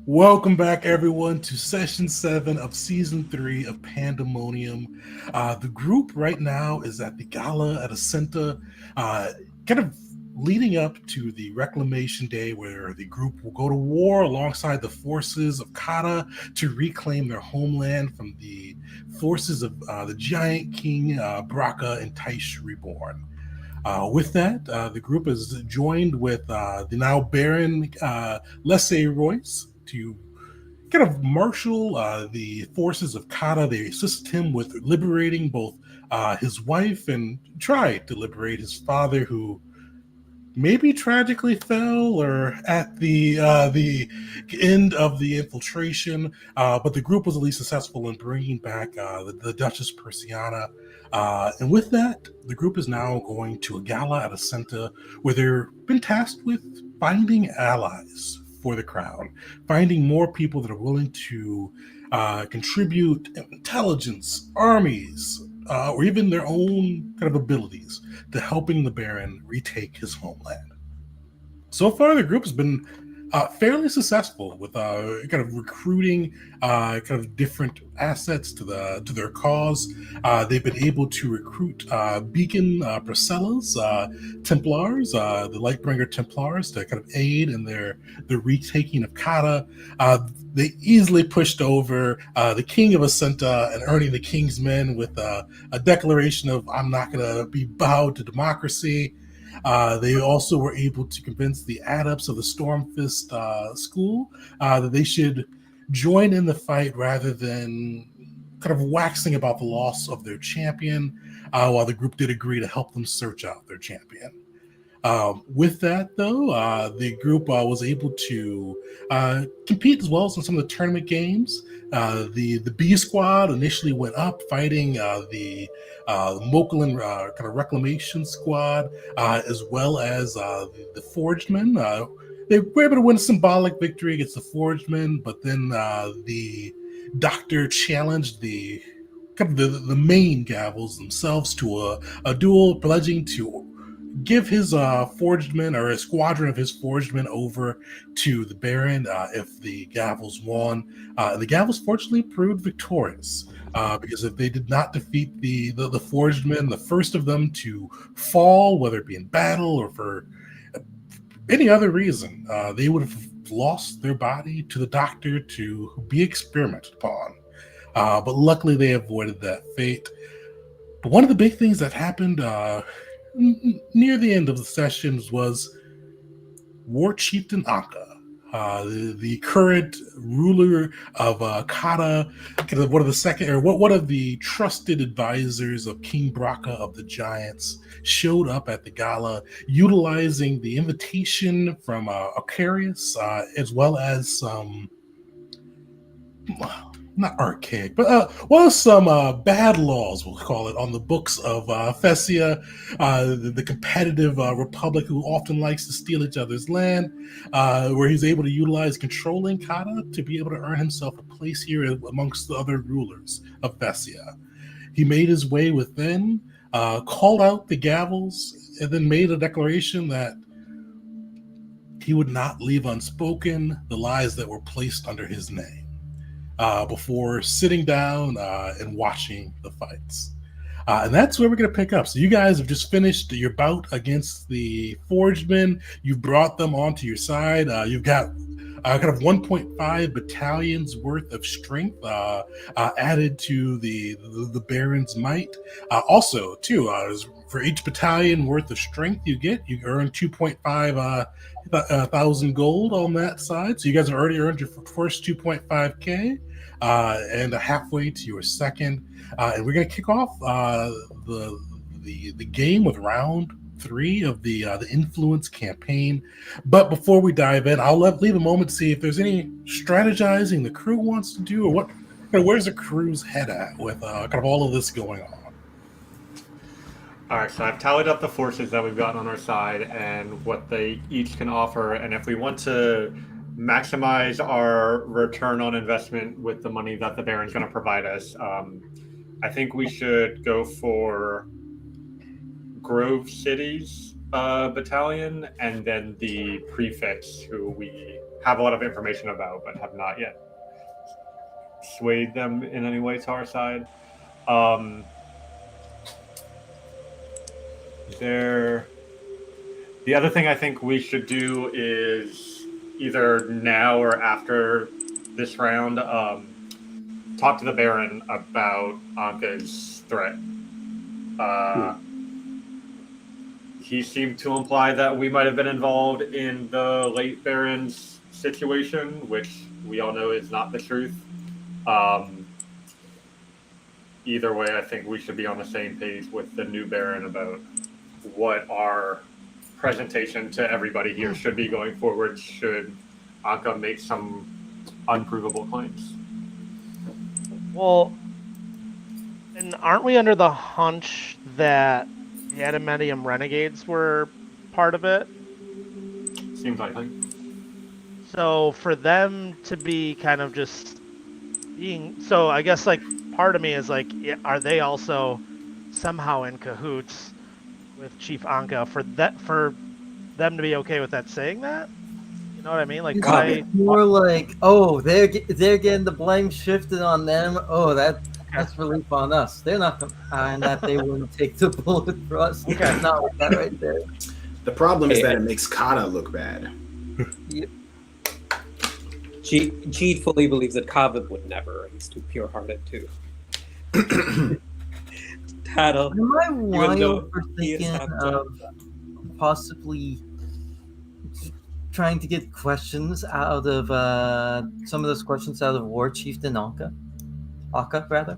Welcome back, everyone, to session 7 of season 3 of Pandemonium. The group right now is at the Gala at a center, uh, kind of leading up to the Reclamation Day, where the group will go to war alongside the forces of Kata to reclaim their homeland from the forces of the giant king Braka and Taish Reborn. With that, the group is joined with the now Baron Leslie Royce to kind of marshal the forces of Kata. They assist him with liberating both his wife and try to liberate his father, who maybe tragically fell or at the end of the infiltration. But the group was at least successful in bringing back the Duchess Persiana. And with that, the group is now going to a gala at a center where they've been tasked with finding allies for the crown, finding more people that are willing to contribute intelligence, armies, or even their own kind of abilities to helping the Baron retake his homeland. So far, the group has been fairly successful with kind of recruiting kind of different assets to their cause. They've been able to recruit Beacon Priscilla's Templars, the Lightbringer Templars, to kind of aid in their retaking of Kata. They easily pushed over the King of Ascenta and earning the King's Men with a declaration of "I'm not going to be bowed to democracy." They also were able to convince the adepts of the Stormfist school that they should join in the fight rather than kind of waxing about the loss of their champion, while the group did agree to help them search out their champion. With that, though, the group was able to compete as well as in some of the tournament games. The B squad initially went up fighting the Mokulin kind of reclamation squad, as well as the Forged Men. They were able to win a symbolic victory against the Forged Men, but then the Doctor challenged the kind of the main Gavels themselves to a duel, pledging to give his forged men or a squadron of his forged men over to the Baron if the Gavels won. The Gavels fortunately proved victorious because if they did not defeat the forged men, the first of them to fall, whether it be in battle or for any other reason, they would have lost their body to the Doctor to be experimented upon. But luckily, they avoided that fate. But one of the big things that happened near the end of the sessions was War Chieftain Anka, the current ruler of Kata, kind of one of the second or one of the trusted advisors of King Braka of the Giants, showed up at the gala, utilizing the invitation from Acarius, as well as some not archaic, but some bad laws, we'll call it, on the books of Fessia, the competitive republic who often likes to steal each other's land, where he's able to utilize controlling Kata to be able to earn himself a place here amongst the other rulers of Fessia. He made his way within, called out the Gavels, and then made a declaration that he would not leave unspoken the lies that were placed under his name before sitting down and watching the fights. And that's where we're going to pick up. So you guys have just finished your bout against the Forgemen. You've brought them onto your side. You've got kind of 1.5 battalions worth of strength added to the Baron's might. Also, too, for each battalion worth of strength you earn 2.5 thousand gold on that side. So you guys have already earned your first 2.5k and halfway to your second. And we're going to kick off the game with round 3 of the influence campaign. But before we dive in, I'll leave a moment to see if there's any strategizing the crew wants to do, or what. Where's the crew's head at with kind of all of this going on? All right, so I've tallied up the forces that we've got on our side and what they each can offer. And if we want to maximize our return on investment with the money that the Baron's going to provide us, I think we should go for Grove City's battalion and then the prefects who we have a lot of information about, but have not yet swayed them in any way to our side. There. The other thing I think we should do is either now or after this round, talk to the Baron about Anka's threat. He seemed to imply that we might have been involved in the late Baron's situation, which we all know is not the truth. Either way, I think we should be on the same page with the new Baron about what our presentation to everybody here should be going forward should Anka make some unprovable claims. Well, and aren't we under the hunch that the Adamantium Renegades were part of it? Seems likely. So for them to be kind of just being, so I guess like part of me is like, are they also somehow in cahoots with Chief Anka for them to be okay with that saying that? You know what I mean? Like why? More like, oh, they're getting the blame shifted on them. Oh, that's relief on us. They're not, and that they wouldn't take the bullet for us. Okay. Not like that right there. The problem is that it makes Kata look bad. Yep. Jeet fully believes that Kavit would never. He's too pure-hearted too. Tattle. Am I wild though for he is thinking not of possibly trying to get questions out of some of those questions out of War Chieftain Aka, rather?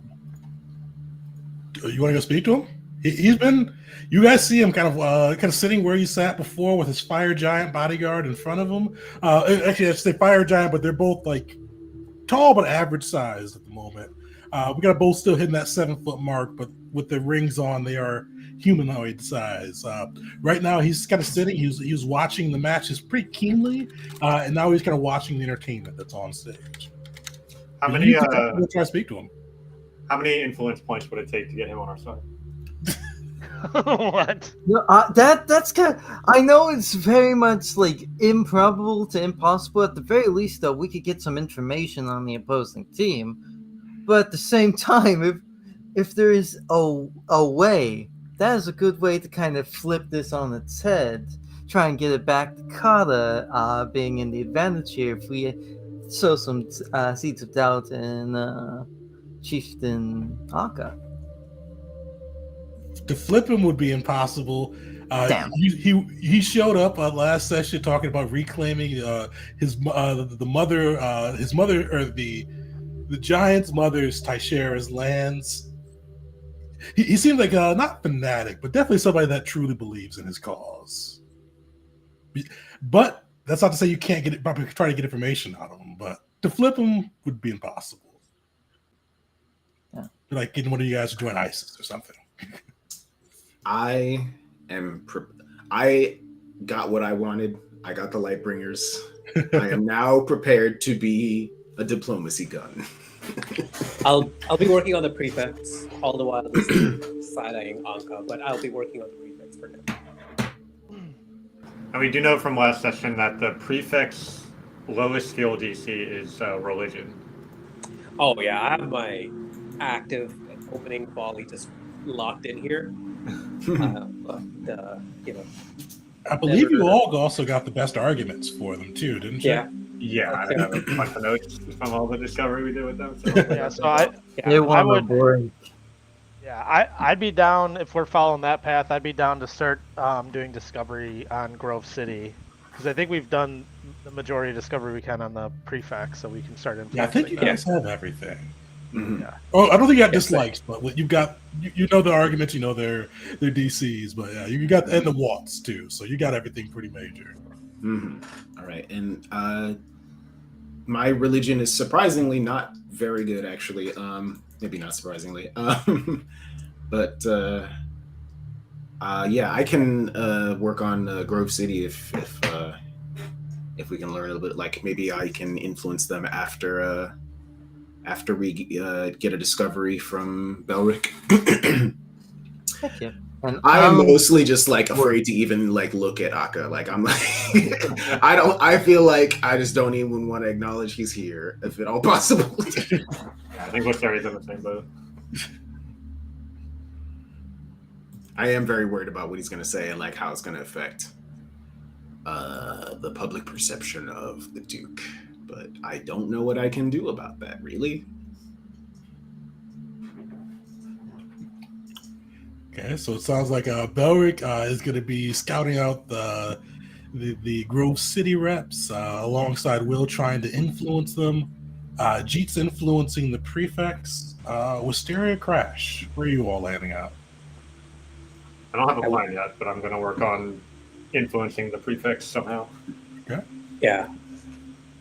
You want to go speak to him? He's been. You guys see him kind of sitting where he sat before with his fire giant bodyguard in front of him. Actually, I should say fire giant, but they're both like tall but average sized at the moment. We got both still hitting that 7-foot mark, but with the rings on, they are humanoid size. Right now, he's kind of sitting. He was watching the matches pretty keenly, and now he's kind of watching the entertainment that's on stage. How many? We'll try to speak to him. How many influence points would it take to get him on our side? What? No, that's kind of, I know it's very much like improbable to impossible. At the very least, though, we could get some information on the opposing team. But at the same time, if there is a way, that is a good way to kind of flip this on its head. Try and get it back to Kata being in the advantage here. If we sow some seeds of doubt in Chieftain Aka. To flip him would be impossible. Damn. He showed up last session talking about reclaiming his mother or the giant's mother's Tishera's lands. He seemed like not fanatic, but definitely somebody that truly believes in his cause. But that's not to say you can't probably try to get information out of him. But to flip him would be impossible. Yeah. Like getting one of you guys to join ISIS or something. I got what I wanted. I got the Lightbringers. I am now prepared to be a diplomacy gun. I'll be working on the prefects all the while side-eyeing Anka, but I'll be working on the prefects for now. And we do know from last session that the prefect's lowest skill DC is religion. Oh yeah, I have my active opening volley just locked in here. I believe you all also got the best arguments for them too, didn't you? Yeah. Yeah, I have a bunch of notes from all the discovery we did with them. So. Yeah, so They want would- boring. Yeah, I'd be down if we're following that path. I'd be down to start doing discovery on Grove City because I think we've done the majority of discovery we can on the prefect, so we can start influencing. Yeah, I think you that. guys have everything. Mhm. Yeah. Oh, I don't think you got dislikes, but what you've got, you know the arguments, you know their DCs, but yeah, you got and the walls too, so you got everything pretty major. Mm-hmm. All right, and my religion is surprisingly not very good, actually. Maybe not surprisingly, but yeah, I can work on Grove City if we can learn a little bit. Like maybe I can influence them after we get a discovery from Belric. Heck yeah. And I am I'm mostly just like afraid to even like look at Akka. Like I'm like I feel like I just don't even want to acknowledge he's here, if at all possible. I think Wisteria's in the same boat. I am very worried about what he's gonna say and like how it's gonna affect the public perception of the Duke. But I don't know what I can do about that, really. Okay, so it sounds like Belric is going to be scouting out the Grove City reps alongside Will, trying to influence them. Jeet's influencing the prefects. Wisteria Crash, where are you all landing out? I don't have a plan yet, but I'm going to work on influencing the prefix somehow. Yeah.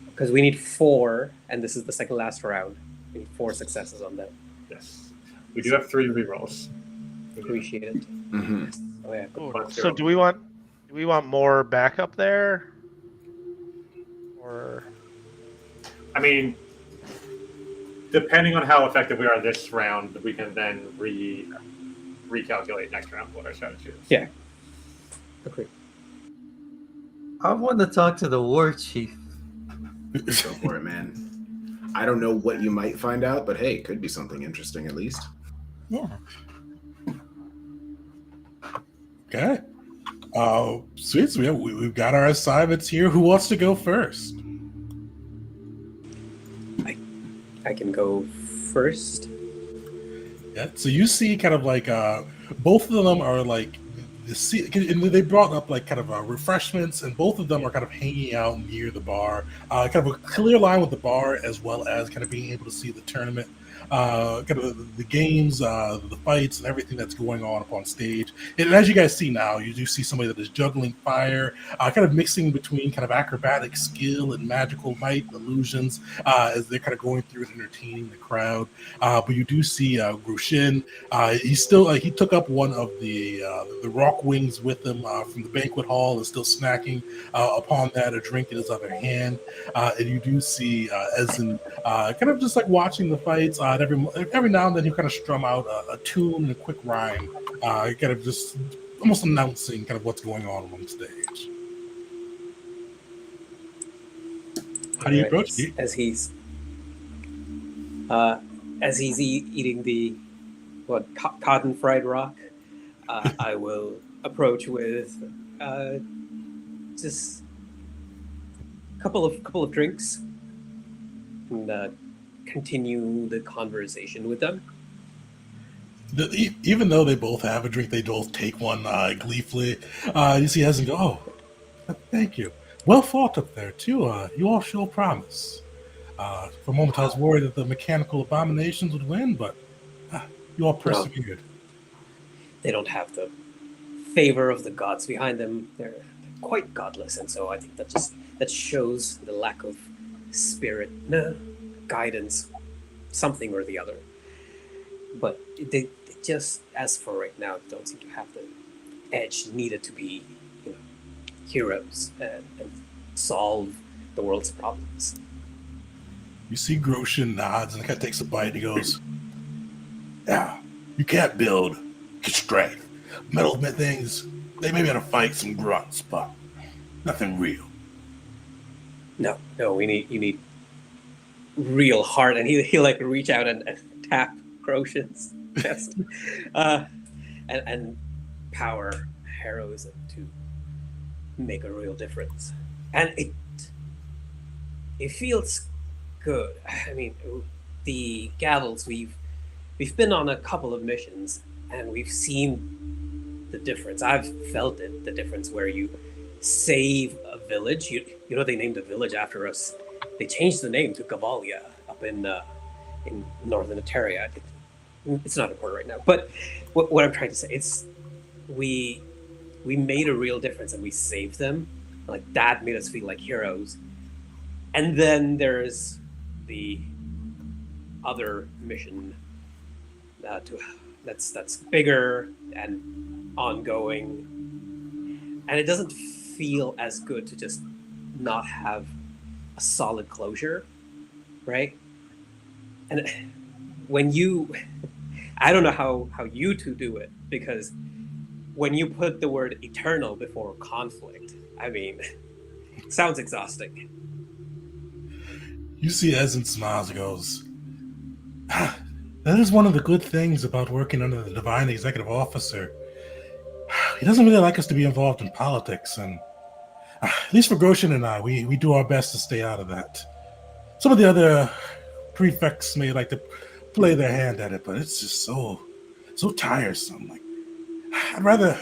Because we need 4, and this is the second last round. We need 4 successes on that. Yes. We do have 3 rerolls. Appreciate it. Mm-hmm. Oh yeah. Ooh, so do we want more backup there? Or I mean, depending on how effective we are this round, we can then recalculate next round what our strategy is. Yeah. Agree. I want to talk to the war chief. Go for it, man. I don't know what you might find out, but hey, could be something interesting at least. Yeah. Okay. Sweet. So we've got our assignments here. Who wants to go first? I can go first. Yeah. So you see, kind of like both of them are like, and they brought up like kind of refreshments, and both of them are kind of hanging out near the bar. Kind of a clear line with the bar, as well as kind of being able to see the tournament, kind of the games, the fights, and everything that's going on up on stage. And as you guys see now, you do see somebody that is juggling fire, kind of mixing between kind of acrobatic skill and magical might, illusions, as they're kind of going through and entertaining the crowd. But you do see Grushin. He's still he took up one of the rock wings with him from the banquet hall, and still snacking upon that, a drink in his other hand. And you do see Ezen kind of just like watching the fights. Every now and then, you kind of strum out a tune and a quick rhyme, kind of just almost announcing kind of what's going on stage. How do you approach it? As he's eating the cotton fried rock, I will approach with just a couple of drinks and continue the conversation with them. Even though they both have a drink, they both take one gleefully. You see Ezen go, "Oh, thank you. Well fought up there, too. You all show promise. For a moment, I was worried that the mechanical abominations would win, but you all persevered." They don't have the favor of the gods behind them. They're quite godless, and so I think that shows the lack of spirit, guidance, something or the other. But they just, as for right now, don't seem to have the edge needed to be, heroes and solve the world's problems. You see Groshin nods and kind of takes a bite and he goes, "Yeah, you can't build strength. Metal things, they may be able to fight some grunts, but nothing real." No, you need real heart, and he like reach out and tap Groshin's chest, and power, heroism to make a real difference, and it feels good. I mean, the Gavels, we've been on a couple of missions, and we've seen the difference. I've felt it, the difference where you save a village. You know, they named a village after us. They changed the name to Gavalia up in northern Ontario. It's not important right now, but what I'm trying to say, it's we made a real difference and we saved them. Like, that made us feel like heroes. And then there's the other mission that's bigger and ongoing, and it doesn't feel as good to just not have a solid closure, right? And when you, I don't know how you two do it, because when you put the word eternal before conflict, I mean, it sounds exhausting. You see Ezen smiles and goes, that is one of the good things about working under the Divine Executive Officer. He doesn't really like us to be involved in politics, and at least for Goshen and I, we do our best to stay out of that. Some of the other prefects may like to play their hand at it, but it's just so tiresome. Like, I'd rather,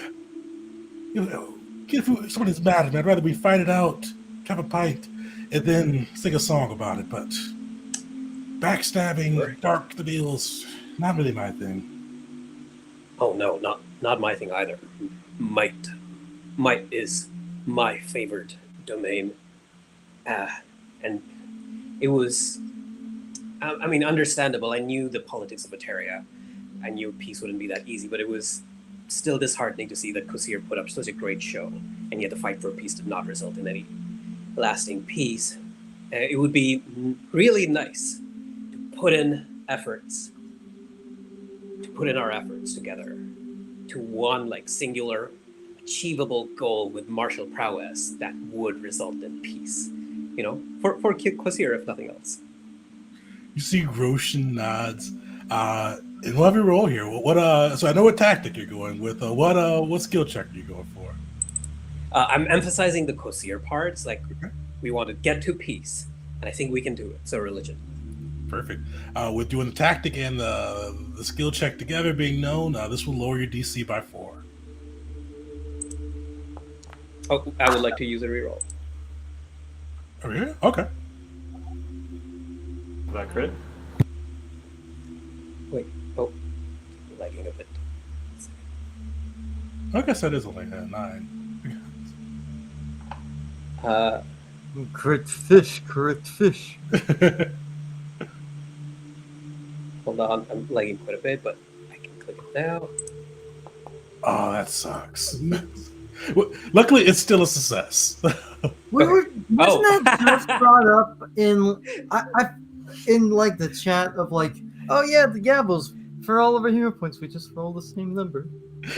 if somebody's mad at me, I'd rather we fight it out, have a pint, and then sing a song about it. But backstabbing, dark deals, not really my thing. Oh no, not my thing either. Might is my favorite domain, and it was, I mean, understandable. I knew the politics of Eteria. I knew peace wouldn't be that easy, but it was still disheartening to see that Kosir put up such a great show, and yet the fight for peace did not result in any lasting peace. It would be really nice to put in our efforts together to one like singular, achievable goal with martial prowess that would result in peace. You know, for Kosir, if nothing else. You see Roshan nods. And we'll have your roll here. So I know what tactic you're going with. What skill check are you going for? I'm emphasizing the Kosir parts. Like, Okay. we want to get to peace, and I think we can do it. So religion. Perfect. With doing the tactic and the skill check together being known, this will lower your DC by 4. Oh, I would like to use a reroll. Oh, yeah? Okay. Is that crit? Wait, oh, lagging a bit. I guess that is only a 9. Crit fish. Hold on, I'm lagging quite a bit, but I can click it now. Oh, that sucks. Well, luckily, it's still a success. Wasn't that just brought up in like the chat of like, oh yeah, the gavels for all of our hero points, we just roll the same number.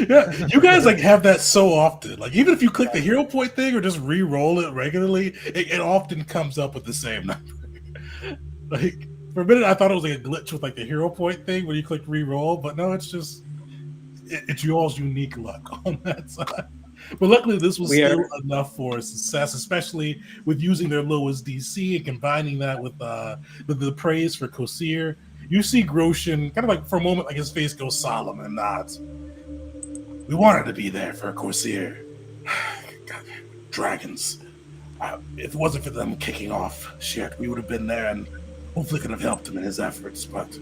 Yeah, you guys like have that so often. Like, even if you click the hero point thing or just re-roll it regularly, it often comes up with the same number. Like, for a minute, I thought it was like a glitch with like the hero point thing where you click re-roll, but no, it's just it's y'all's unique luck on that side. But luckily, this was still enough for a success, especially with using their lowest DC and combining that with the praise for Kosir. You see Groshan kind of like for a moment, like his face goes solemn and nods. We wanted to be there for Kosir. God, dragons. If it wasn't for them kicking off shit, we would have been there and hopefully could have helped him in his efforts. But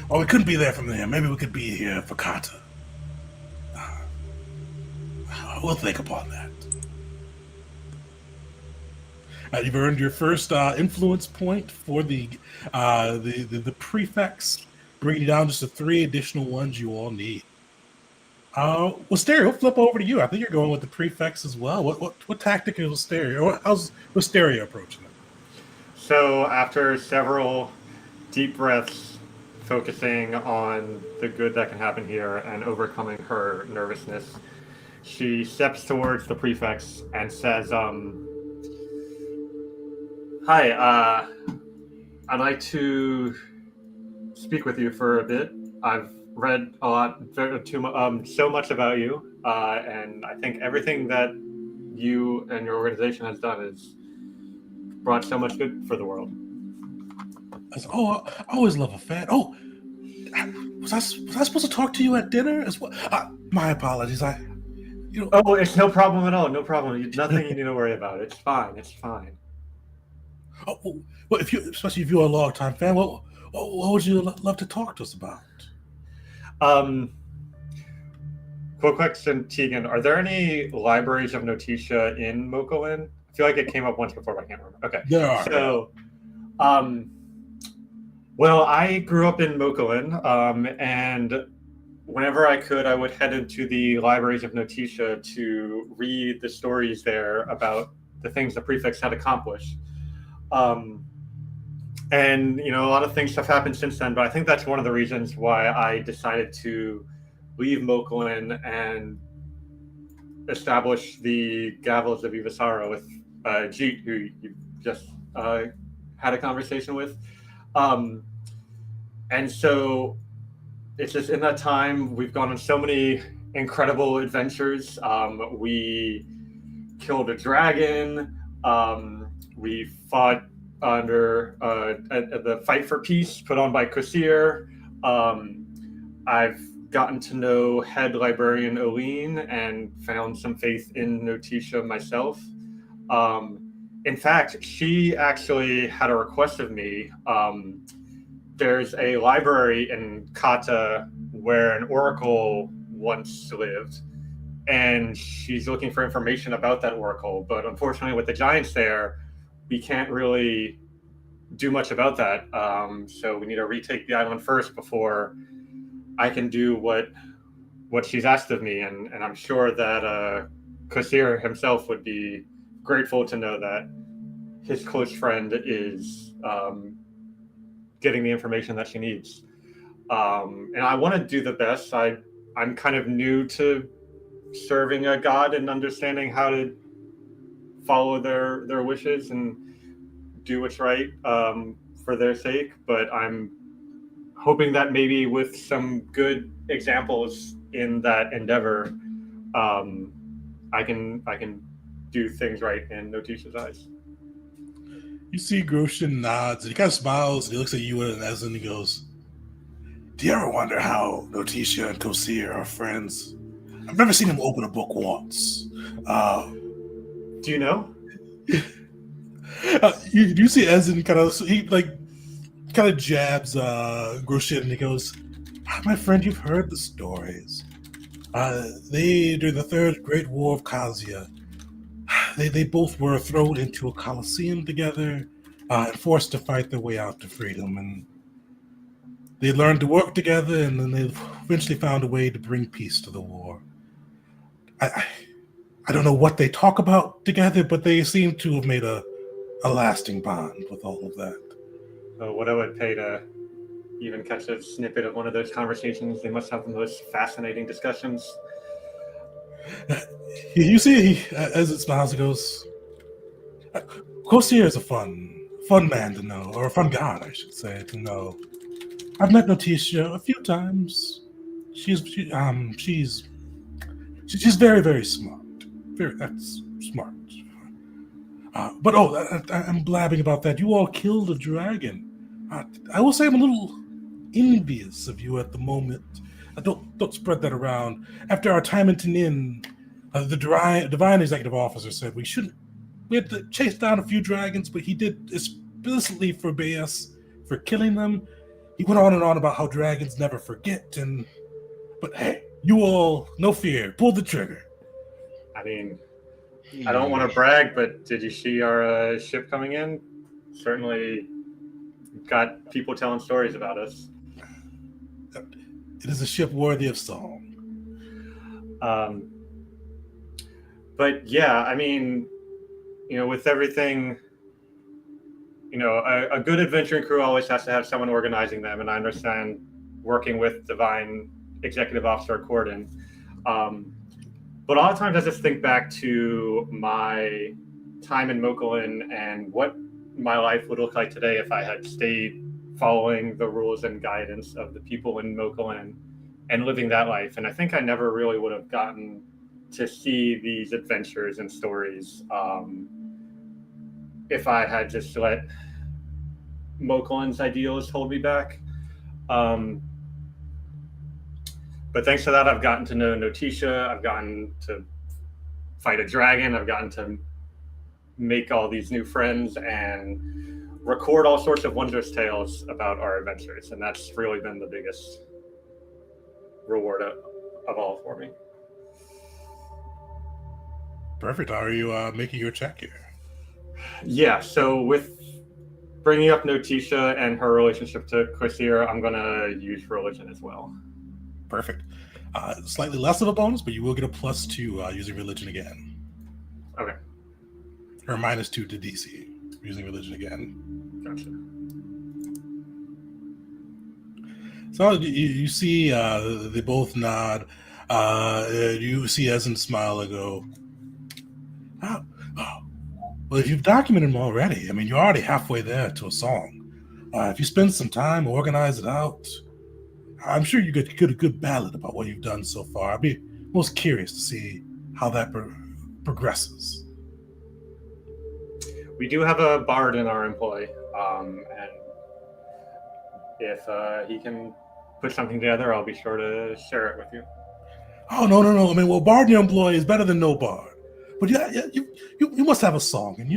we couldn't be there from him. Maybe we could be here for Kata. We'll think upon that. You've earned your first influence point for the prefects, bringing you down just to 3 additional ones you all need. Wisteria, we'll flip over to you. I think you're going with the prefects as well. What tactic is Wisteria? Or how's Wisteria approaching it? So after several deep breaths, focusing on the good that can happen here and overcoming her nervousness, she steps towards the prefects and says, Hi, I'd like to speak with you for a bit. I've read a lot, so much about you, and I think everything that you and your organization has done has brought so much good for the world. I always love a fan. Oh, was I supposed to talk to you at dinner as well? My apologies. Oh, it's no problem at all. No problem. Nothing you need to worry about. It's fine. It's fine. Oh, well, especially if you're a long-time fan, what would you love to talk to us about? Quick question, Tegan. Are there any libraries of Notitia in Mokolin? I feel like it came up once before, but I can't remember. Okay. There are. So, well, I grew up in Mokolin, and whenever I could, I would head into the libraries of Notitia to read the stories there about the things the prefects had accomplished. And, a lot of things have happened since then, but I think that's one of the reasons why I decided to leave Mokulin and establish the Gavels of Ivasara with Jeet, who you just had a conversation with. And so it's just in that time, we've gone on so many incredible adventures. We killed a dragon. We fought under the Fight for Peace put on by Kosir. I've gotten to know head librarian Oline and found some faith in Notisha myself. In fact, she actually had a request of me. There's a library in Kata where an oracle once lived, and she's looking for information about that oracle. But unfortunately, with the giants there, we can't really do much about that. So we need to retake the island first before I can do what she's asked of me. And I'm sure that Kosir himself would be grateful to know that his close friend is getting the information that she needs. And I want to do the best. I'm kind of new to serving a god and understanding how to follow their wishes and do what's right for their sake. But I'm hoping that maybe with some good examples in that endeavor, I can do things right in Notisha's eyes. You see Groshin nods, and he kind of smiles, and he looks at you and Ezen, and he goes, "Do you ever wonder how Notisha and Kosir are friends? I've never seen him open a book once." Do you know? You see Ezen kind of jabs Groshin, and he goes, "My friend, you've heard the stories. During the Third Great War of Khazia, they both were thrown into a coliseum together and forced to fight their way out to freedom. And they learned to work together, and then they eventually found a way to bring peace to the war. I don't know what they talk about together, but they seem to have made a lasting bond with all of that." What I would pay to even catch a snippet of one of those conversations. They must have the most fascinating discussions. You see, as it smiles, he goes, "Kosir is a fun man to know, or a fun god, I should say, to know. I've met Notisha a few times. She's very, very smart. That's smart. But I'm blabbing about that. You all killed a dragon. I will say I'm a little envious of you at the moment. Don't spread that around. After our time in Tanin, the divine executive officer said we had to chase down a few dragons, but he did explicitly forbade us for killing them. He went on and on about how dragons never forget, but hey, you all, no fear, pull the trigger." I mean, I don't want to brag, but did you see our ship coming in? Certainly got people telling stories about us. It is a ship worthy of song. But yeah, I mean, with everything, a good adventuring crew always has to have someone organizing them, and I understand working with Divine Executive Officer Corden. But a lot of times I just think back to my time in Mokulin and what my life would look like today if I had stayed following the rules and guidance of the people in Mokulin and living that life. And I think I never really would have gotten to see these adventures and stories if I had just let Mokulin's ideals hold me back. But thanks to that, I've gotten to know Notisha. I've gotten to fight a dragon. I've gotten to make all these new friends and record all sorts of wondrous tales about our adventures. And that's really been the biggest reward of all for me. Perfect. Are you making your check here? Yeah, so with bringing up Notisha and her relationship to Kosir, I'm going to use religion as well. Perfect. Slightly less of a bonus, but you will get a +2 using religion again. Okay. Or -2 to DC using religion again. Gotcha. So you see, they both nod. You see Ezen smile and go, oh, oh, well, if you've documented them already, I mean, you're already halfway there to a song. If you spend some time, organize it out, I'm sure you get a good ballad about what you've done so far. I'd be most curious to see how that progresses. We do have a bard in our employ, and if he can put something together, I'll be sure to share it with you. Oh, no. I mean, well, bard in your employ is better than no bard. But yeah, you must have a song, and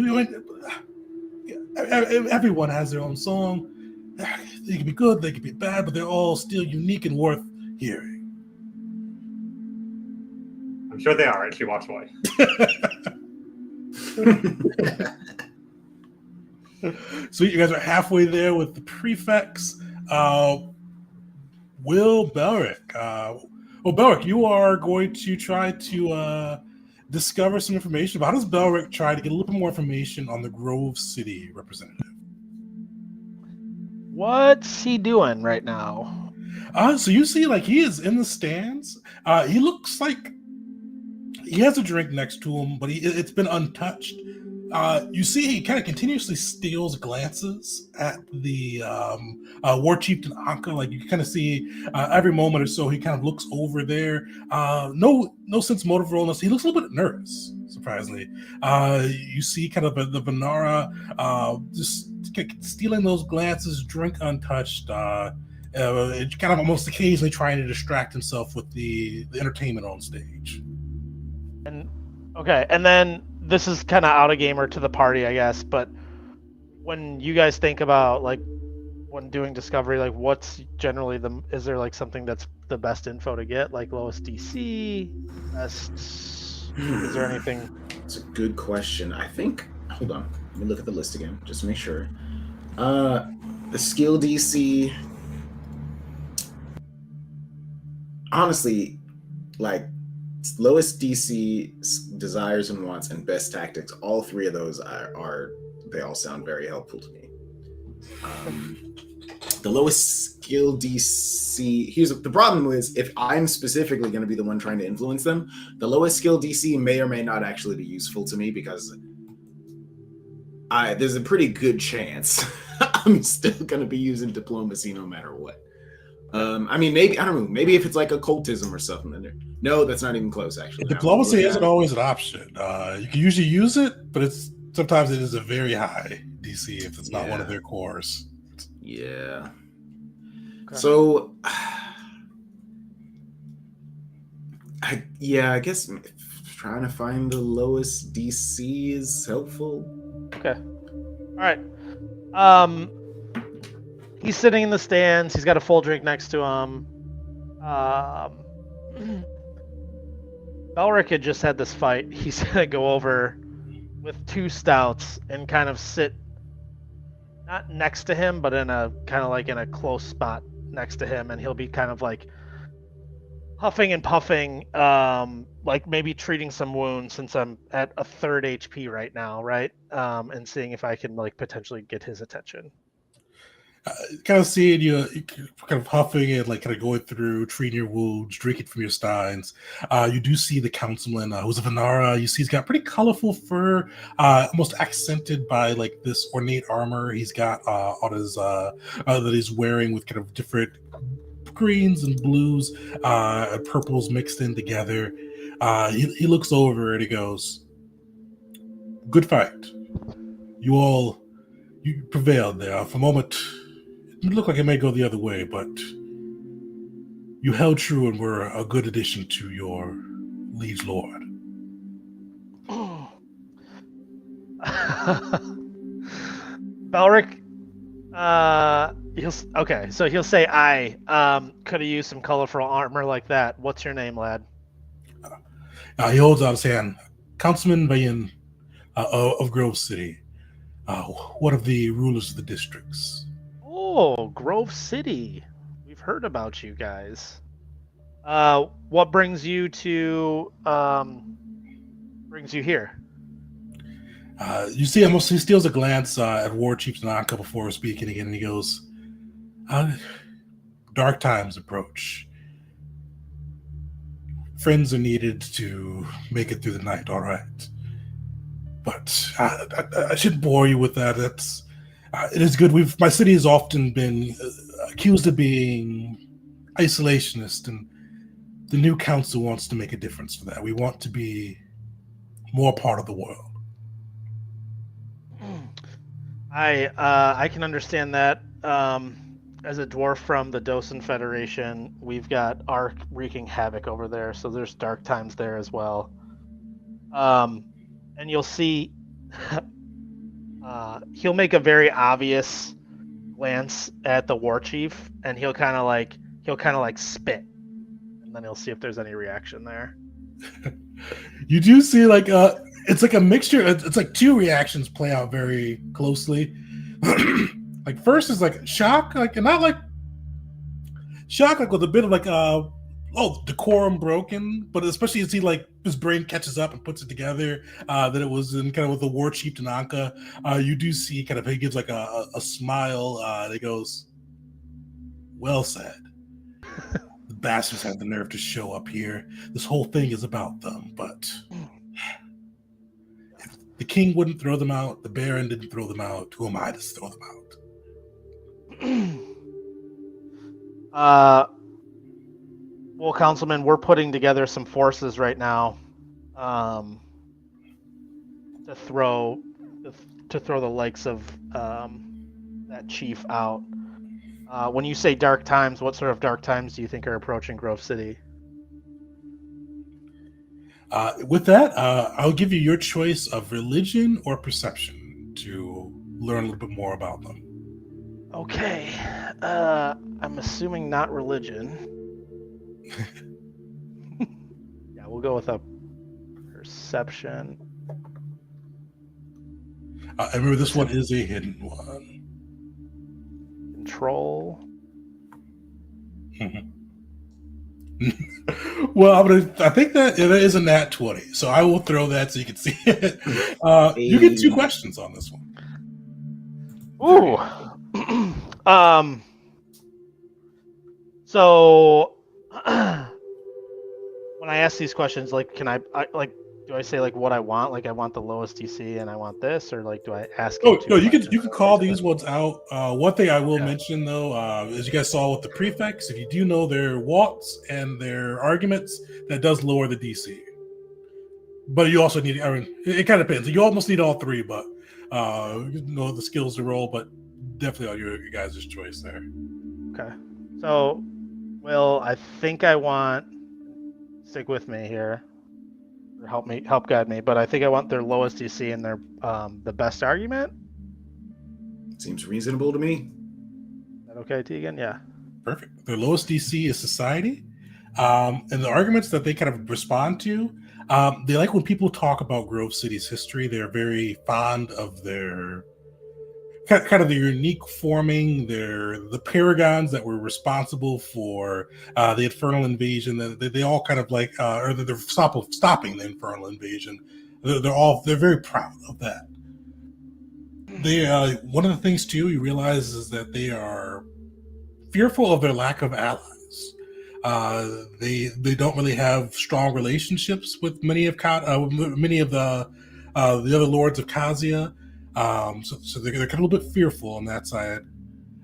everyone has their own song. They can be good, they can be bad, but they're all still unique and worth hearing. I'm sure they are, and she walks away. So you guys are halfway there with the prefects. Will Belric. Belric, you are going to try to discover some information. How does Belric try to get a little bit more information on the Grove City representative? What's he doing right now? So you see, like, he is in the stands. He looks like he has a drink next to him, but it's been untouched. You see, he kind of continuously steals glances at the war chieftain Anka. Like, you kind of see every moment or so, he kind of looks over there. No sense of motive illness. He looks a little bit nervous, surprisingly. You see kind of the Vanara just stealing those glances, drink untouched. Kind of almost occasionally trying to distract himself with the entertainment on stage. And then this is kind of out of gamer to the party, I guess, but when you guys think about, like, when doing discovery, like, what's generally is there, like, something that's the best info to get, like lowest DC, best, is there anything? It's a good question. I think, hold on, let me look at the list again, just to make sure. The skill DC, honestly, like, lowest DC, desires and wants, and best tactics, all three of those are they all sound very helpful to me. The lowest skill DC, the problem is, if I'm specifically going to be the one trying to influence them, the lowest skill DC may or may not actually be useful to me, because there's a pretty good chance I'm still going to be using diplomacy no matter what. I mean, maybe, I don't know, maybe if it's like occultism or something. No, that's not even close, actually. Diplomacy isn't always an option. You can usually use it, but sometimes it is a very high DC if it's not one of their cores. Yeah. Okay. So, I guess trying to find the lowest DC is helpful. Okay. All right. He's sitting in the stands. He's got a full drink next to him. Belric had just had this fight. He's gonna go over with 2 stouts and kind of sit not next to him, but in a kind of like in a close spot next to him, and he'll be kind of like huffing and puffing, like maybe treating some wounds, since I'm at a 3rd HP right now, right? And seeing if I can, like, potentially get his attention. Kind of seeing you kind of huffing and, like, kind of going through, treating your wounds, drinking from your steins. You do see the councilman, who's a Vanara. You see he's got pretty colorful fur, almost accented by, like, this ornate armor he's got on his that he's wearing, with kind of different greens and blues and purples mixed in together. He looks over and he goes, "Good fight. You prevailed there. For a moment, it looked like it may go the other way, but you held true and were a good addition to your liege lord." Belric, he'll say, "I could have used some colorful armor like that. What's your name, lad?" He holds out his hand. "Councilman Bayan of Grove City, one of the rulers of the districts." Oh, Grove City. We've heard about you guys. What brings you here? You see, he steals a glance at War Chief Tanaka before speaking again, and he goes, dark times approach. Friends are needed to make it through the night, all right. But I shouldn't bore you with that. It is good. My city has often been accused of being isolationist, and the new council wants to make a difference for that. We want to be more part of the world. I can understand that. As a dwarf from the Dosen Federation, we've got Ark wreaking havoc over there, so there's dark times there as well. And you'll see he'll make a very obvious glance at the war chief, and he'll kind of like spit, and then he'll see if there's any reaction there. You do see like it's like a mixture. It's like two reactions play out very closely. Like first is like shock, like and not like shock, like with a bit of like decorum broken, but especially as he like his brain catches up and puts it together that it was in kind of with the war chief Tanaka. You do see kind of he gives like a smile. And he goes, "Well said." The bastards have the nerve to show up here. This whole thing is about them, but if the king wouldn't throw them out, the baron didn't throw them out. Who am I to throw them out? Well, Councilman, we're putting together some forces right now to throw the likes of that chief out. When you say dark times, what sort of dark times do you think are approaching Grove City? With that, I'll give you your choice of religion or perception to learn a little bit more about them. Okay. I'm assuming not religion. Yeah, we'll go with a perception. I remember this one is a hidden one. Control. Well, I think that it is a nat 20, so I will throw that so you can see it. You get 2 questions on this one. Ooh. So when I ask these questions, like, can I like, do I say like what I want? Like, I want the lowest DC and I want this, or like, do I ask? Oh no, you can call these ones out. One thing I will mention though, as you guys saw with the prefects, if you do know their walks and their arguments, that does lower the DC. But you also need, I mean, it kind of depends. You almost need all 3, but you know the skills to roll, but definitely on your guys' choice there. Okay. So, Will, I think I want, stick with me here, or help guide me, but I think I want their lowest DC and their the best argument. Seems reasonable to me. Is that okay, Tegan? Yeah. Perfect. Their lowest DC is society. And the arguments that they kind of respond to, they like when people talk about Grove City's history. They're very fond of their kind of the unique forming, the paragons that were responsible for the Infernal Invasion. They all kind of like, or they're stopping the Infernal Invasion. They're very proud of that. They one of the things too you realize is that they are fearful of their lack of allies. They don't really have strong relationships with many of the other lords of Kazia. So they're kind of a little bit fearful on that side.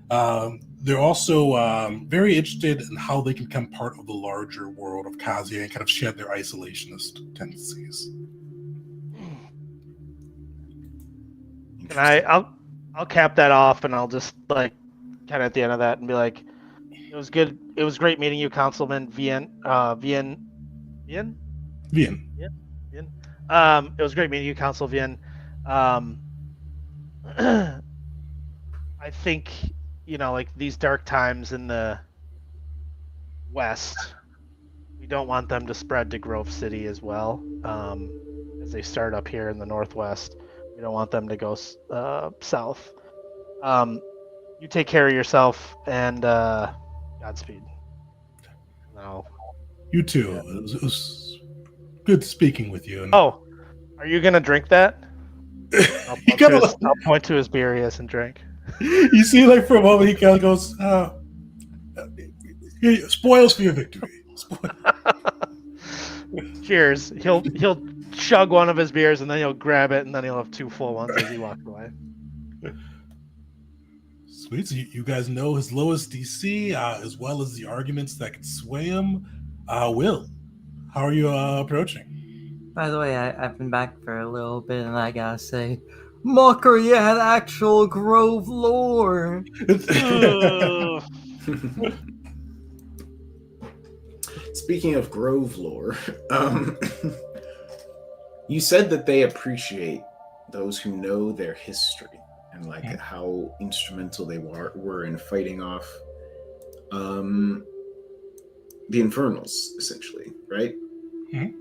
They're also very interested in how they can become part of the larger world of Kazia and kind of shed their isolationist tendencies. And I'll cap that off, and I'll just like kind of at the end of that and be like, it was good. It was great meeting you, Councilman Vien. It was great meeting you, Council Vien. I think, you know, like these dark times in the West, we don't want them to spread to Grove City as well. As they start up here in the Northwest, we don't want them to go south. You take care of yourself, and Godspeed. No. You too. Yeah. It was good speaking with you. And... Oh, are you gonna drink that? I'll point to his Birius and drink. You see, like for a moment, he kind of goes, Spoils for your victory. Cheers. He'll chug one of his beers and then he'll grab it and then he'll have 2 full ones as he walks away. Sweet. So you guys know his lowest DC, as well as the arguments that can sway him. Will, how are you approaching? By the way, I've been back for a little bit, and I gotta say, mockery had actual Grove lore. Ugh. Speaking of Grove lore, you said that they appreciate those who know their history and like how instrumental they were in fighting off the Infernals, essentially, right? Mhm.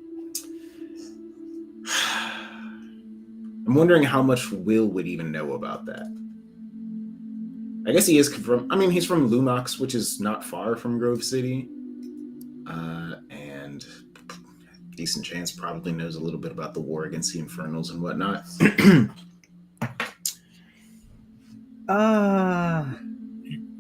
I'm wondering how much Will would even know about that. I guess he is from, I mean, he's from Lumox, which is not far from Grove City. And decent chance probably knows a little bit about the war against the Infernals and whatnot.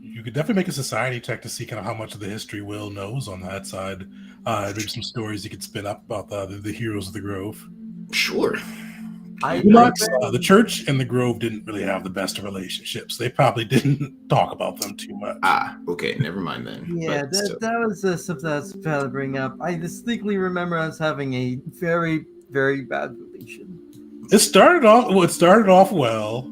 You could definitely make a society check to see kind of how much of the history Will knows on that side. Maybe some stories you could spin up about the heroes of the Grove. Sure. The church and the Grove didn't really have the best of relationships. They probably didn't talk about them too much. Okay, never mind then. Yeah, that was something I was about to bring up. I distinctly remember us having a very, very bad relation. It started off well.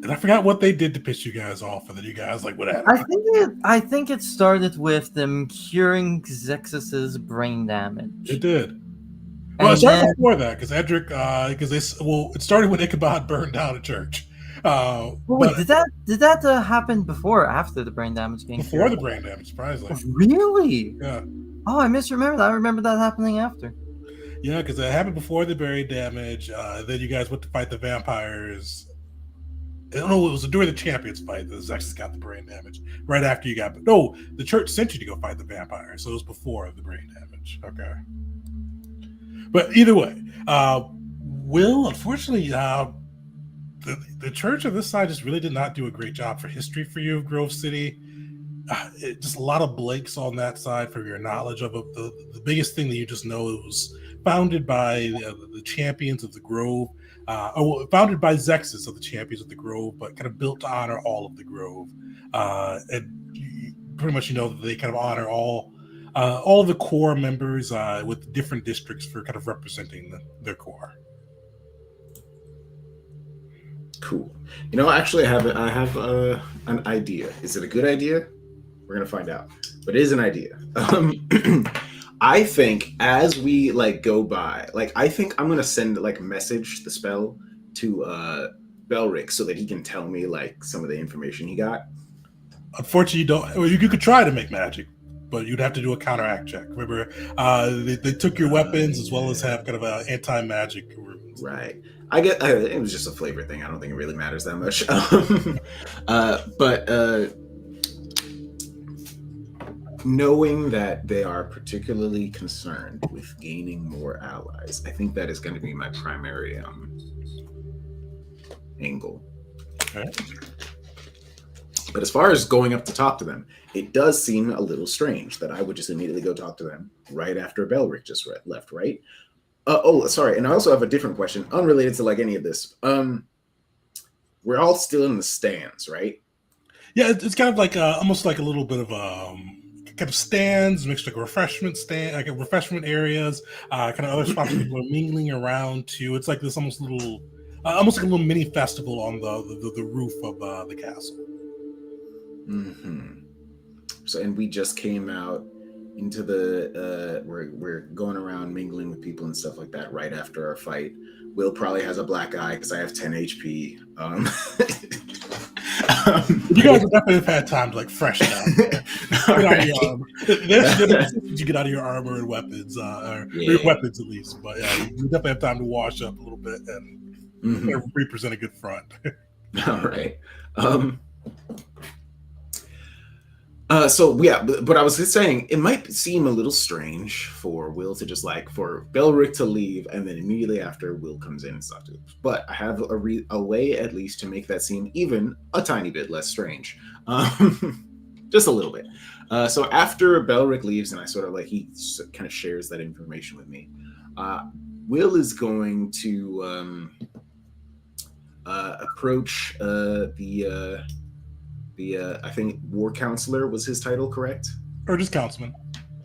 And I forgot what they did to piss you guys off, and then you guys like whatever. I think it started with them curing Zexus's brain damage. It did. Well, it started before that because Edric, it started when Ichabod burned down a church. Wait, did that happen before or after the brain damage being before the brain damage? Surprisingly, really? Yeah. Oh, I misremembered. I remember that happening after. Yeah, because it happened before the brain damage. Then you guys went to fight the vampires. I don't know. It was during the champions fight that Zexus got the brain damage. Right after you got, the church sent you to go fight the vampires, so it was before the brain damage. Okay. But either way, Will, unfortunately, the church on this side just really did not do a great job for history for you of Grove City. Just a lot of blanks on that side for your knowledge of it. The biggest thing that you just know it was founded by the champions of the Grove, founded by Zexus of the champions of the Grove, but kind of built to honor all of the Grove. And pretty much, that they kind of honor all the core members with different districts for kind of representing their core. Cool. Actually, I have an idea. Is it a good idea? We're gonna find out. But it is an idea. I think as we go by, I think I'm gonna send message the spell to Belric so that he can tell me some of the information he got. Unfortunately, you don't. Well, you could try to make magic, but you'd have to do a counteract check. Remember, they took your weapons as well as have kind of an anti-magic. Right. I get it was just a flavor thing. I don't think it really matters that much. But knowing that they are particularly concerned with gaining more allies, I think that is going to be my primary angle. Okay. But as far as going up to talk to them, it does seem a little strange that I would just immediately go talk to them right after Belric just left, right? Sorry. And I also have a different question, unrelated to any of this. We're all still in the stands, right? Yeah, it's kind of almost like a little bit of kind of stands, mixed refreshment areas, kind of other spots where people are mingling around too. It's like this almost like a little mini festival on the roof of the castle. Mm-hmm. So, and we just came out into the we're going around mingling with people and stuff like that right after our fight. Will probably has a black eye because I have 10 HP. You guys would definitely have had time to freshen up. Get out of your armor. You get out of your armor and weapons, or your weapons at least. But yeah, you definitely have time to wash up a little bit and represent a good front. All right. But I was just saying it might seem a little strange for Will to just for Belric to leave and then immediately after Will comes in and stuff. But I have a way at least to make that seem even a tiny bit less strange. just a little bit. So after Belric leaves, and I sort of like he kind of shares that information with me. Will is going to approach the I think War Counselor was his title, correct? Or just councilman.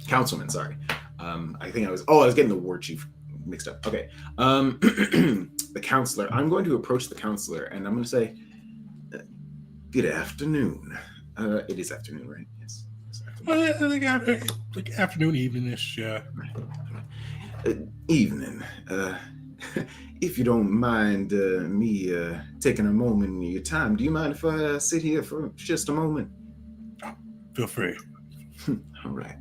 Councilman, sorry. I think I was getting the War Chief mixed up. Okay. The counselor. I'm going to approach the counselor, and I'm going to say, "Good afternoon." It is afternoon, right? Yes. Like afternoon, evening-ish. Evening. If you don't mind me taking a moment of your time, do you mind if I sit here for just a moment? Feel free. All right.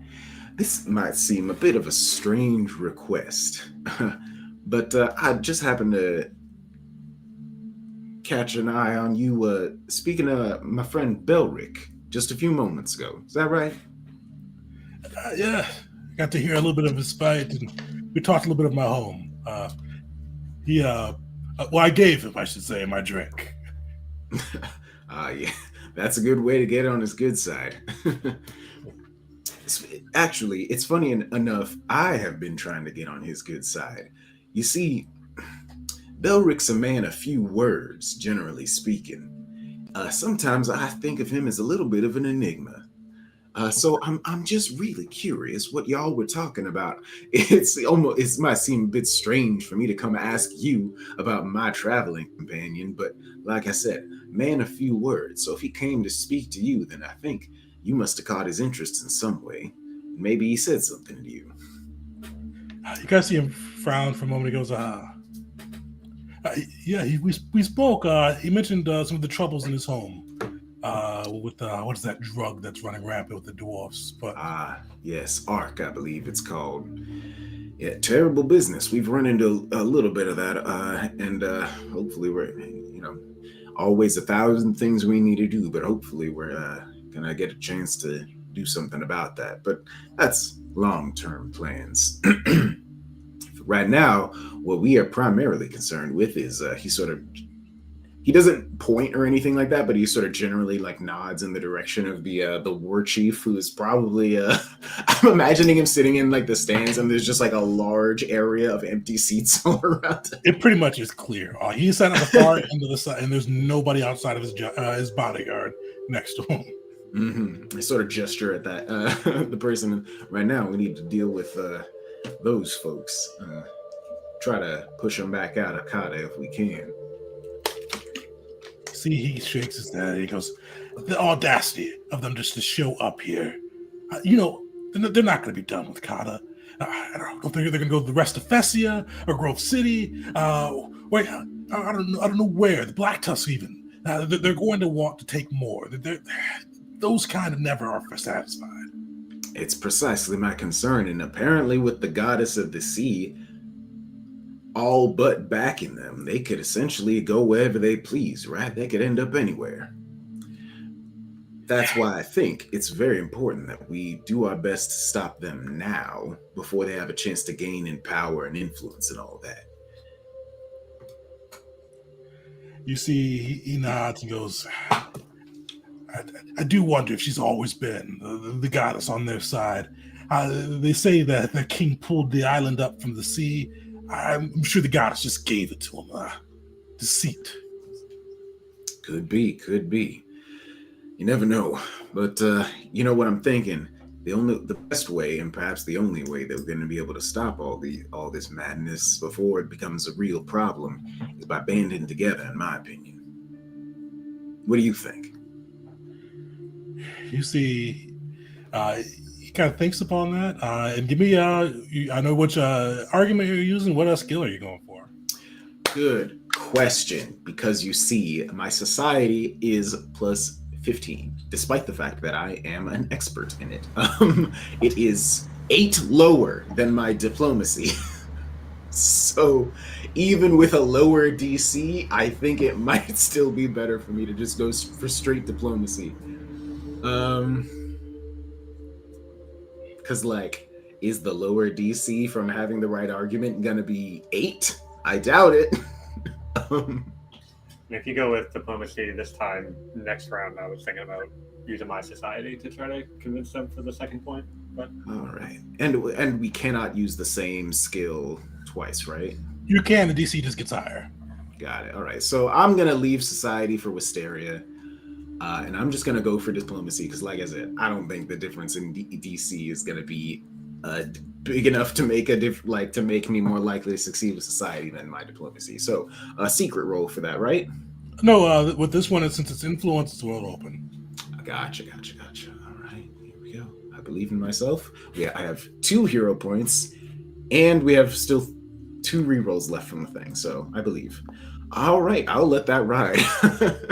This might seem a bit of a strange request, but I just happened to catch an eye on you speaking to my friend Belric just a few moments ago. Is that right? Yeah, got to hear a little bit of his fight, and we talked a little bit of my home. I gave him, I should say, my drink. Yeah, that's a good way to get on his good side. Actually, it's funny enough, I have been trying to get on his good side. You see, Belric's a man of few words, generally speaking. Sometimes I think of him as a little bit of an enigma. So I'm just really curious what y'all were talking about. It might seem a bit strange for me to come ask you about my traveling companion, but like I said, man of few words. So if he came to speak to you, then I think you must have caught his interest in some way. Maybe he said something to you. You guys see him frown for a moment. He goes, we spoke. He mentioned some of the troubles in his home with what is that drug that's running rampant with the dwarfs? But yes, ARC, I believe it's called. Yeah, terrible business. We've run into a little bit of that, and hopefully we're, always 1,000 things we need to do, but hopefully we're gonna get a chance to do something about that. But that's long-term plans. Right now, what we are primarily concerned with is he doesn't point or anything like that, but he sort of generally like nods in the direction of the war chief, who is probably I'm imagining him sitting in like the stands, and there's just like a large area of empty seats all around him. It pretty much is clear. He's sat on the far end of the side, and there's nobody outside of his bodyguard next to him. Mm-hmm. I sort of gesture at that the person. Right now, we need to deal with those folks. Try to push them back out of Kata if we can. See, he shakes his head. He goes, the audacity of them just to show up here. They're not going to be done with Kata. I don't think they're going to go to the rest of Fessia or Grove City. I don't know where. The Black Tusk even. They're going to want to take more. Those kind of never are satisfied. It's precisely my concern, and apparently with the goddess of the sea all but backing them, they could essentially go wherever they please, right? They could end up anywhere. That's why I think it's very important that we do our best to stop them now before they have a chance to gain in power and influence and all that. You see, he nods and goes, I do wonder if she's always been the goddess on their side. They say that the king pulled the island up from the sea. I'm sure the goddess just gave it to him. Deceit. Could be. You never know. But you know what I'm thinking? The best way, and perhaps the only way that we're going to be able to stop all this madness before it becomes a real problem is by banding together, in my opinion. What do you think? You see, he kind of thinks upon that. And give me, I know which argument you're using. What skill are you going for? Good question. Because you see, my society is plus 15, despite the fact that I am an expert in it. It is 8 lower than my diplomacy. So even with a lower DC, I think it might still be better for me to just go for straight diplomacy. Because is the lower DC from having the right argument gonna be 8? I doubt it. If you go with diplomacy this time, next round, I was thinking about using my society to try to convince them for the second point. But All right, and we cannot use the same skill twice, right? You can, the DC just gets higher. Got it. All right, so I'm gonna leave society for Wisteria, and I'm just gonna go for diplomacy because, like I said, I don't think the difference in DC is gonna be big enough to make to make me more likely to succeed with society than my diplomacy. So a secret roll for that, right? No, with this one, since it's influence, it's world open. Gotcha. All right, here we go. I believe in myself. I have 2 hero points, and we have still 2 rerolls left from the thing, so I believe. All right, I'll let that ride.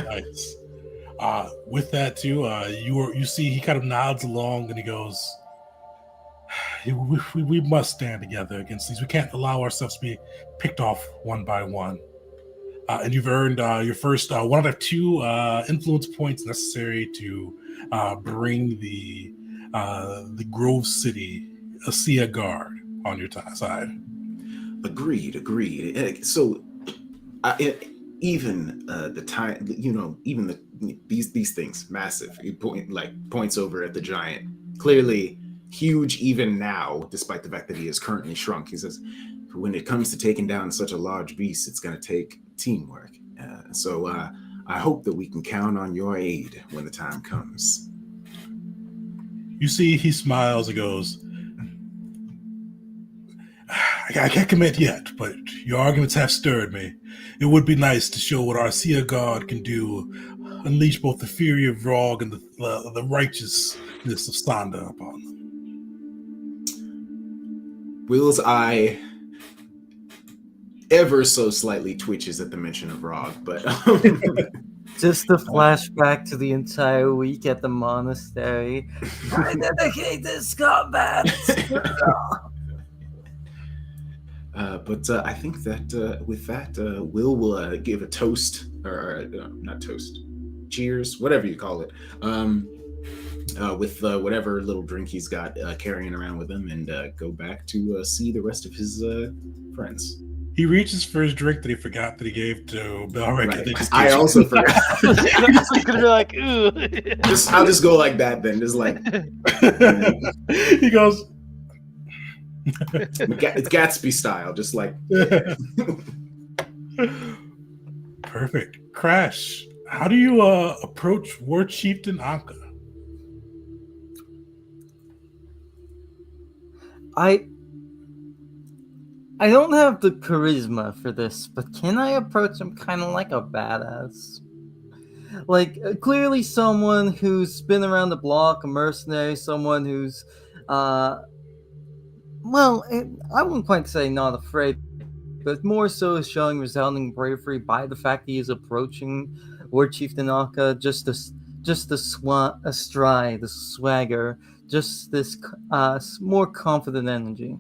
Nice. With that too, you see he kind of nods along and he goes, we must stand together against these. We can't allow ourselves to be picked off one by one. And you've earned your first 1 out of 2 influence points necessary to bring the Grove City Asia Guard on your side. Agreed. So, even the time, even these things, massive. He points over at the giant, clearly huge even now, despite the fact that he is currently shrunk. He says, when it comes to taking down such a large beast, it's going to take teamwork. So I hope that we can count on your aid when the time comes. You see, he smiles and goes, I can't commit yet, but your arguments have stirred me. It would be nice to show what our Seer God can do, unleash both the fury of Rog and the righteousness of Sanda upon them. Will's eye ever so slightly twitches at the mention of Rog, but Just a flashback to the entire week at the monastery. I dedicate this combat. But I think that with that, Will give a toast, or not toast, cheers, whatever you call it, with whatever little drink he's got carrying around with him, and go back to see the rest of his friends. He reaches for his drink that he forgot that he gave to Belric. Right. I also forgot. He's gonna be like, ooh. I'll just go like that then. Just like He goes, it's Gatsby style, just like. Perfect. Crash, how do you approach War Chieftain Anka? I don't have the charisma for this, but can I approach him kind of like a badass? Like, clearly someone who's been around the block, a mercenary, someone who's, I wouldn't quite say not afraid, but more so showing resounding bravery by the fact he is approaching War Chieftain Anka, just the stride, the swagger, just this more confident energy.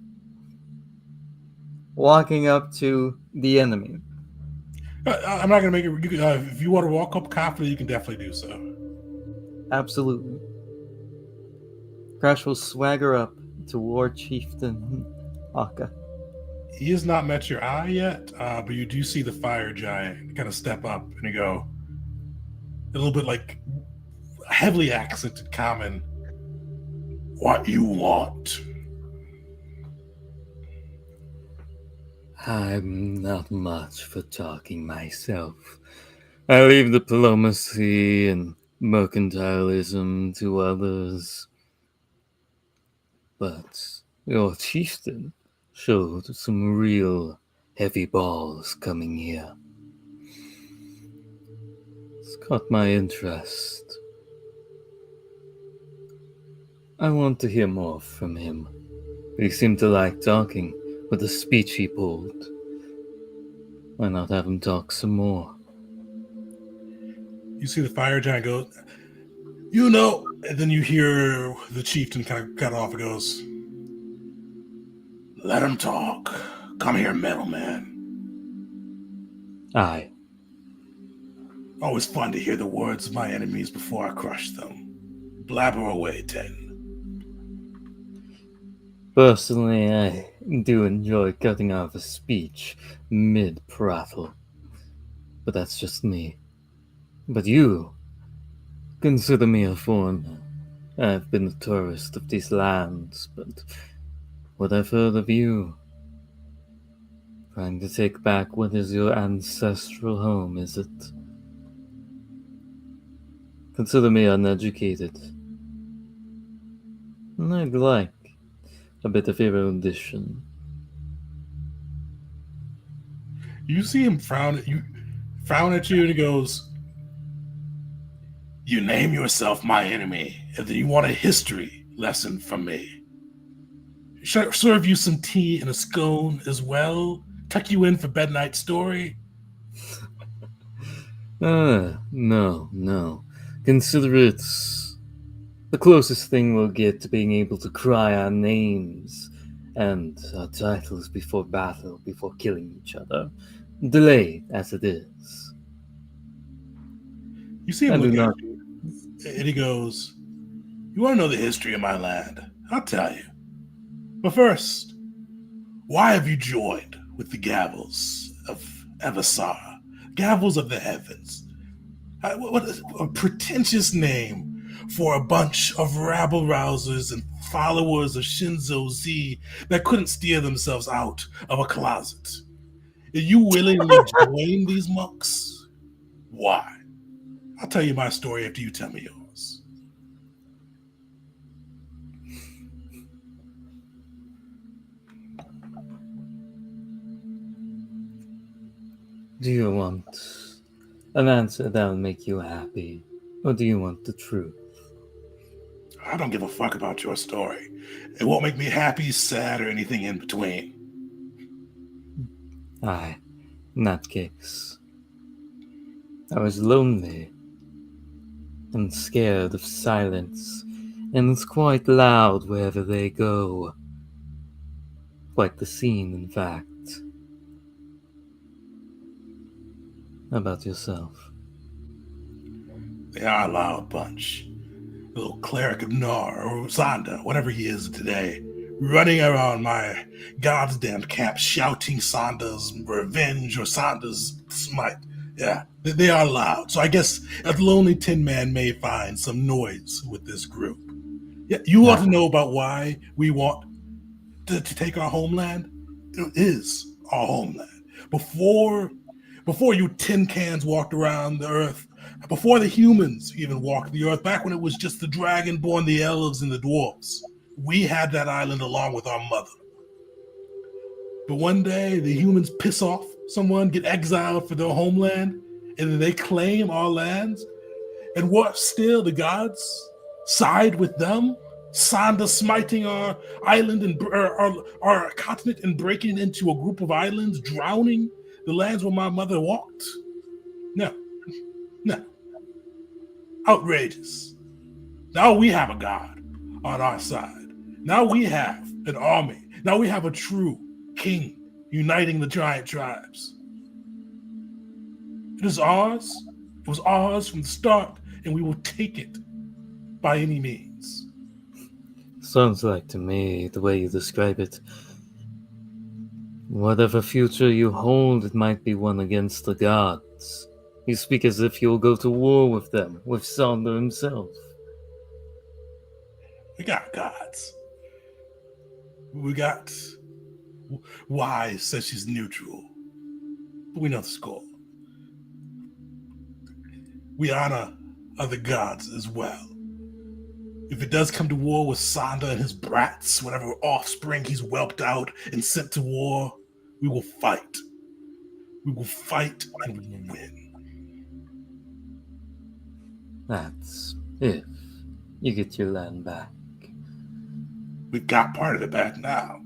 Walking up to the enemy. I'm not going to make it. If you want to walk up confident, you can definitely do so. Absolutely. Crash will swagger up to War Chieftain Anka. He has not met your eye yet, but you do see the fire giant kind of step up and you go, a little bit like heavily accented common. What you want? I'm not much for talking myself. I leave diplomacy and mercantilism to others. But your chieftain showed some real heavy balls coming here. It's caught my interest. I want to hear more from him. He seemed to like talking with the speech he pulled. Why not have him talk some more? You see the fire giant go, and then you hear the chieftain kind of cut off and goes, let him talk. Come here, middleman. Aye. Always fun to hear the words of my enemies before I crush them. Blabber away, Ten. Personally, I do enjoy cutting off a speech mid-prattle. But that's just me. But you Consider me a foreigner. I've been a tourist of these lands, but what I've heard of you, trying to take back what is your ancestral home, is it? Consider me uneducated. And I'd like a bit of erudition. You see him frown at you, and he goes, "You name yourself my enemy, and then you want a history lesson from me. Should I serve you some tea and a scone as well? Tuck you in for bednight story?" No. Consider it the closest thing we'll get to being able to cry our names and our titles before battle, before killing each other. Delayed as it is. You see him I do look not. at you, and he goes, "You want to know the history of my land? I'll tell you. But first, why have you joined with the Gavels of Evasara? Gavels of the Heavens. What is a pretentious name for a bunch of rabble rousers and followers of Shinzo Z that couldn't steer themselves out of a closet. You willingly join these monks? Why? I'll tell you my story after you tell me yours." Do you want an answer that'll make you happy? Or do you want the truth? I don't give a fuck about your story. It won't make me happy, sad, or anything in between. Aye, in that case. I was lonely and scared of silence, and it's quite loud wherever they go. Quite the scene, in fact. How about yourself? They are a loud bunch. The little cleric of Nar, or Zonda, whatever he is today, running around my goddamn camp shouting Sanda's revenge or Sanda's smite. Yeah, they are loud. So I guess a lonely tin man may find some noise with this group. Yeah, you want to know about why we want to take our homeland? It is our homeland. Before you tin cans walked around the earth, before the humans even walked the earth, back when it was just the dragonborn, the elves, and the dwarves, we had that island along with our mother. But one day, the humans piss off someone, get exiled for their homeland, and then they claim our lands. And what still, the gods side with them? Sanda smiting our island and our continent and breaking it into a group of islands, drowning the lands where my mother walked? No. Outrageous. Now we have a god on our side. Now we have an army. Now we have a true king uniting the giant tribes. It is ours. It was ours from the start, and we will take it by any means. Sounds like to me, the way you describe it, whatever future you hold, it might be one against the gods. You speak as if you'll go to war with them, with Sander himself. We got gods. We got Wise says she's neutral, but we know the score. We honor other gods as well. If it does come to war with Sanda and his brats, whatever offspring he's whelped out and sent to war, we will fight. We will fight and we will win. That's if you get your land back. We've got part of it back now.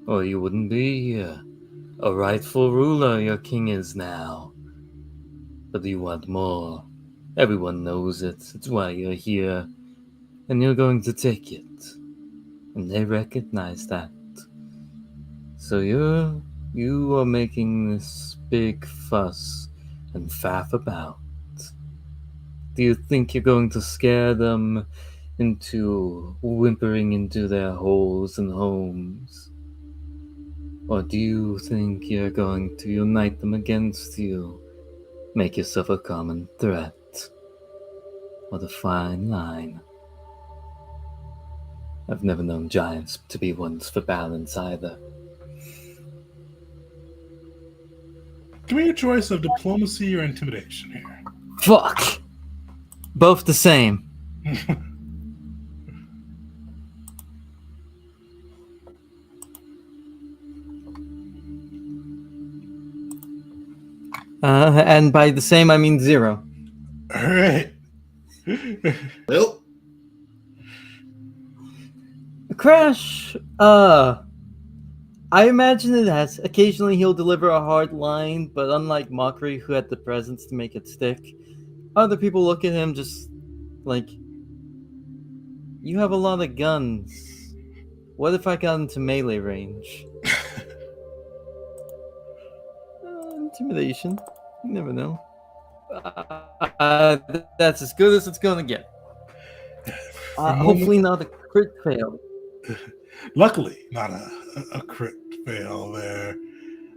Or you wouldn't be here. A rightful ruler your king is now. But you want more. Everyone knows it. It's why you're here. And you're going to take it. And they recognize that. So you are making this big fuss and faff about. Do you think you're going to scare them into whimpering into their holes and homes? Or do you think you're going to unite them against you? Make yourself a common threat? What a fine line. I've never known giants to be ones for balance either. Give me your choice of diplomacy or intimidation here. Fuck! Both the same. And by the same, I mean 0. All right. Well, Crash, I imagine it has. Occasionally he'll deliver a hard line, but unlike Mockery, who had the presence to make it stick, other people look at him just like, you have a lot of guns. What if I got into melee range? Intimidation. You never know. That's as good as it's gonna get. Hopefully not a crit fail. Luckily, not a crit fail there.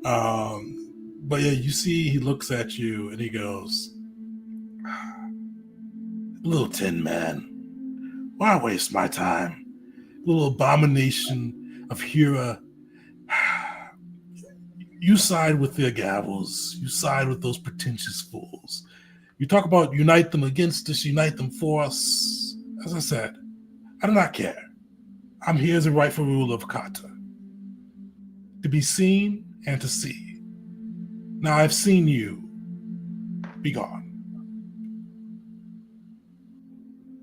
But yeah, you see, he looks at you and he goes, "Little Tin Man, why waste my time? Little abomination of Hera. You side with their gavels. You side with those pretentious fools. You talk about unite them against us, unite them for us. As I said, I do not care. I'm here as a rightful ruler of Kata. To be seen and to see. Now I've seen you. Be gone."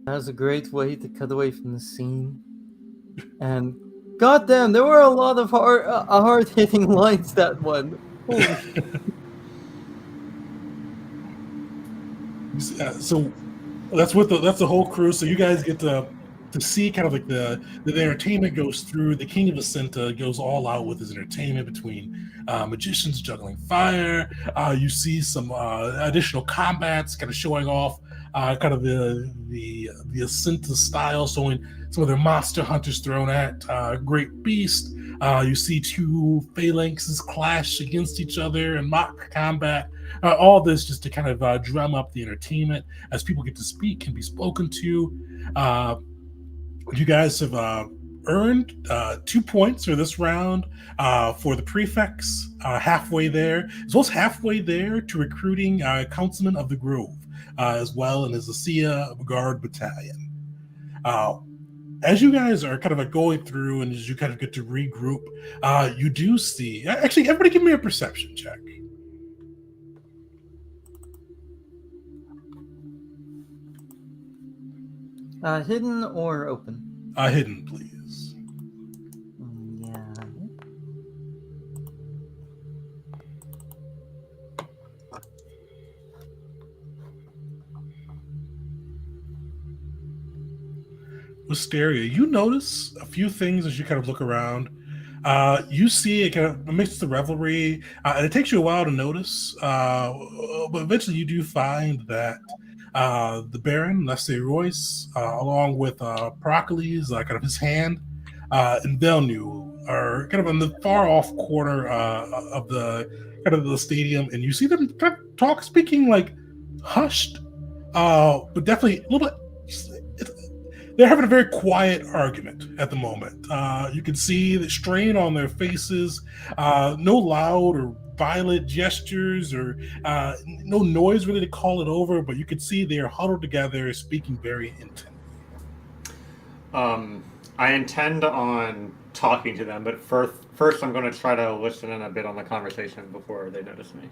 That was a great way to cut away from the scene. And goddamn, there were a lot of hard-hitting lines that one. Holy shit. So that's the whole crew. So you guys get to see kind of like the entertainment goes through. The King of Ascenta goes all out with his entertainment between magicians juggling fire. You see some additional combats kind of showing off kind of the Ascenta style, showing some of their monster hunters thrown at great beast. You see 2 phalanxes clash against each other in mock combat. All this just to kind of drum up the entertainment as people get to speak and be spoken to. You guys have earned 2 points for this round for the prefects, halfway there, as well as halfway there to recruiting Councilman of the Grove, as well in his Asia Guard Battalion. As you guys are kind of going through and as you kind of get to regroup, you do see... Actually, everybody give me a perception check. Hidden or open? Hidden, please. Yeah. Wisteria, you notice a few things as you kind of look around. You see it kind of amidst the revelry, and it takes you a while to notice, but eventually you do find that the Baron, let's say Royce, along with Procles, kind of his hand, and Velnu are kind of in the far off corner of the stadium, and you see them kind of speaking like hushed, but definitely a little bit. They're having a very quiet argument at the moment. You can see the strain on their faces, no loud or violent gestures or no noise really to call it over, but you can see they are huddled together, speaking very intently. I intend on talking to them, but first I'm going to try to listen in a bit on the conversation before they notice me.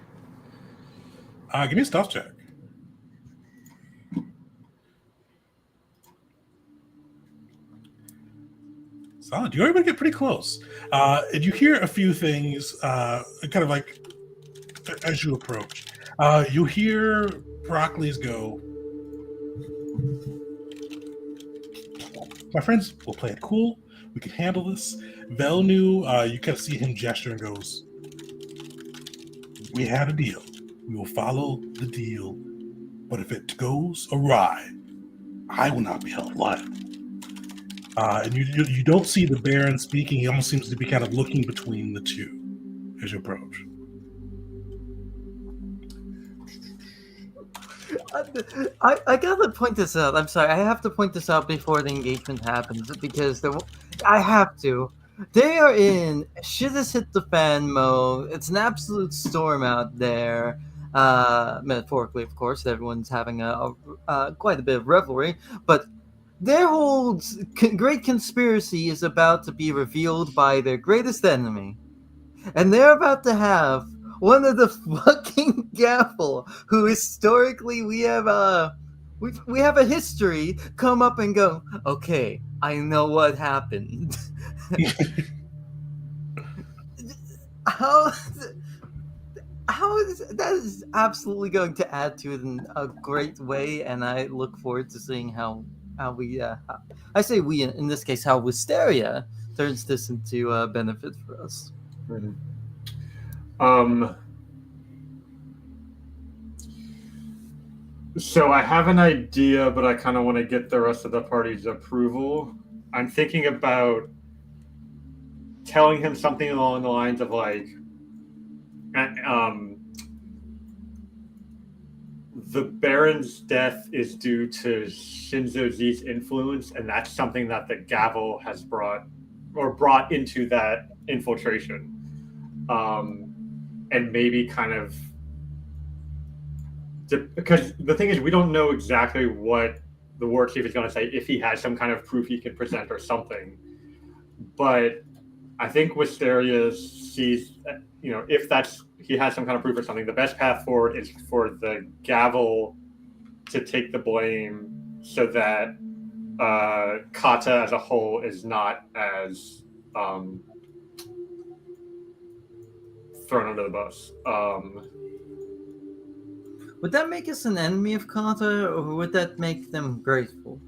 Give me a stealth check. Solid. You're able to get pretty close. And you hear a few things, kind of like as you approach. You hear Procles go, "My friends, we'll play it cool. We can handle this." Velnu, you kind of see him gesture and goes, "We had a deal. We will follow the deal. But if it goes awry, I will not be held liable." And you don't see the Baron speaking. He almost seems to be kind of looking between the two as you approach. I gotta point this out. I'm sorry, I have to point this out before the engagement happens because I have to. They are in shit has hit the fan mode. It's an absolute storm out there. Metaphorically, of course, everyone's having quite a bit of revelry, but their whole great conspiracy is about to be revealed by their greatest enemy. And they're about to have one of the fucking gavel who historically we have a history come up and go, okay, I know what happened. how that is absolutely going to add to it in a great way, and I look forward to seeing how we I say we in this case how Wisteria turns this into a benefit for us. So I have an idea, but I kind of want to get the rest of the party's approval. I'm thinking about telling him something along the lines of like, the Baron's death is due to Shinzo Z's influence, and that's something that the gavel has brought into that infiltration. And maybe kind of, because the thing is, we don't know exactly what the war chief is going to say, if he has some kind of proof he can present or something. But I think Wisteria sees, if he has some kind of proof or something, the best path forward is for the gavel to take the blame so that Kata as a whole is not as thrown under the bus. Would that make us an enemy of Kata, or would that make them grateful?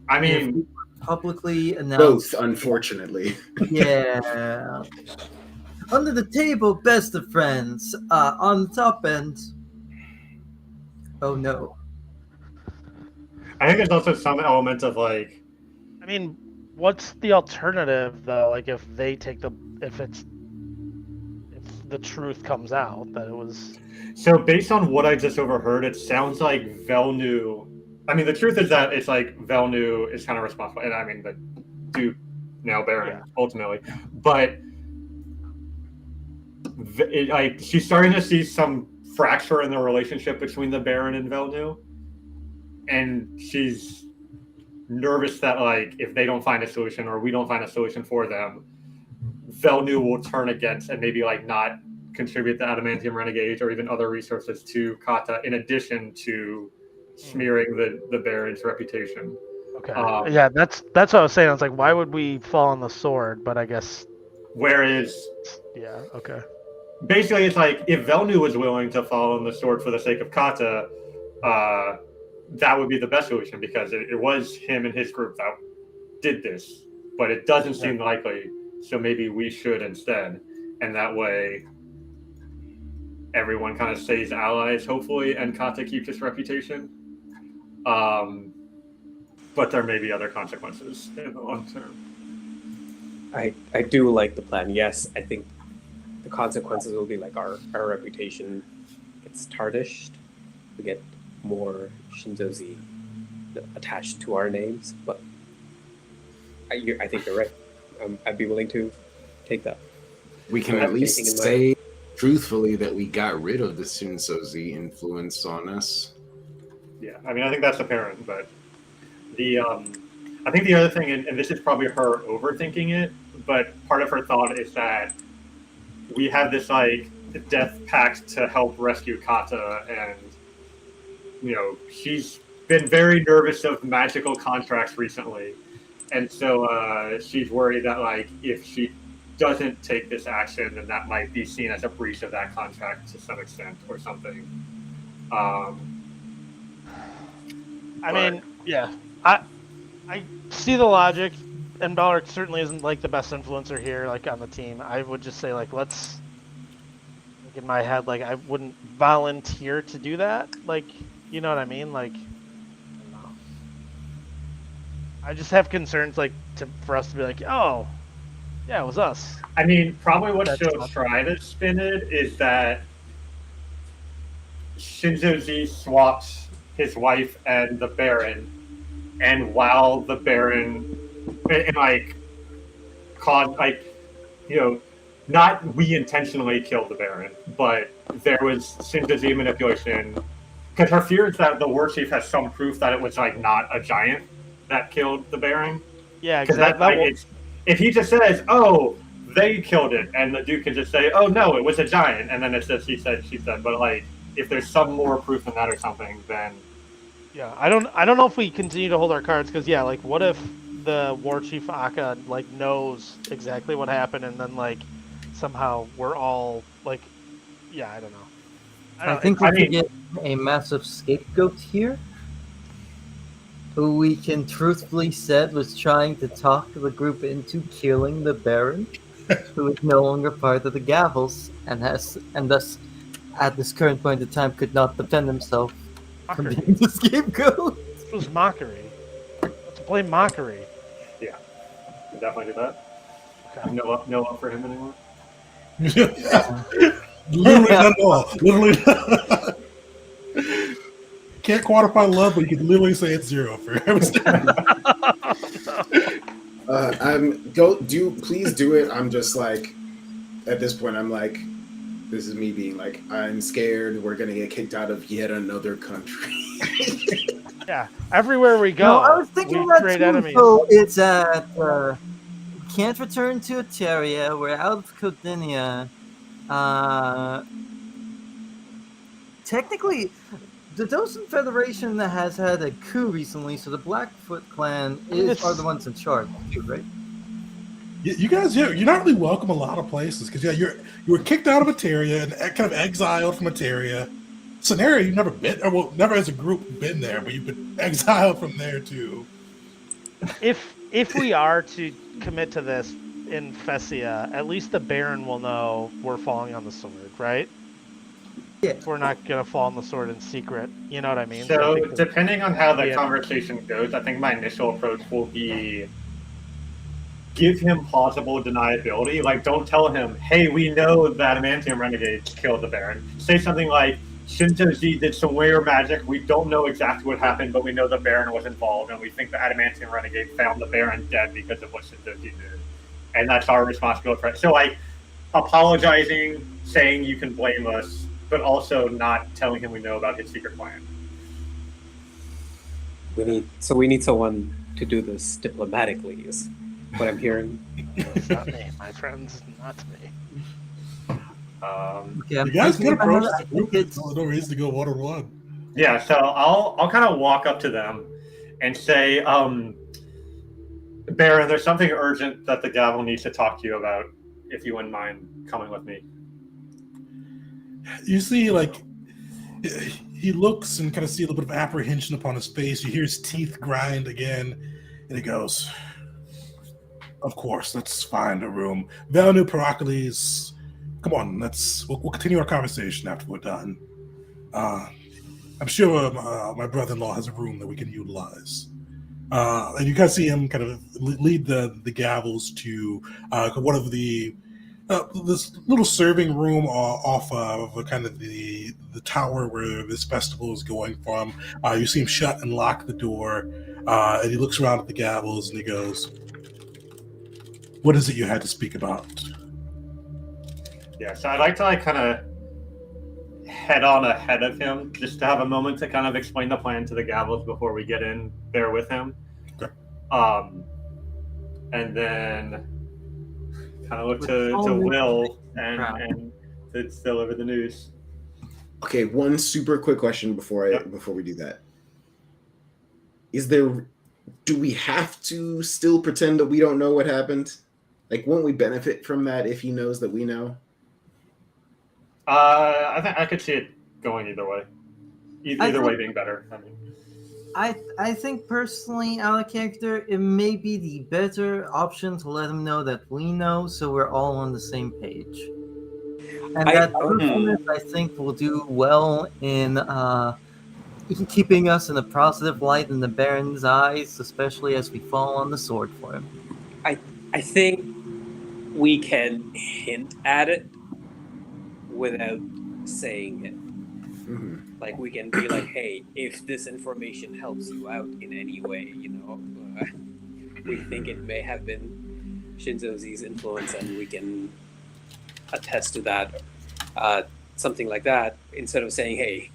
I mean, publicly announced. Both, unfortunately. Yeah. Under the table, best of friends. On the top end. Oh no. I think there's also some element of like. I mean, what's the alternative though? Like if they take if the truth comes out that it was. So based on what I just overheard, it sounds like Velnu. I mean, the truth is that it's like Velnu is kind of responsible, and I mean the Duke, now Baron, ultimately, but she's starting to see some fracture in the relationship between the Baron and Velnu, and she's nervous that like if they don't find a solution or we don't find a solution for them, Velnu will turn against and maybe like not contribute the Adamantium Renegades or even other resources to Kata, in addition to smearing the Baron's reputation. Okay. Yeah, that's what I was saying. I was like, why would we fall on the sword? But I guess. Whereas. Yeah. Okay. Basically, it's like if Velnu was willing to fall on the sword for the sake of Kata, that would be the best solution, because it was him and his group that did this, but it doesn't seem likely. So maybe we should instead, and that way everyone kind of stays allies, hopefully, and Kata keeps his reputation. But there may be other consequences in the long term. I do like the plan. Yes, I think the consequences will be like our reputation gets tarnished. We get more Shinzo-Z attached to our names. But I think you're right. I'd be willing to take that. We can at least say truthfully that we got rid of the Shinzo-Z influence on us. Yeah, I mean, I think that's apparent, but I think the other thing, and this is probably her overthinking it, but part of her thought is that we have this like death pact to help rescue Kata, and she's been very nervous of magical contracts recently, and so she's worried that like if she doesn't take this action, then that might be seen as a breach of that contract to some extent or something. I mean, yeah, I see the logic, and Balric certainly isn't like the best influencer here, like on the team. I would just say like let's. Like in my head, like I wouldn't volunteer to do that. Like, you know what I mean? Like, I don't know. I just have concerns like for us to be like, oh, yeah, it was us. I mean, probably what she'll try to spin it is that Shinzo Z swaps his wife and the Baron, and while the Baron and like caused not we intentionally killed the Baron, but there was Shinzo Z manipulation because her fear is that the war chief has some proof that it was like not a giant that killed the Baron. Yeah, Because exactly. if he just says, "Oh, they killed it," and the Duke can just say, "Oh no, it was a giant," and then it's just he said, she said. But like, if there's some more proof than that or something, then Yeah, I don't know if we continue to hold our cards because yeah, like what if the war chief Akka like knows exactly what happened and then like somehow we're all like, yeah, I don't know. I think we could get a massive scapegoat here, who we can truthfully said was trying to talk the group into killing the Baron, who is no longer part of the Gavels and thus at this current point in time could not defend himself from Mockery. being the scapegoat. This was mockery. Let's blame mockery. yeah, we'll definitely do that. Okay. No love for him anymore. Literally none at all. Literally. Can't quantify love, but you can literally say it's 0 for him. Please do it. I'm just like, at this point, I'm like, this is me being like, I'm scared we're gonna get kicked out of yet another country. Yeah, everywhere we go, No, I was thinking we that create too. enemies. So it's at we can't return to Eteria. We're out of Codinia. Technically, the Dosen Federation has had a coup recently, so the Blackfoot clan are the ones in charge, too, right? You guys, you're not really welcome a lot of places because you were kicked out of Eteria and kind of exiled from Eteria. Scenario you've never been, or well, never as a group been there, but you've been exiled from there too. If we are to commit to this in Fessia, at least the Baron will know we're falling on the sword, right? Yeah. We're not gonna fall on the sword in secret. You know what I mean? So I think depending on how the Yeah. conversation goes, I think my initial approach will be give him plausible deniability. Like, don't tell him, "Hey, we know that Adamantium Renegades killed the Baron." Say something like, "Shinzo Z did some weird magic. We don't know exactly what happened, but we know the Baron was involved, and we think the Adamantium Renegade found the Baron dead because of what Shinzo Z did, and that's our responsibility for it." So, like, apologizing, saying you can blame us, but also not telling him we know about his secret plan. We need someone to do this diplomatically. Is what I'm hearing. it's not me, my friends. Not me. Okay, I'm You guys thinking can approach about the it. I group. think There's no reason to go 1-on-1. Yeah, so I'll kind of walk up to them and say, Baron, there's something urgent that the Gavel needs to talk to you about. If you wouldn't mind coming with me. You see, like, he looks and kind of see a little bit of apprehension upon his face. You hear his teeth grind again, and he goes, "Of course, let's find a room. Velnu Pericles, come on, we'll continue our conversation after we're done. I'm sure my brother-in-law has a room that we can utilize." And you kind of see him kind of lead the Gavels to one of this little serving room off of kind of the tower where this festival is going from. You see him shut and lock the door, and he looks around at the Gavels and he goes, "What is it you had to speak about?" Yeah, so I'd like to like kind of head on ahead of him just to have a moment to kind of explain the plan to the Gavels before we get in there with him. Okay. And then kind of look to Will and to deliver the news. Okay, one super quick question before we do that. Do we have to still pretend that we don't know what happened? Like, won't we benefit from that if he knows that we know? I think I could see it going either way. Either way being better. I mean, I think personally, out of character, it may be the better option to let him know that we know, so we're all on the same page. And that truthfulness, I think, will do well in keeping us in a positive light in the Baron's eyes, especially as we fall on the sword for him. I think we can hint at it without saying it. Mm-hmm. Like we can be like, hey, if this information helps you out in any way, we think it may have been Shinzo Z's influence, and we can attest to that, something like that, instead of saying, hey,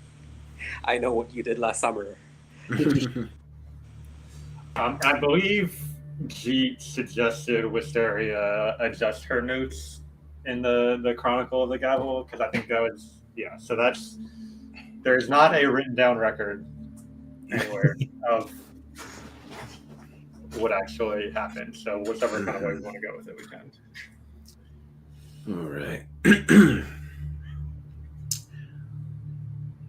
I know what you did last summer. I believe Jeet suggested Wisteria adjust her notes in the Chronicle of the Gavel, because I think that was, yeah, so there's not a written down record anywhere of what actually happened. So whichever kind of way we want to go with it, we can. All right.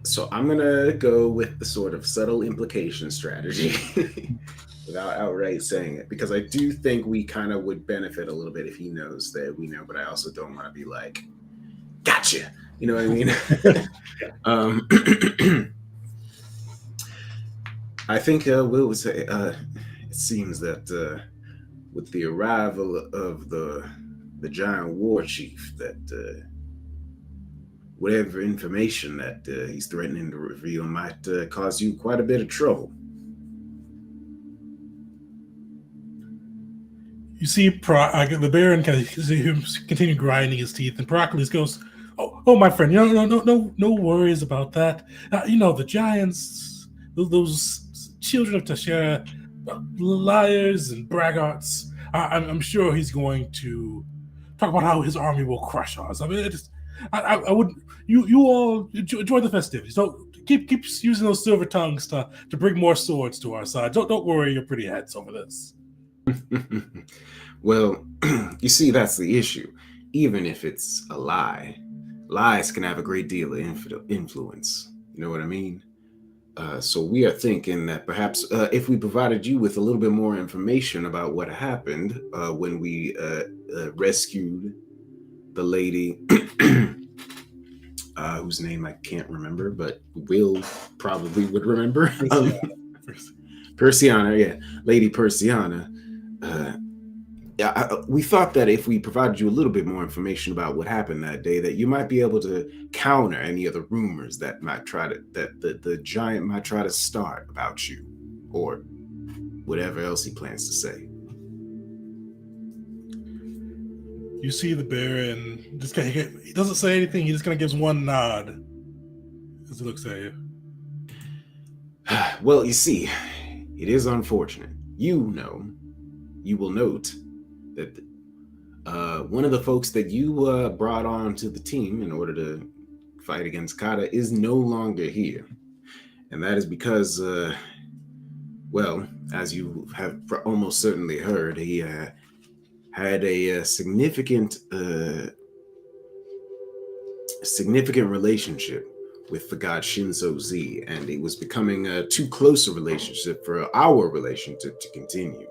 So I'm gonna go with the sort of subtle implication strategy without outright saying it, because I do think we kind of would benefit a little bit if he knows that we know, but I also don't want to be like, gotcha. You know what I mean? I think Will would say, it seems that with the arrival of the giant war chief, that whatever information that he's threatening to reveal might cause you quite a bit of trouble. You see, the Baron kind of continue grinding his teeth, and Proclus goes, "Oh, my friend, no worries about that. The giants, those children of Tashera, liars and braggarts. I'm sure he's going to talk about how his army will crush us. I mean, I would. You all enjoy the festivities. Don't keep using those silver tongues to bring more swords to our side. Don't worry your pretty heads over this." Well, you see, that's the issue. Even if it's a lie, lies can have a great deal of influence. You know what I mean? So we are thinking that perhaps if we provided you with a little bit more information about what happened when we rescued the lady whose name I can't remember, but Will probably would remember. Persiana, yeah. Lady Persiana. We thought that if we provided you a little bit more information about what happened that day, that you might be able to counter any of the rumors that might that the giant might try to start about you, or whatever else he plans to say. You see the Baron just he doesn't say anything. He just kind of gives one nod as he looks at you. Well, you see, it is unfortunate. You will note that one of the folks that you brought on to the team in order to fight against Kata is no longer here. And that is because, well, as you have almost certainly heard, he had a significant relationship with the god Shinzo Z, and it was becoming a too close a relationship for our relationship to continue.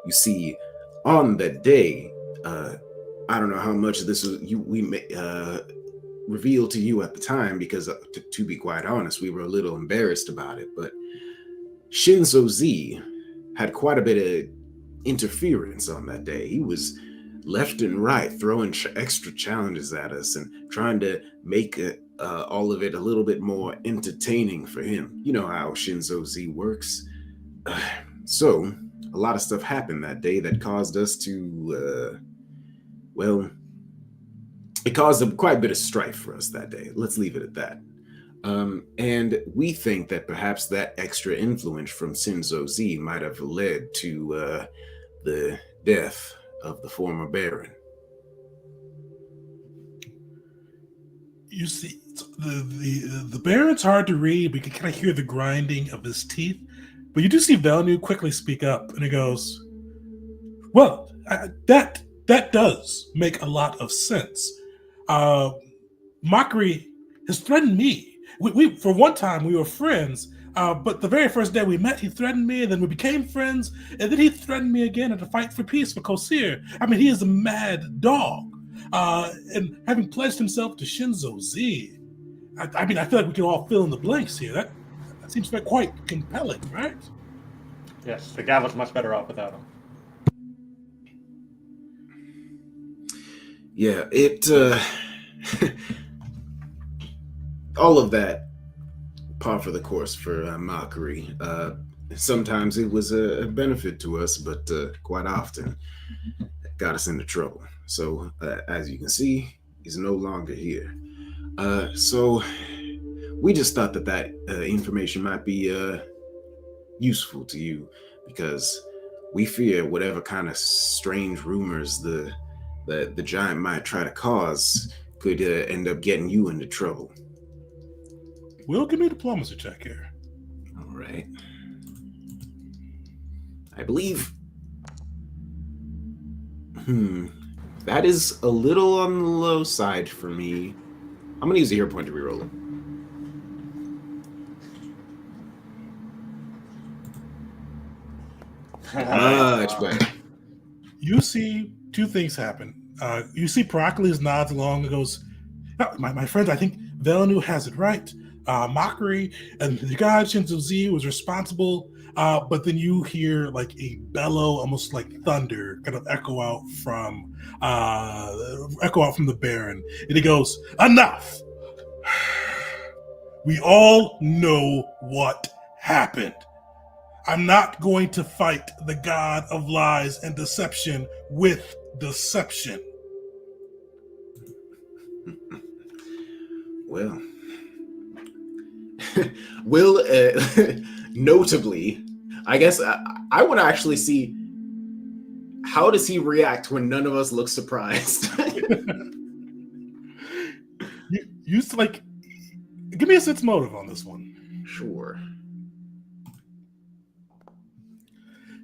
You see, on that day, I don't know how much of this we revealed to you at the time, because to be quite honest, we were a little embarrassed about it, but Shinzo Z had quite a bit of interference on that day. He was left and right throwing extra challenges at us and trying to make all of it a little bit more entertaining for him. You know how Shinzo Z works. So a lot of stuff happened that day that caused us to, it caused quite a bit of strife for us that day. Let's leave it at that. And we think that perhaps that extra influence from Shinzo Z might have led to the death of the former Baron. You see, the Baron's hard to read. We can kind of hear the grinding of his teeth. But you do see Velnu quickly speak up, and he goes, "Well, that does make a lot of sense. Mockery has threatened me. We for one time we were friends, but the very first day we met, he threatened me, and then we became friends, and then he threatened me again at a fight for peace for Kosir. I mean, he is a mad dog. And having pledged himself to Shinzo Z, I mean, I feel like we can all fill in the blanks here. That seems to be quite compelling, right?" Yes, the Gavel's much better off without him. Yeah, it all of that par for the course for mockery. Sometimes it was a benefit to us, but quite often it got us into trouble. So, as you can see, he's no longer here. So we just thought that information might be useful to you, because we fear whatever kind of strange rumors the giant might try to cause could end up getting you into trouble. Will, give me a diplomacy check here. All right. I believe. That is a little on the low side for me. I'm gonna use a hero point to reroll it. Much better. You see two things happen. You see Pericles nods along and goes, my friends, I think Velnu has it right. Mockery and the god Shinzo Z was responsible, but then you hear like a bellow, almost like thunder, kind of echo out from the Baron, and he goes, "Enough! We all know what happened. I'm not going to fight the god of lies and deception with deception." Well, Will, notably, I guess I want to actually see how does he react when none of us look surprised. you like, give me a sense motive on this one. Sure.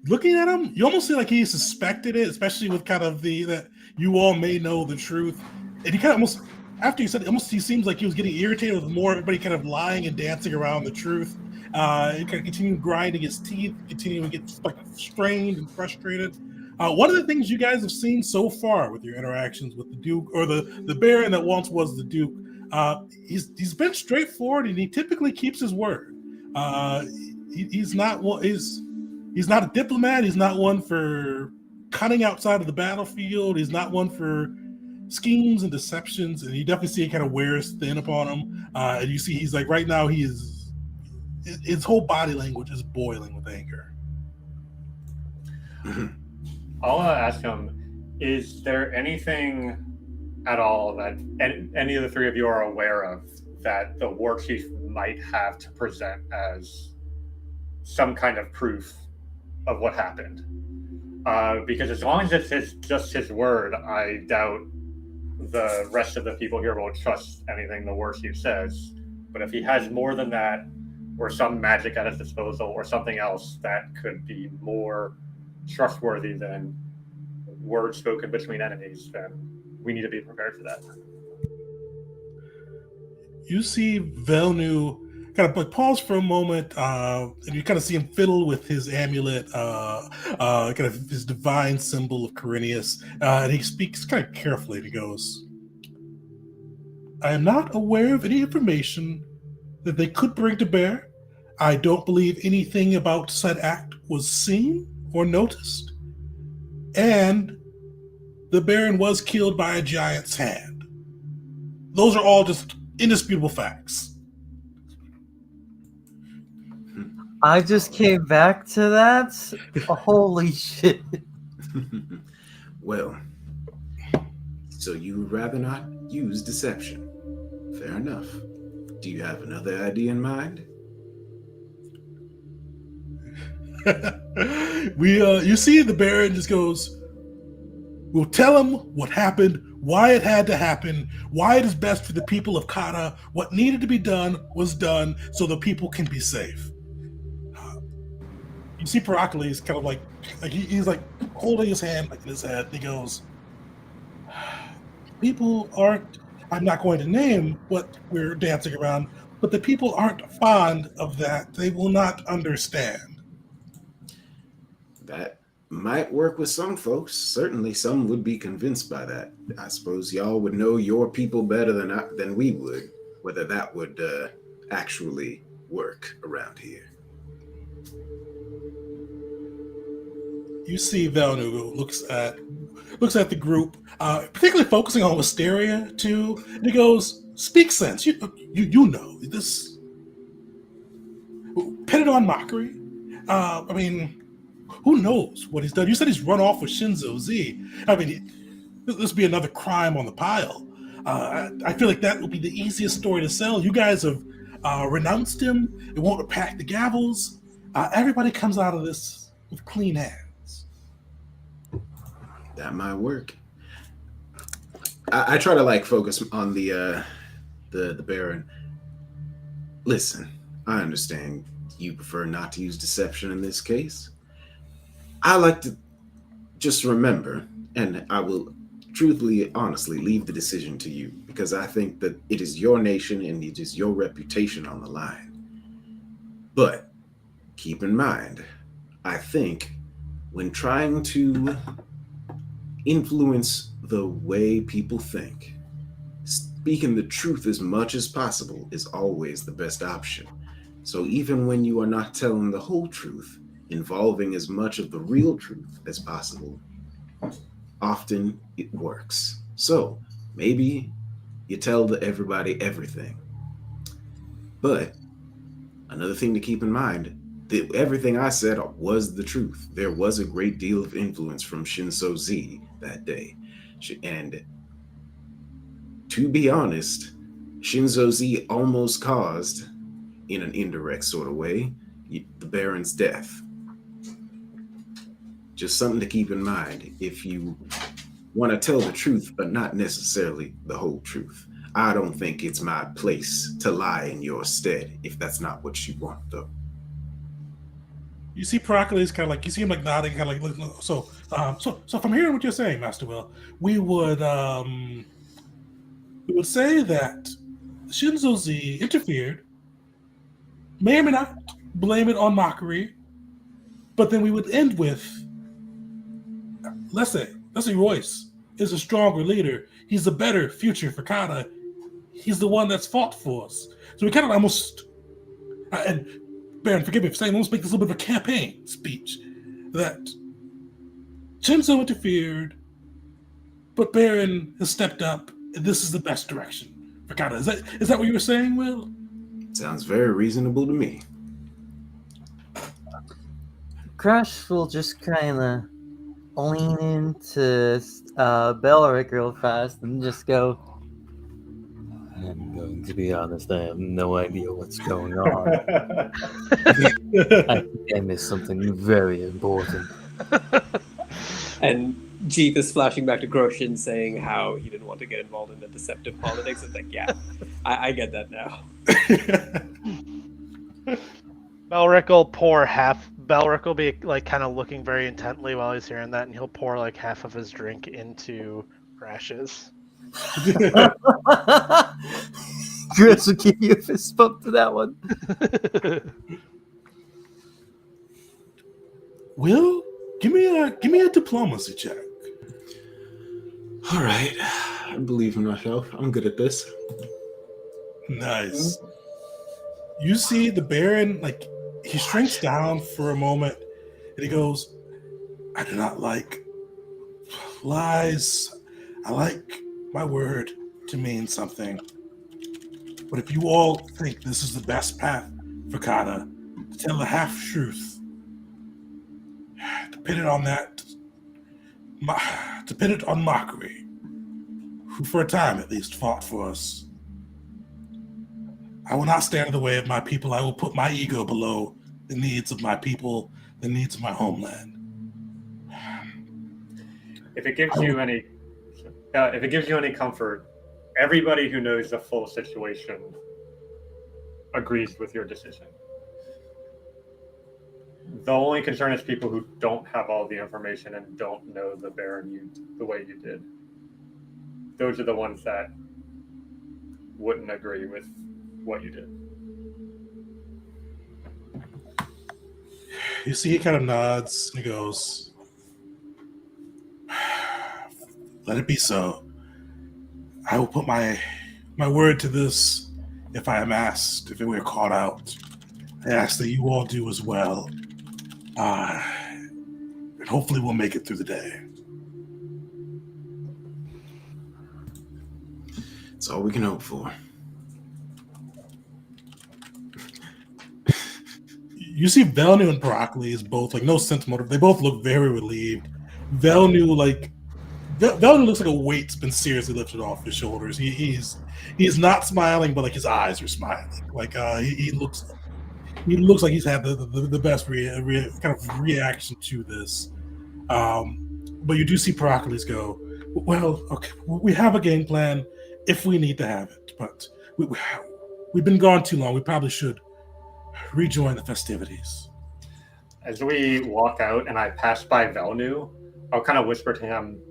Looking at him, you almost feel like he suspected it, especially with kind of that you all may know the truth, and he kind of almost. After you said it, almost he seems like he was getting irritated with more everybody kind of lying and dancing around the truth. He kind of continued grinding his teeth, continuing to get like strained and frustrated. One of the things you guys have seen so far with your interactions with the Duke or the Baron that once was the Duke, he's been straightforward and he typically keeps his word. He's not a diplomat. He's not one for cutting outside of the battlefield. He's not one for schemes and deceptions, and you definitely see it kind of wears thin upon him. And you see he's like right now his whole body language is boiling with anger. I'll ask him, is there anything at all that any of the three of you are aware of that the war chief might have to present as some kind of proof of what happened? Because as long as it's just his word, I doubt the rest of the people here will trust anything the war chief says. But if he has more than that, or some magic at his disposal, or something else that could be more trustworthy than words spoken between enemies, then we need to be prepared for that. You see Velnu kind of like pause for a moment, and you kind of see him fiddle with his amulet, kind of his divine symbol of Corinius, and he speaks kind of carefully. And he goes, "I am not aware of any information that they could bring to bear. I don't believe anything about said act was seen or noticed, and the Baron was killed by a giant's hand. Those are all just indisputable facts." I just came back to that. Holy shit. Well, so you would rather not use deception. Fair enough. Do you have another idea in mind? You see the Baron just goes, "We'll tell him what happened, why it had to happen, why it is best for the people of Kata. What needed to be done was done so the people can be safe." You see Pericles kind of like he's like holding his hand like in his head. And he goes, "People aren't, I'm not going to name what we're dancing around, but the people aren't fond of that. They will not understand." That might work with some folks. Certainly some would be convinced by that. I suppose y'all would know your people better than we would, whether that would actually work around here. You see Velnu looks at the group, particularly focusing on Wisteria too, and he goes, "Speak sense. You know this. pin it on Mockery. I mean, who knows what he's done? You said he's run off with Shinzo Z. I mean, this would be another crime on the pile. I feel like that would be the easiest story to sell. You guys have renounced him. It won't pack the gavels. Everybody comes out of this with clean hands. That might work. I try to like focus on the Baron. Listen, I understand you prefer not to use deception in this case. I like to just remember, and I will truthfully, honestly, leave the decision to you because I think that it is your nation and it is your reputation on the line. But keep in mind, I think when trying to influence the way people think, speaking the truth as much as possible is always the best option. So even when you are not telling the whole truth, involving as much of the real truth as possible, often it works. So maybe you tell everybody everything. But another thing to keep in mind, that everything I said was the truth. There was a great deal of influence from Shinzo Z that day. And to be honest, Shinzo Z almost caused, in an indirect sort of way, the Baron's death. Just something to keep in mind if you want to tell the truth, but not necessarily the whole truth. I don't think it's my place to lie in your stead if that's not what you want, though. You see Pericles kind of like, you see him like nodding, kind of like, so from hearing what you're saying, Master Will, we would say that Shinzo Z interfered, may or may not blame it on Mockery, but then we would end with, let's say Royce is a stronger leader. He's a better future for Kata. He's the one that's fought for us. So we kind of almost, and Baron, forgive me for saying, almost make this a little bit of a campaign speech that Shinzo interfered, but Baron has stepped up, and this is the best direction for Kata. Is that what you were saying, Will? Sounds very reasonable to me. Crush will just kind of lean into Belric real fast and just go, I'm going to be honest, I have no idea what's going on. I think I missed something very important. And Jeep is flashing back to Groshin saying how he didn't want to get involved in the deceptive politics. It's like, yeah, I get that now. Belric will be like kind of looking very intently while he's hearing that, and he'll pour like half of his drink into Crash's. Chris will give you a fist bump to that one. Will, give me a diplomacy check. All right. I believe in myself. I'm good at this. Nice. You see the Baron, like, he shrinks down for a moment, and he goes, I do not like lies. I like my word to mean something. But if you all think this is the best path for Kata, to tell the half-truth, to pin it on that, to pin it on Mockery, who for a time at least fought for us, I will not stand in the way of my people. I will put my ego below the needs of my people, the needs of my homeland. If it gives you any comfort, everybody who knows the full situation agrees with your decision. The only concern is people who don't have all the information and don't know the Baron the way you did. Those are the ones that wouldn't agree with what you did. You see, he kind of nods and he goes, let it be so. I will put my word to this if I am asked, if it were called out. I ask that you all do as well. And hopefully we'll make it through the day. It's all we can hope for. you see Velnu and Broccoli is both like no sense motive. They both look very relieved. Velnu like Velnu looks like a weight's been seriously lifted off his shoulders. He's not smiling, but like his eyes are smiling. Like he looks like he's had the best kind of reaction to this. But you do see Broccoli's go, well, okay, we have a game plan if we need to have it, but we've been gone too long. We probably should rejoin the festivities. As we walk out and I pass by Velnu, I'll kind of whisper to him,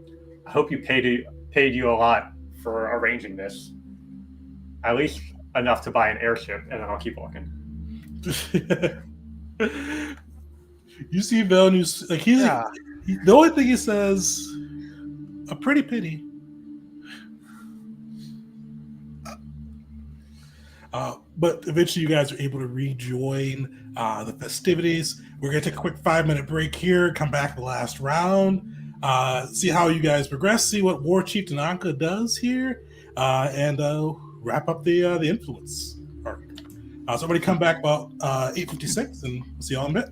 I hope you paid you a lot for arranging this. At least enough to buy an airship, and then I'll keep walking. You see Velnu, like the only thing he says, a pretty pity. But eventually you guys are able to rejoin the festivities. We're going to take a quick 5-minute break here, come back to the last round, see how you guys progress, see what War Chief Tanaka does here, and wrap up the influence arc. So everybody come back about 8:56, and we'll see y'all in a bit.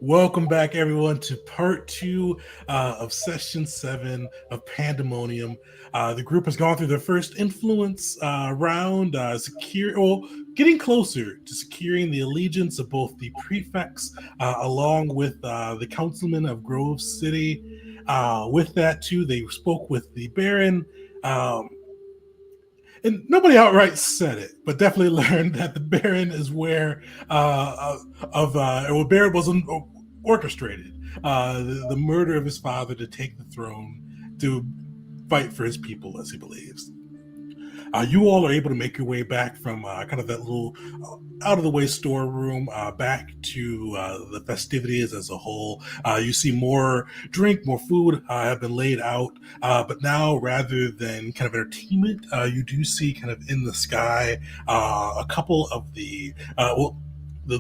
Welcome back, everyone, to part 2 of session 7 of Pandemonium. The group has gone through their first influence round, getting closer to securing the allegiance of both the prefects along with the councilmen of Grove City. With that, too, they spoke with the Baron. And nobody outright said it, but definitely learned that the Baron is where Baron was orchestrated the murder of his father to take the throne to fight for his people, as he believes. You all are able to make your way back from kind of that little out of the way storeroom back to the festivities as a whole. You see more drink, more food have been laid out, but now rather than kind of entertainment, you do see kind of in the sky a couple of the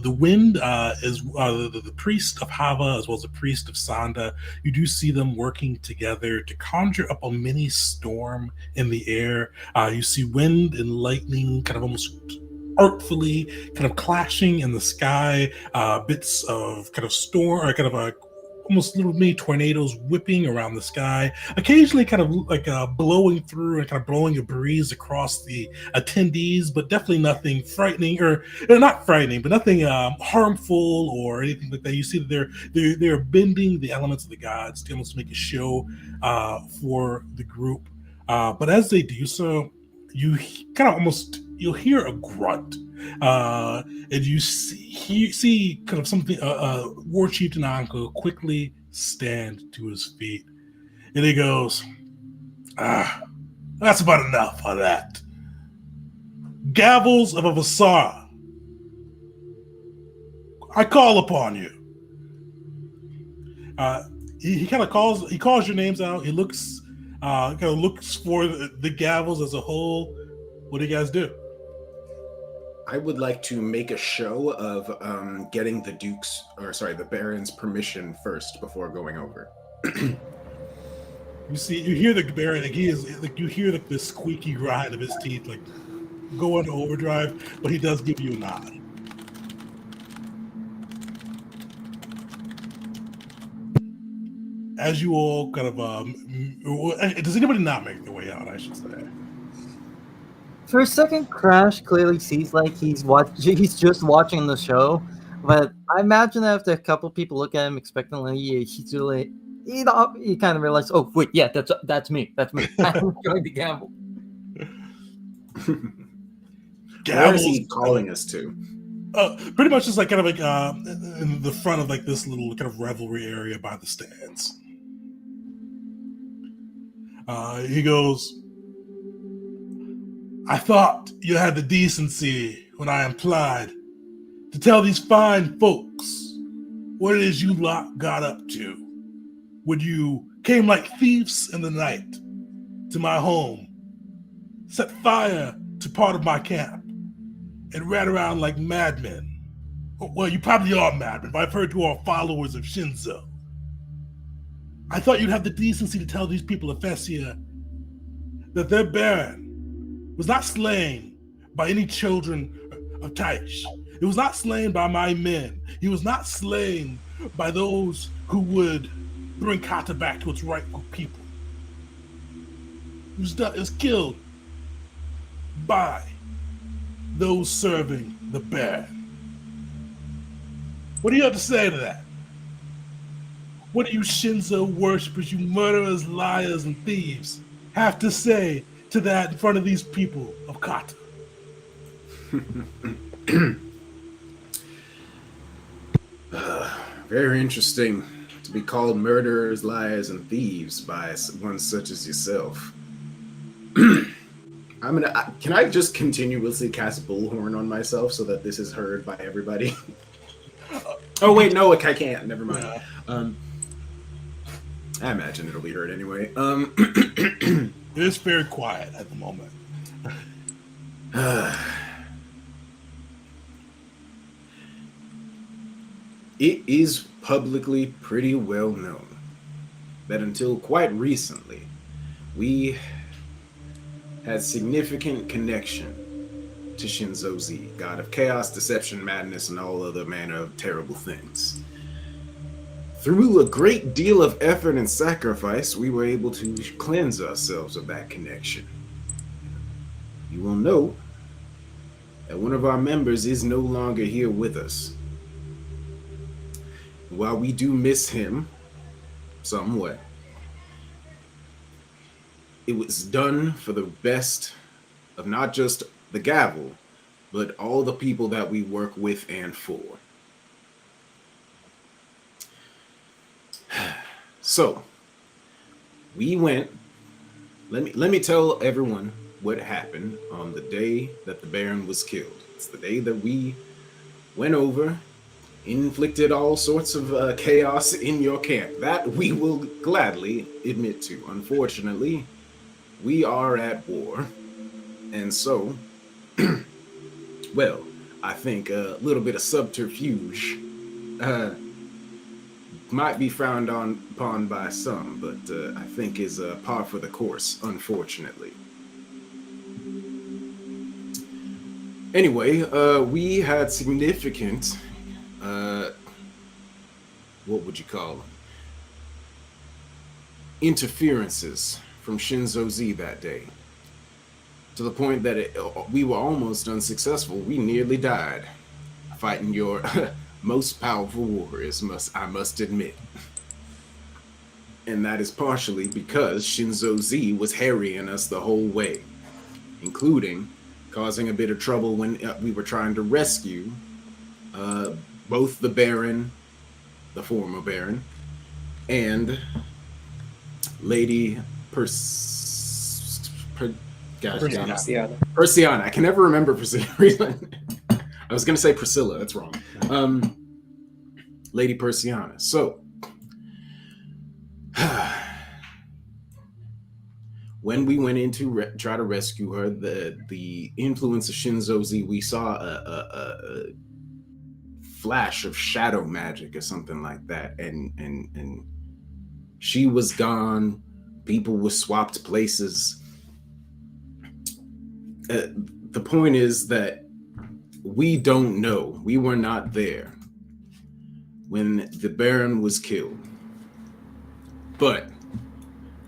wind is the priest of Hava as well as the priest of Sanda. You do see them working together to conjure up a mini storm in the air. You see wind and lightning kind of almost artfully kind of clashing in the sky, bits of kind of storm or kind of a almost little mini tornadoes whipping around the sky, occasionally kind of like blowing through and kind of blowing a breeze across the attendees, but definitely nothing frightening or not frightening, but nothing harmful or anything like that. You see that they're bending the elements of the gods to almost make a show for the group. But as they do so, you kind of you'll hear a grunt, and you see kind of something. War Chief Tananko quickly stand to his feet, and he goes, "That's about enough of that. Gavels of a Vasara, I call upon you." He kind of calls your names out. He looks. Kind of looks for the Gavels as a whole. What do you guys do? I would like to make a show of getting the Baron's permission first before going over. You hear the Baron, like he is, like you hear like the squeaky grind of his teeth, like go into overdrive, but he does give you a nod. As you all kind of, does anybody not make their way out? I should say. For a second, Crash clearly sees like he's just watching the show, but I imagine after a couple people look at him expectantly, he's really he kind of realizes, oh wait, yeah, that's me. I'm going to gamble. Where is he calling us to? Pretty much just like kind of like in the front of like this little kind of revelry area by the stands. He goes, "I thought you had the decency when I implied to tell these fine folks what it is you lot got up to when you came like thieves in the night to my home, set fire to part of my camp, and ran around like madmen. Well, you probably are madmen, but I've heard you are followers of Shinzo. I thought you'd have the decency to tell these people of Fessia that their Baron was not slain by any children of Taish. It was not slain by my men. He was not slain by those who would bring Kata back to its rightful people. It was killed by those serving the Baron. What do you have to say to that? What do you Shinzo worshippers, you murderers, liars, and thieves have to say to that in front of these people of Kata?" Very interesting to be called murderers, liars, and thieves by one such as yourself. Can I just continuously cast Bullhorn on myself so that this is heard by everybody? Oh wait, no, I can't. Never mind. I imagine it'll be heard anyway. It is very quiet at the moment. It is publicly pretty well known that until quite recently, we had significant connection to Shinzo Z, god of chaos, deception, madness, and all other manner of terrible things. through a great deal of effort and sacrifice, we were able to cleanse ourselves of that connection. You will note that one of our members is no longer here with us. While we do miss him somewhat, it was done for the best of not just the gavel, but all the people that we work with and for. So, we went. Let me tell everyone what happened on the day that the Baron was killed. It's the day that we went over, inflicted all sorts of chaos in your camp. That we will gladly admit to. Unfortunately, we are at war. And so, well, I think a little bit of subterfuge might be frowned upon by some, but I think is par for the course, unfortunately. Anyway, we had significant, what would you call them? Interferences from Shinzo Z that day. To the point that we were almost unsuccessful. We nearly died fighting your most powerful warriors, I must admit. And that is partially because Shinzo Z was harrying us the whole way, including causing a bit of trouble when we were trying to rescue both the Baron, the former Baron, and Lady Persiana. I can never remember for some reason. I was going to say Priscilla. That's wrong. Lady Persiana. So, when we went in to try to rescue her, the influence of Shinzo Z, we saw a flash of shadow magic or something like that, and she was gone. People were swapped places. The point is that we don't know. We were not there when the Baron was killed. But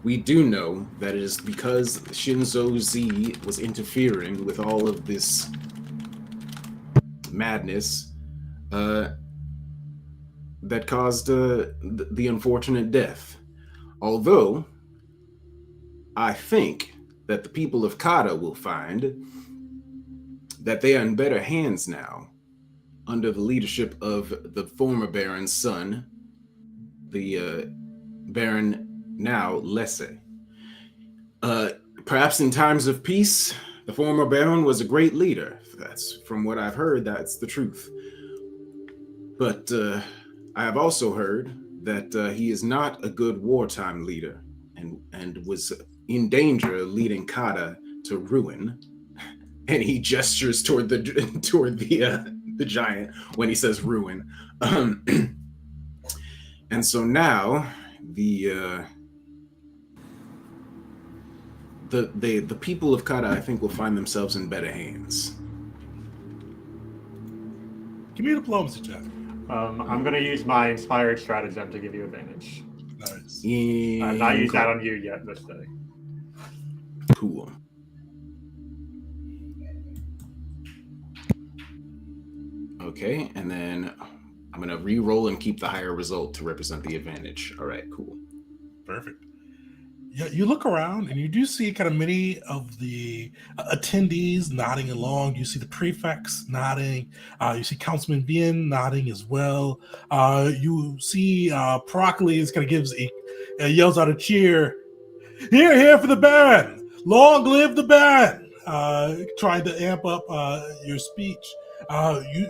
we do know that it is because Shinzo Z was interfering with all of this madness that caused the unfortunate death. Although, I think that the people of Kata will find that they are in better hands now under the leadership of the former Baron's son, the Baron now Lesse. Perhaps in times of peace, the former Baron was a great leader. That's from what I've heard, that's the truth. But I have also heard that he is not a good wartime leader and was in danger of leading Kata to ruin. And he gestures toward the giant when he says ruin. And so now the people of Kata, I think, will find themselves in better hands. Give me a diplomacy check. I'm going to use my inspired stratagem to give you advantage. Nice. I've not used that on you yet this day. Cool. Okay, and then I'm going to re-roll and keep the higher result to represent the advantage. All right, cool. Perfect. Yeah, you look around and you do see kind of many of the attendees nodding along. You see the prefects nodding. You see Councilman Bien nodding as well. You see Procles kind of gives yells out a cheer. Here, here for the Baron! Long live the Baron! Trying to amp up your speech.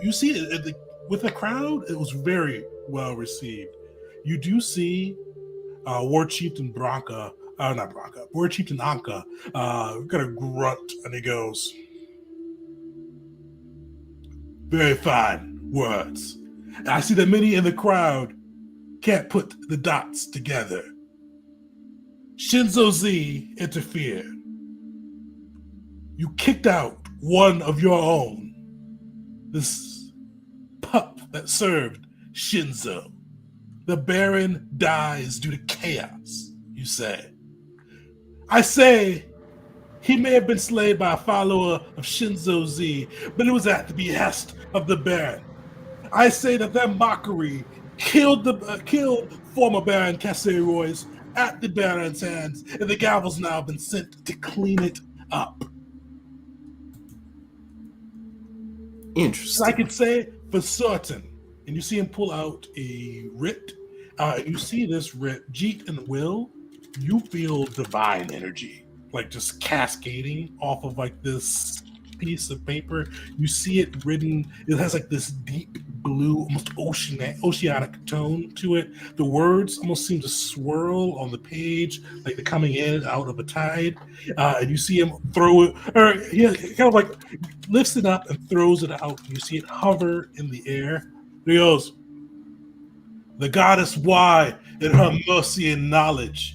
You see it with the crowd. It was very well received. You do see War Chieftain Branca. Not Branca. War Chieftain Anka got a grunt and he goes, very fine words. I see that many in the crowd can't put the dots together. Shinzo Z interfered. You kicked out one of your own. This pup that served Shinzo. the Baron dies due to chaos, you say. I say he may have been slain by a follower of Shinzo Z, but it was at the behest of the Baron. I say that their mockery killed former Baron Cassie Royce at the Baron's hands, and the gavel's now been sent to clean it up. Interesting. I can say for certain, and you see him pull out a writ. You see this writ, Jeet and Will. You feel divine energy, like just cascading off of like this piece of paper. You see it written. It has like this deep blue, almost oceanic tone to it. The words almost seem to swirl on the page, like they're coming in and out of a tide. And you see him throw it, or he kind of like lifts it up and throws it out. You see it hover in the air. He goes, "The goddess Y, in her mercy and knowledge,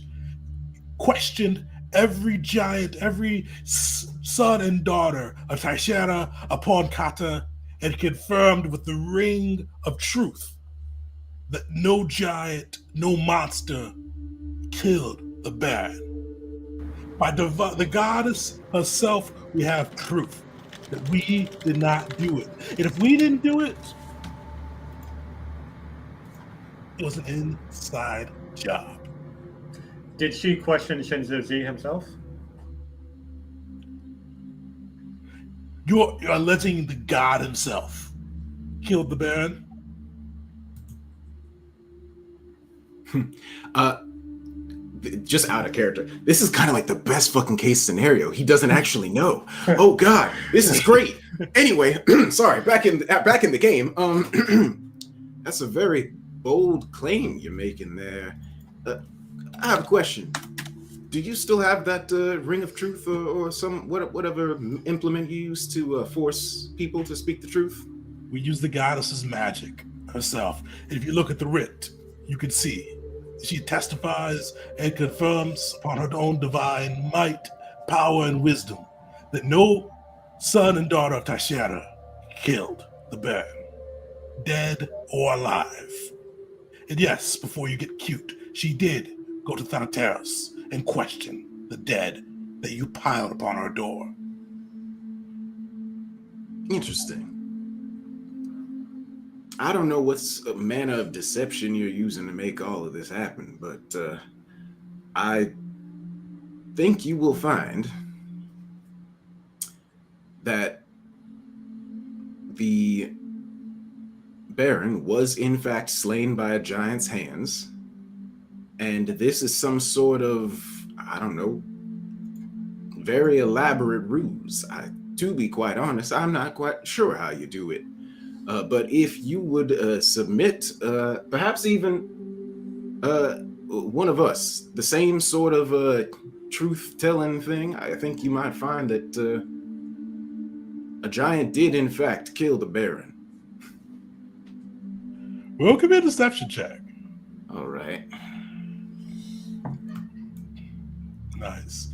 questioned every giant, every son and daughter of Taishara upon Kata, and confirmed with the ring of truth that no giant, no monster killed the Baron. By the goddess herself, we have proof that we did not do it. And if we didn't do it, it was an inside job." Did she question Shinzo Z himself? You're alleging the god himself killed the Baron? Just out of character. This is kind of like the best fucking case scenario. He doesn't actually know. Oh God, this is great. Anyway, sorry. Back in the game. That's a very bold claim you're making there. I have a question. Do you still have that ring of truth or some whatever implement you use to force people to speak the truth? We use the goddess's magic herself. And if you look at the writ, you can see she testifies and confirms upon her own divine might, power, and wisdom that no son and daughter of Taishara killed the Baron, dead or alive. And yes, before you get cute, she did go to Thanateros and question the dead that you piled upon our door. Interesting. I don't know what's a manner of deception you're using to make all of this happen, but I think you will find that the Baron was in fact slain by a giant's hands, and this is some sort of, I don't know, very elaborate ruse. To be quite honest, I'm not quite sure how you do it. But if you would submit, perhaps even one of us, the same sort of truth-telling thing, I think you might find that a giant did in fact kill the Baron. We'll give me a deception check. All right. Nice.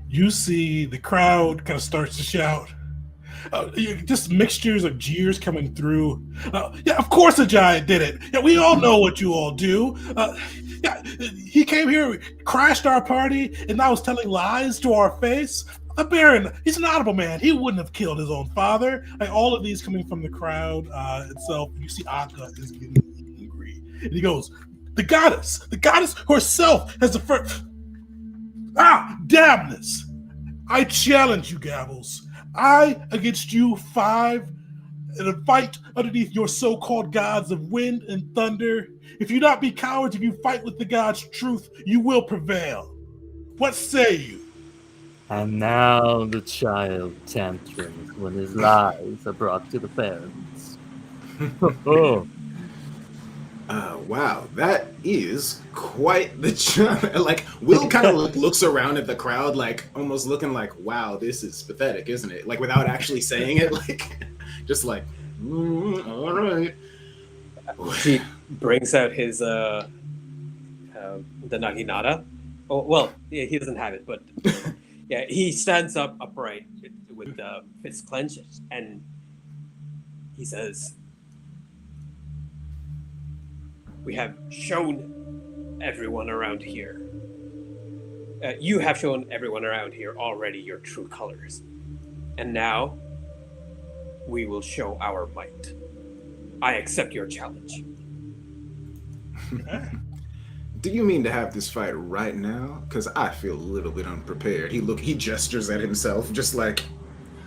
You see the crowd kind of starts to shout. Just mixtures of jeers coming through. Yeah, of course a giant did it. Yeah, we all know what you all do. Yeah, he came here, crashed our party, and now is telling lies to our face. The Baron, he's an honorable man. He wouldn't have killed his own father. Like, all of these coming from the crowd itself. You see Akka is getting angry. And he goes, the goddess herself has the first... damn this. I challenge you, Gavels. I against you 5 in a fight underneath your so-called gods of wind and thunder. If you not be cowards, if you fight with the gods' truth, you will prevail. What say you? And now the child tantrums when his lies are brought to the parents. Oh. Wow, that is quite the jump. Like, Will kind of looks around at the crowd, like almost looking like, wow, this is pathetic, isn't it? Like, without actually saying it, like, just like, all right. He brings out his the naginata. Oh, well, yeah, he doesn't have it, but yeah, he stands up upright with the fist clenched, and he says, We have shown everyone around here. You have shown everyone around here already your true colors. And now, we will show our might. I accept your challenge. Do you mean to have this fight right now? Because I feel a little bit unprepared. He gestures at himself, just like,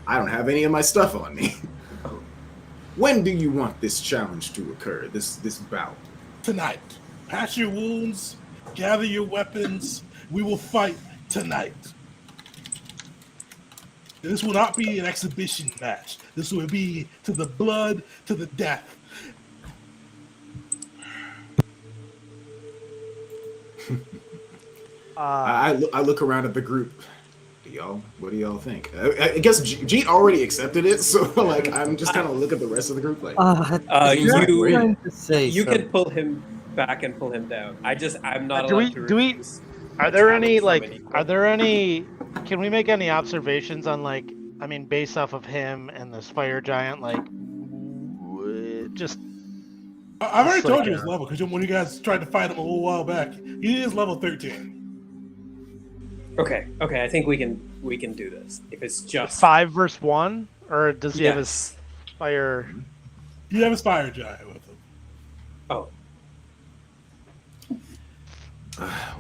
I don't have any of my stuff on me. When do you want this challenge to occur, this bout? Tonight. Patch your wounds, gather your weapons. We will fight tonight. This will not be an exhibition match. This will be to the blood, to the death. I look around at the group. What do y'all think? I guess Jeet already accepted it, so like I'm just kind of look at the rest of the group like. You can pull him back and pull him down. I'm not allowed to refuse. Are there any can we make any observations on based off of him and this fire giant, just I've already told you his level, because when you guys tried to fight him a little while back, he is level 13. Okay, I think we can do this. If it's just 5 versus 1, or does he have his fire? You have his fire giant with him. Oh.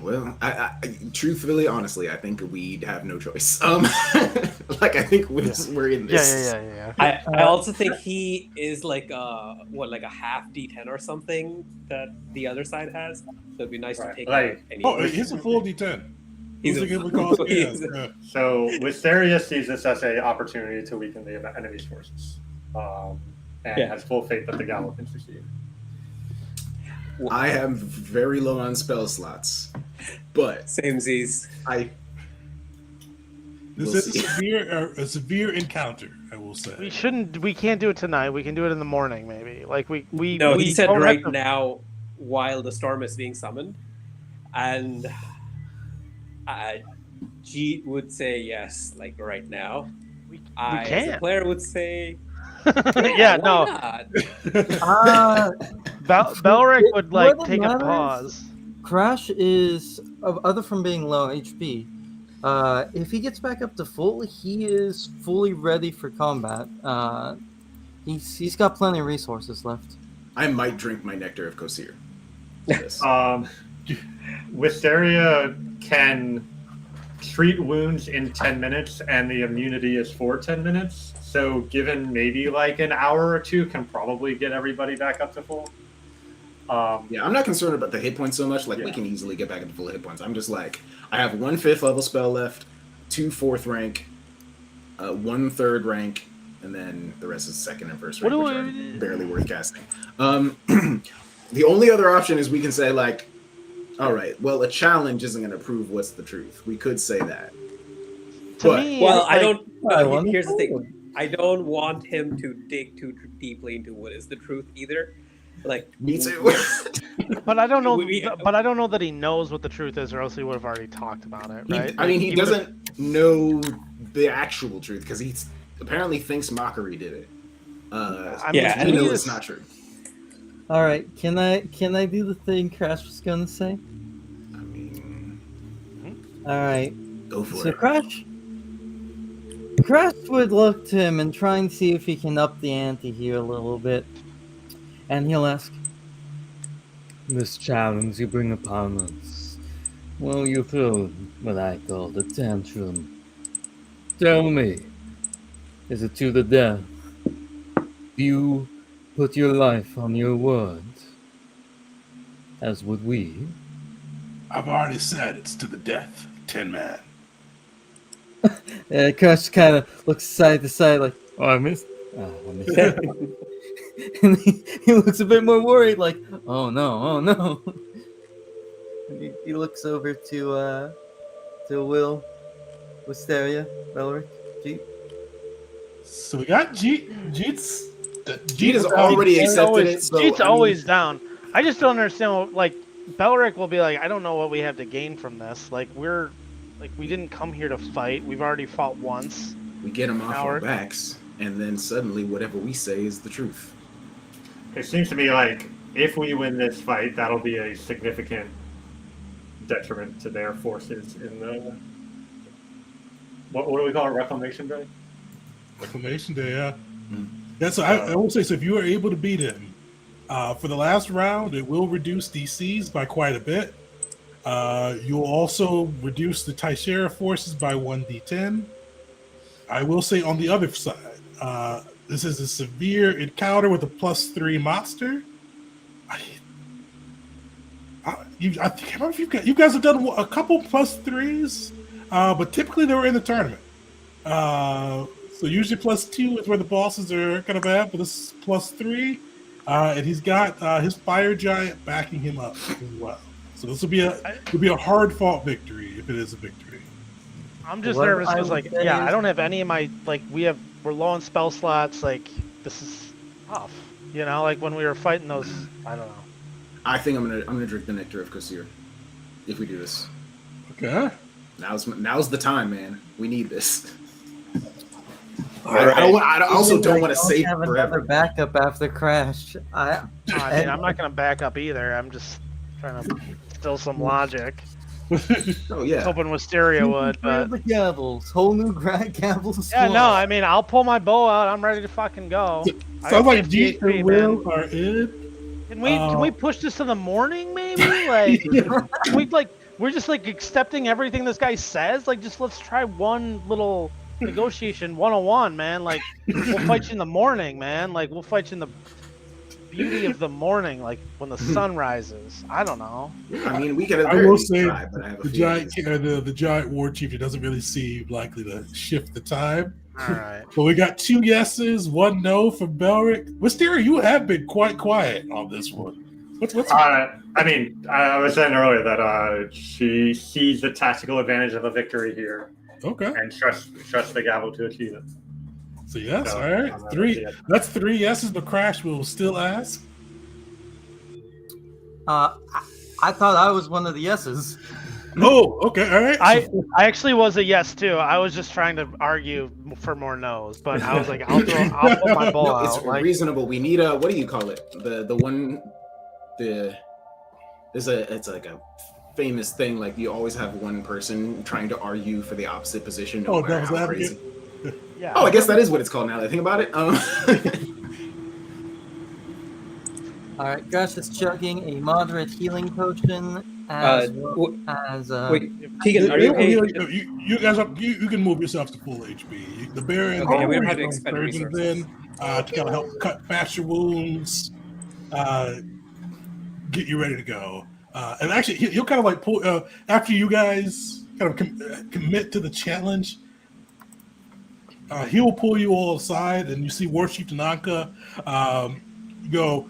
Well, I truthfully, honestly, I think we'd have no choice. I think we're in this. Yeah. I also think he is like a half D10 or something that the other side has. So it'd be nice to take. He's a full D10. So Wisteria sees this as an opportunity to weaken the enemy's forces, and has full faith that the Gala can succeed. I am very low on spell slots, but samesies. This is a severe encounter, I will say. We can't do it tonight. We can do it in the morning, maybe. He said right now, while the storm is being summoned, and Jeet would say yes, like right now. I, as a player, would say no. Belric would take a pause. Crash is, other from being low HP, if he gets back up to full, he is fully ready for combat. He's got plenty of resources left. I might drink my nectar of Kosir. Yes. Wisteria can treat wounds in 10 minutes, and the immunity is for 10 minutes. So given maybe an hour or two, can probably get everybody back up to full. I'm not concerned about the hit points so much. We can easily get back into full hit points. I'm just I have 1 5th level spell left, 2 4th rank, 1 3rd rank, and then the rest is 2nd and 1st rank, which are barely worth casting. The only other option is we can say all right, well, a challenge isn't going to prove what's the truth. We could say that. I don't. Here's the thing. I don't want him to dig too deeply into what is the truth either. Me too. But I don't know. But I don't know that he knows what the truth is, or else he would have already talked about it, right? He doesn't know the actual truth because he apparently thinks Mockery did it. And he knows it's not true. All right, can I do the thing Crash was gonna say? All right, go for it. So Crash would look to him and try and see if he can up the ante here a little bit, and he'll ask, "This challenge you bring upon us, well, you throw what I call the tantrum. Tell me, is it to the death? Do you put your life on your word, as would we?" I've already said it's to the death, 10 man. Crash kind of looks side to side I missed. And he looks a bit more worried, oh no. And he looks over to Will, Wisteria, Belric, Jeet. So we got Jeet. Jeet has already accepted it. So, Jeet's always down. I just don't understand what, Belric will be I don't know what we have to gain from this. We didn't come here to fight. We've already fought once. We get them off our backs, and then suddenly whatever we say is the truth. It seems to me if we win this fight, that'll be a significant detriment to their forces in the what do we call it? Reclamation Day? Reclamation Day, yeah. That's I will say, so if you are able to beat him for the last round, it will reduce DCs by quite a bit. You'll also reduce the Teixeira forces by 1d10. I will say on the other side, this is a severe encounter with a +3 monster. I can't remember if you guys have done a couple +3s, but typically they were in the tournament. So usually +2 is where the bosses are kind of at, but this is +3, and he's got his fire giant backing him up as well. So this will be a hard fought victory if it is a victory. I'm just nervous because, I don't have any of my we're low on spell slots. Like, this is tough. You know, like when we were fighting those, I don't know. I think I'm gonna drink the nectar of Kosir if we do this. Okay. Now's the time, man. We need this. Right. I also don't want to save have forever. another backup after crash. I mean, I'm not going to back up either. I'm just trying to instill some logic. Oh yeah. Hoping Wisteria would, but the gavels, whole new gavels. yeah, no. I mean, I'll pull my bow out. I'm ready to fucking go. Sounds like G and Will are in. Can we push this to the morning, maybe? Like, we're just accepting everything this guy says. Like, just let's try one little negotiation 101, man. Like, we'll fight you in the morning, man. Like, we'll fight you in the beauty of the morning, like when the sun rises. I don't know. I mean, we could. I will say the giant war chief doesn't really seem likely to shift the time. All right. But we got 2 yeses, 1 no from Belric. Wisteria, you have been quite quiet on this one. What's I mean, I was saying earlier that she sees the tactical advantage of a victory here. Okay. And trusts the gavel to achieve it. So yes, all right. 3. That's 3 yeses, but Crash will still ask. I thought I was one of the yeses. Oh, okay, all right. I actually was a yes too. I was just trying to argue for more no's, but I was like, I'll put my ball out. It's reasonable. We need a, what do you call it? It's like a famous thing. Like, you always have one person trying to argue for the opposite position. No matter how crazy. Yeah. Oh, I guess that is what it's called now that I think about it. All right, Gus is chugging a moderate healing potion Wait, Keegan, are you okay? You guys you can move yourselves to full HP. The Baron we don't have to expend resources. in to kind of help cut faster wounds, get you ready to go. And actually, he'll kind of like pull after you guys kind of commit to the challenge. He will pull you all aside, and you see War Chief Tanaka go.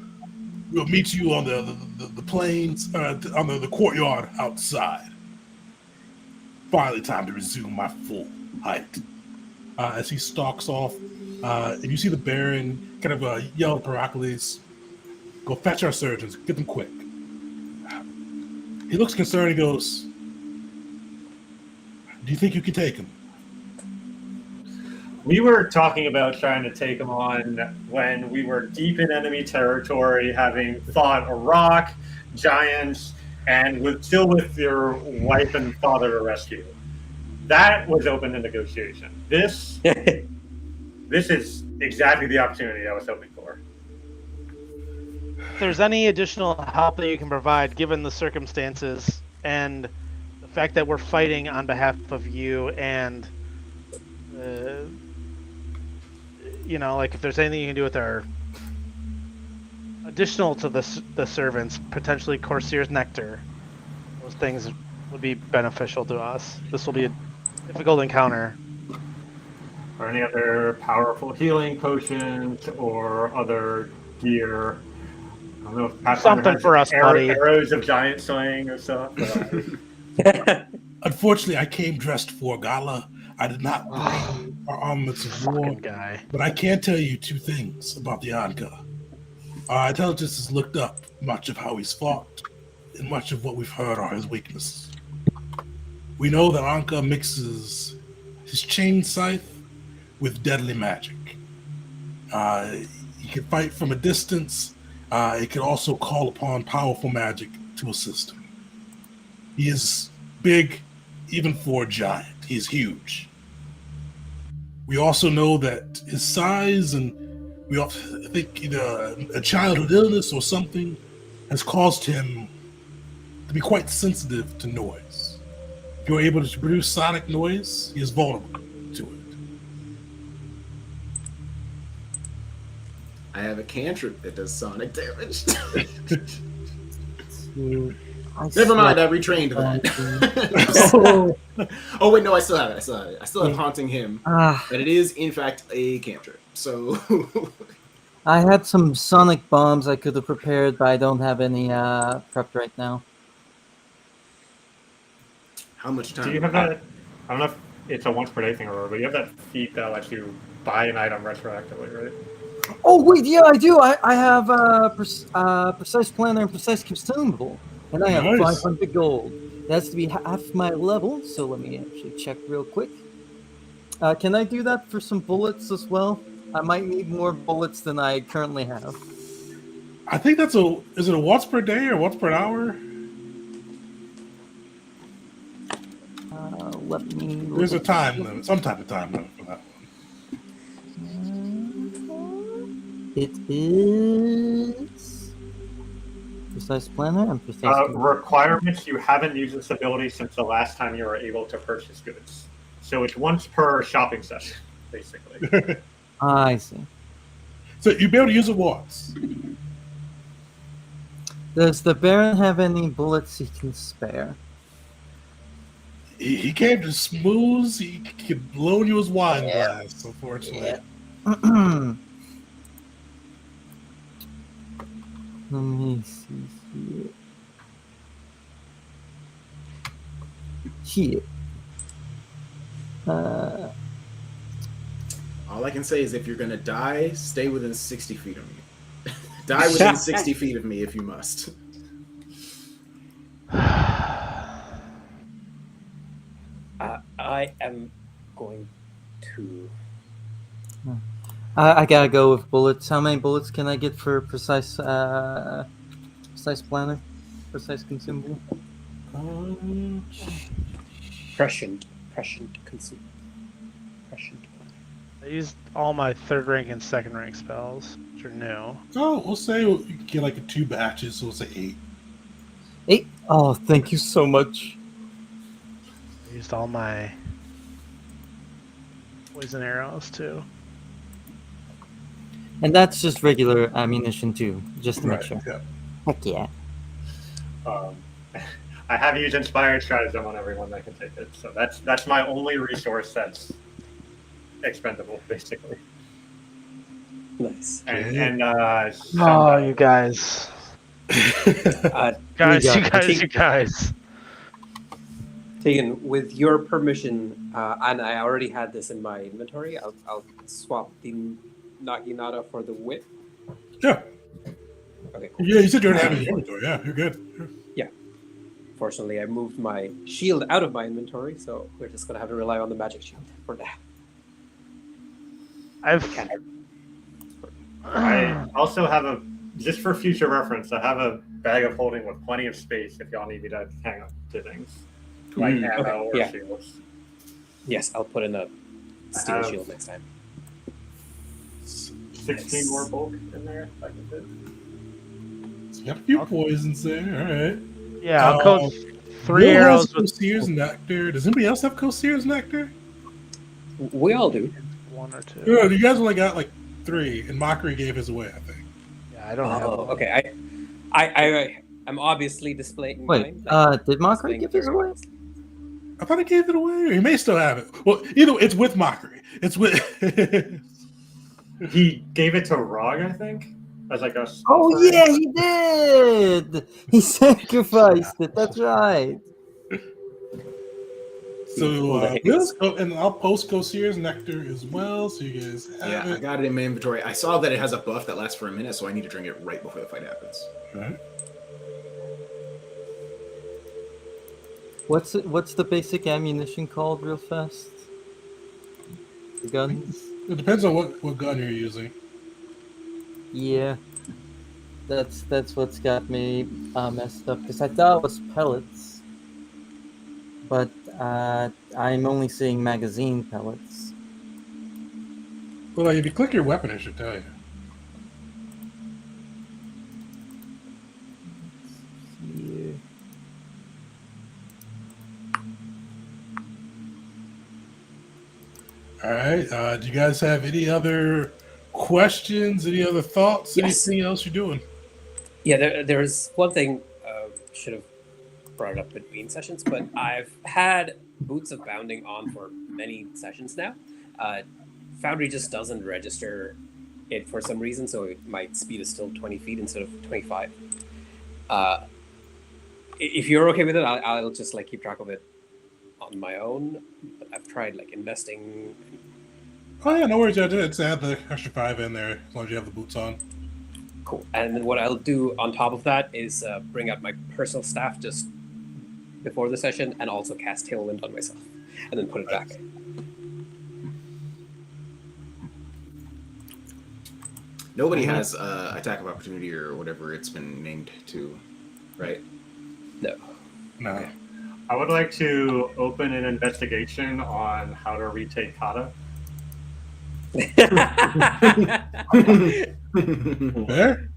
We'll meet you on the plains, on the courtyard outside. Finally, time to resume my full height. As he stalks off, and you see the Baron kind of yell at Pericles, "Go fetch our surgeons. Get them quick." He looks concerned. He goes, "Do you think you can take him?" We were talking about trying to take him on when we were deep in enemy territory, having fought Iraq, giants, and still with your wife and father to rescue. That was open to negotiation. This is exactly the opportunity I was hoping for. If there's any additional help that you can provide, given the circumstances and the fact that we're fighting on behalf of you, and if there's anything you can do with our additional to the servants, potentially Corsier's nectar, those things would be beneficial to us. This will be a difficult encounter. Or any other powerful healing potions or other gear. I don't know if Pathfinder Something has for us, buddy. Arrows of giant slaying or stuff. Unfortunately, I came dressed for Gala. I did not bring our armaments of war, but I can tell you 2 things about the Anka. Our intelligence has looked up much of how he's fought, and much of what we've heard are his weaknesses. We know that Anka mixes his chain scythe with deadly magic. He can fight from a distance, It can also call upon powerful magic to assist him. He is big, even for a giant. He's huge. We also know that his size and we often think either a childhood illness or something has caused him to be quite sensitive to noise. If you're able to produce sonic noise, he is vulnerable to it. I have a cantrip that does sonic damage. Never mind, I retrained that. Oh wait, no, I still have it. I still have haunting him, but it is in fact a cantrip. So I had some sonic bombs I could have prepared, but I don't have any prepped right now. how much time? Do you have that? I don't know if it's a once per day thing or whatever, but you have that feat that lets you buy an item retroactively, right? Oh wait, yeah, I do. I have precise planner and precise consumable, and I have Nice. 500 gold. That has to be half my level. So let me actually check real quick. Can I do that for some bullets as well? I might need more bullets than I currently have. I think is it a once per day or once per hour? Let me. There's a time limit, some type of time limit for that one. It is precise planner and precise. Requirements: you haven't used this ability since the last time you were able to purchase goods. So it's once per shopping session, basically. I see. So you'll be able to use it once. Does the Baron have any bullets he can spare? He came to smooth. He could loan you his wine glass, unfortunately. Yeah. Let me see here. All I can say is if you're gonna die, stay within 60 feet of me. Die within 60 feet of me if you must. I am going to. I gotta go with bullets. How many bullets can I get for precise planner, precise consumable? Prescient consume. Prescient. I used all my 3rd rank and 2nd rank spells, which are new. Oh, we'll say you get like 2 batches, so we'll say 8. 8? Oh, thank you so much. I used all my poison arrows too. And that's just regular ammunition too, just to make sure. Yeah. Heck yeah. I have used inspired stratagem on everyone that can take it, so that's my only resource that's expendable, basically. Nice. And Oh, you guys. Guys, You guys. Tegan, with your permission, and I already had this in my inventory, I'll swap the Naginata for the whip. Yeah. Okay, cool. Yeah, you said you already have it in your inventory. Yeah, you're good. Yeah. Fortunately, I moved my shield out of my inventory, so we're just going to have to rely on the magic shield for that. I also have just for future reference, I have a bag of holding with plenty of space if y'all need me to hang up to things. Like ammo or shields. Yes, I'll put in a steel shield next time. 16 more bulk in there, if I can fit. You got a few poisons there. All right. Yeah, I'll coat 3 Will arrows has with Kosir's Nectar. Does anybody else have Kosir's Nectar? We all do. 1 or 2. Yeah, you guys only got like 3, and Mockery gave his away, I think. Yeah, I don't have one. Okay. I'm obviously displaying Wait, mine. did Mockery give his away? I thought he gave it away. Or he may still have it. Well, either way, it's with Mockery. It's with. He gave it to Rog, I think, as like a. Oh yeah, he did. He sacrificed it. That's right. So and I'll post Kosir's Nectar as well, so you guys have I it. got it in my inventory. I saw that it has a buff that lasts for a minute, so I need to drink it right before the fight happens. Right. What's the basic ammunition called, real fast? The guns. It depends on what gun you're using. Yeah. That's what's got me messed up because I thought it was pellets, but I'm only seeing magazine pellets. Well, like, if you click your weapon, it should tell you. Here. All right. Do you guys have any other questions? Any other thoughts? Yes. Anything else you're doing? Yeah, there's one thing should have brought it up between sessions, but I've had Boots of Bounding on for many sessions now. Foundry just doesn't register it for some reason, so my speed is still 20 feet instead of 25. If you're okay with it, I'll just like keep track of it on my own. But I've tried like investing. Oh yeah, no worries. It's add the extra 5 in there as long as you have the boots on. Cool. And then what I'll do on top of that is bring out my personal staff just before the session and also cast Tailwind on myself and then put it back. Nobody has attack of opportunity or whatever it's been named to, right? No. No. Okay. I would like to open an investigation on how to retake Kata. Fair?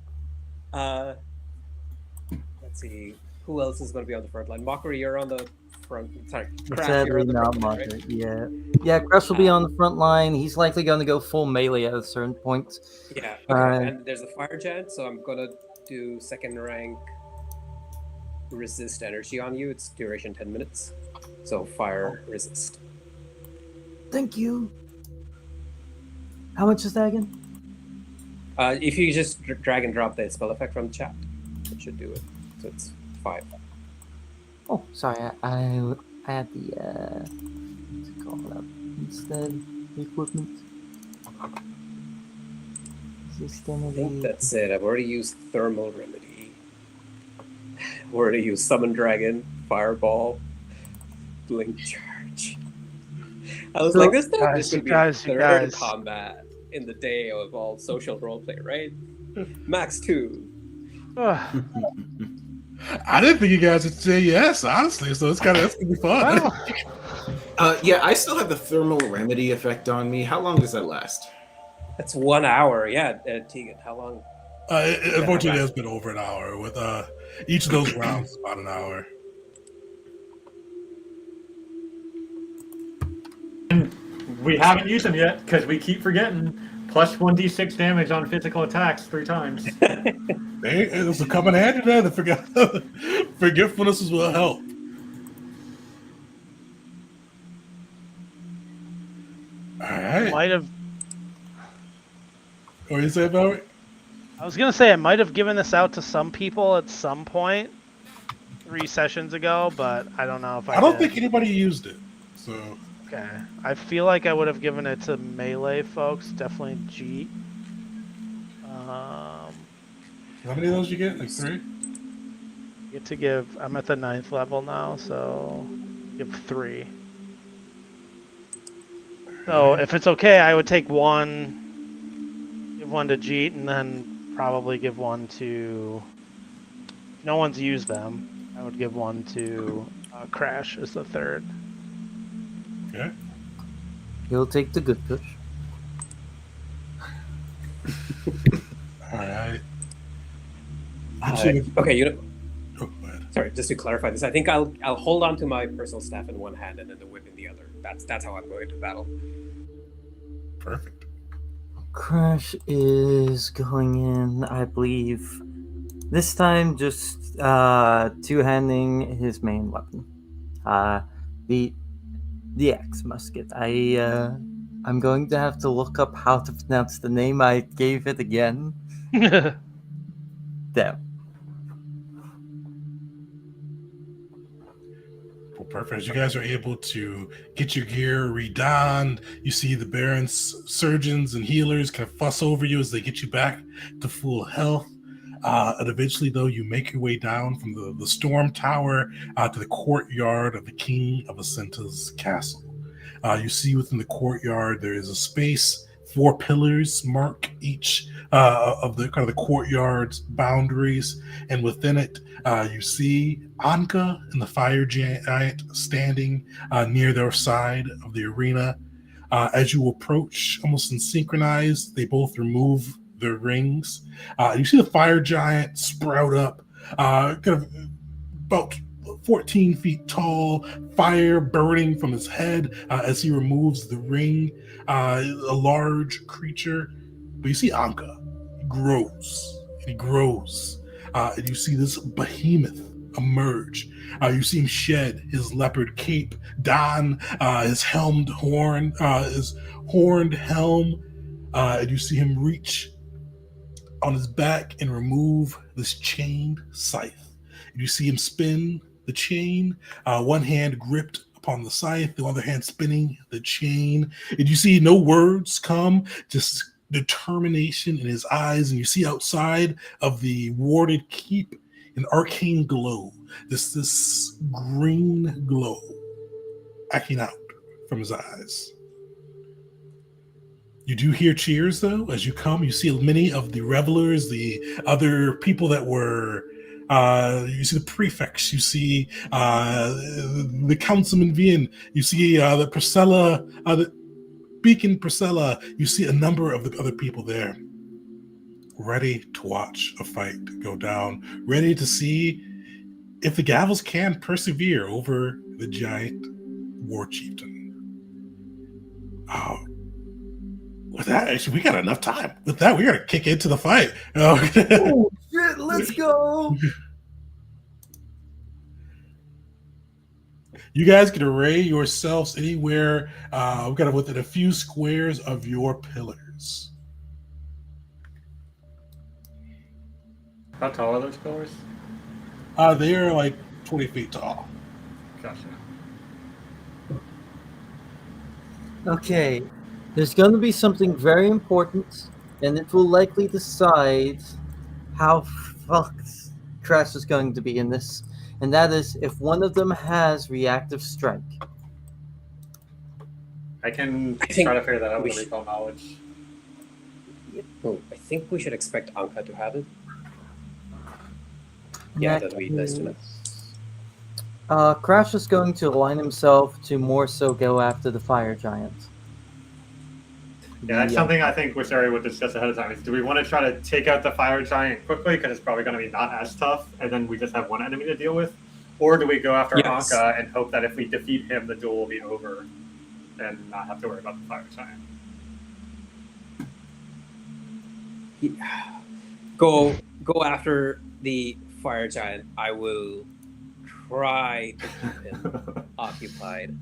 Let's see. Who else is going to be on the front line? Mockery, you're on the front. Sorry, Crash, you're Sadly, on the not front line, much. right? Yeah. Crush will be on the front line. He's likely going to go full melee at a certain point. Yeah. Okay. And there's a fire giant, so I'm gonna do second rank resist energy on you. It's duration 10 minutes. So fire resist. Thank you. How much is that again? If you just drag and drop the spell effect from the chat, it should do it. So it's 5. Oh, sorry. I had the what's it called up instead? The equipment. Resist I energy. think that's it. I've already used thermal remedy. I've already used summon dragon, fireball, blink charge. I was So, like, this is going to be guys, third combat in the day of all social roleplay, right? Max 2. Ugh. I didn't think you guys would say yes, honestly. So that's gonna be fun. Well, Yeah, I still have the thermal remedy effect on me. How long does that last? That's 1 hour. Yeah, Tegan, how long? Unfortunately, it's been over an hour. With each of those rounds is about an hour. We haven't used them yet because we keep forgetting. Plus 1d6 damage on physical attacks 3 times. This will come in handy there. The forgetfulness will help. All right. might have. What do you say about it? I was gonna say I might have given this out to some people at some point 3 sessions ago, but I don't know if I. I don't did. think anybody used it. So Okay, I feel like I would have given it to melee folks. Definitely Jeet. how many of those you get? Like 3? Get to give. I'm at the 9th level now, so give 3. So if it's okay, I would take 1, give 1 to Jeet, and then probably give 1 to. If no one's used them, I would give 1 to Crash as the 3rd. Okay. He'll take the good push. All right. Okay, Oh, go ahead. sorry, just to clarify this, I think I'll hold on to my personal staff in one hand and then the whip in the other. That's how I'm going to battle. Perfect. Crash is going in, I believe. This time, just two-handing his main weapon, the axe musket. I'm going to have to look up how to pronounce the name I gave it again. There. Well, perfect. As you guys are able to get your gear redonned, you see the Baron's surgeons and healers kind of fuss over you as they get you back to full health. And eventually, though, you make your way down from the storm tower to the courtyard of the King of Ascenta's castle. You see within the courtyard there is a space 4 pillars mark each of the kind of the courtyard's boundaries, and within it, you see Anka and the fire giant standing near their side of the arena. As you approach, almost in synchronized, they both remove their rings. You see the fire giant sprout up, kind of about 14 feet tall, fire burning from his head as he removes the ring. A large creature, but you see Anka. He grows and he grows. And you see this behemoth emerge. You see him shed his leopard cape, don his his horned helm, and you see him reach on his back and remove this chained scythe. And you see him spin the chain, one hand gripped upon the scythe, the other hand spinning the chain. And you see no words come, just determination in his eyes. And you see outside of the warded keep an arcane glow, this green glow acting out from his eyes. You do hear cheers, though, as you come. You see many of the revelers, the other people that were. You see the prefects. You see the councilman Vian. You see the Priscilla, the Beacon Priscilla. You see a number of the other people there, ready to watch a fight go down, ready to see if the Gavels can persevere over the giant war chieftain. With that, actually, we got enough time. With that, we got to kick into the fight. Oh shit! Let's go. You guys can array yourselves anywhere. We've got within a few squares of your pillars. How tall are those pillars? They are like 20 feet tall. Gotcha. Okay, there's going to be something very important, and it will likely decide how fucked Crash is going to be in this, and that is if one of them has reactive strike. I can I think try to figure that out we with recall knowledge. Oh, I think we should expect Anka to have it. In Yeah, that that'd be nice to know. case, Crash is going to align himself to more so go after the fire giant. Yeah, that's something I think Wisari would discuss ahead of time. Is do we want to try to take out the fire giant quickly because it's probably going to be not as tough, and then we just have one enemy to deal with, or do we go after Yes. Anka and hope that if we defeat him, the duel will be over, and not have to worry about the fire giant? Go after the fire giant. I will try to keep him occupied.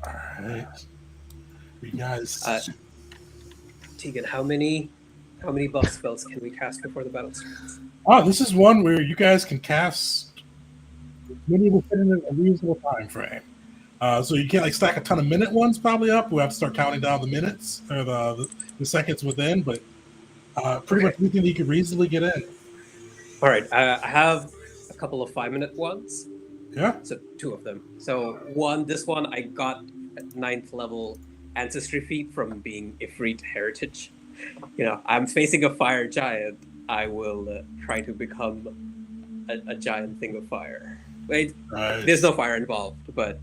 All right. You guys. Tegan, how many buff spells can we cast before the battle starts? This is one where you guys can cast many within a reasonable time frame. So you can't like stack a ton of minute ones probably up. We'll have to start counting down the minutes or the seconds within, but pretty much anything that you could reasonably get in. All right, I have a couple of 5-minute ones. Yeah. So 2 of them. So this one I got at 9th level ancestry feat from being Ifrit heritage. You know, I'm facing a fire giant. I will try to become a giant thing of fire. Wait, Nice. there's no fire involved, but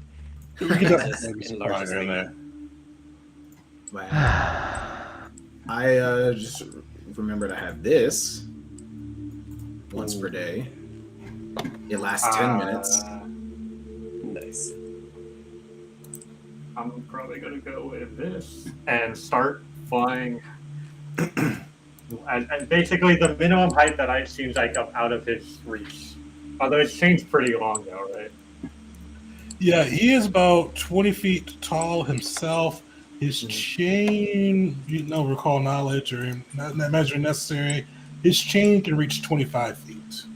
Maybe enlarges some fire in me. there. Wow. I just remember to have this once per day. It lasts 10 minutes. Nice. I'm probably going to go with this and start flying. And basically, the minimum height that seems like I'm out of his reach. Although it's changed pretty long, though, right? Yeah, he is about 20 feet tall himself. His chain, recall knowledge or not measure necessary. His chain can reach 25 feet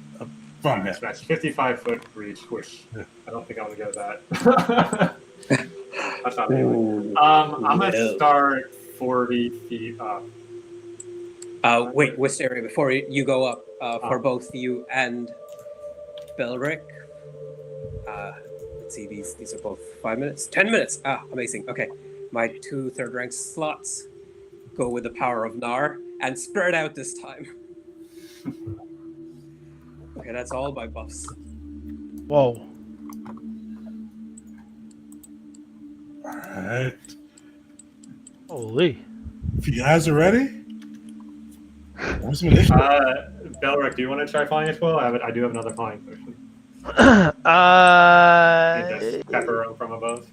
from him. So that's 55-foot reach, which I don't think I'm going to go that. That's not me. I'm going to start 40 feet up. Wait, Wisteria, before you go up, for both you and Belric, Let's see, these are both 5 minutes. 10 minutes! Ah, amazing. Okay. My 2 third rank slots go with the power of Nar and spread out this time. Okay, that's all my buffs. Whoa. All right. Holy. If you guys are ready, where's some initiative? Belric, do you want to try flying as well? I do have another flying potion. And just pepper them from above.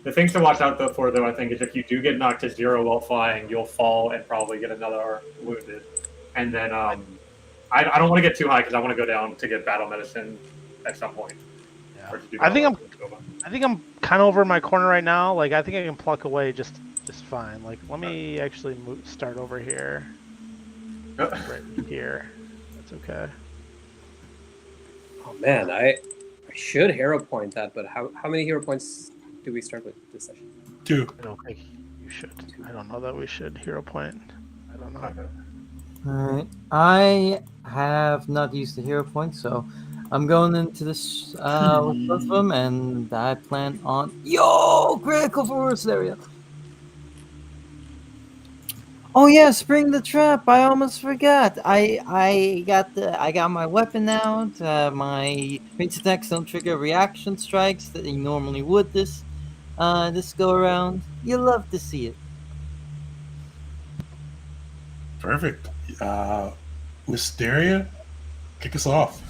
The things to watch out for, though, I think, is if you do get knocked to 0 while flying, you'll fall and probably get another wounded. And then I don't want to get too high because I want to go down to get battle medicine at some point. Yeah. Or to do I think battle I'm kind of over in my corner right now. Like I think I can pluck away just fine. Like let me actually start over here. Right here. That's okay. Oh man, I should hero point that, but how many hero points do we start with this session? 2. I don't think you should. I don't know that we should hero point. I don't know. Okay. Alright. I have not used the hero point, so I'm going into this with both of them, and I plan on critical for worst area. Oh yeah, spring the trap. I almost forgot. I got my weapon out. My range attacks don't trigger reaction strikes that they normally would this go around. You love to see it. Perfect. Wisteria, kick us off.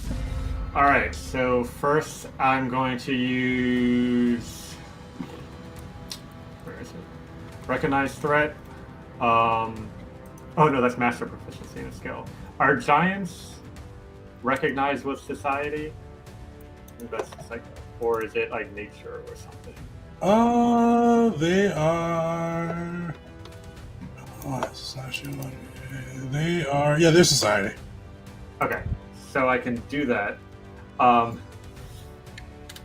All right, so first I'm going to use... Where is it? Recognize threat. Oh no, that's master proficiency in a skill. Are giants recognized with society? I think that's just like, or is it like nature or something? They are. Oh, that's not sure. They are. Yeah, they're society. Okay, so I can do that. All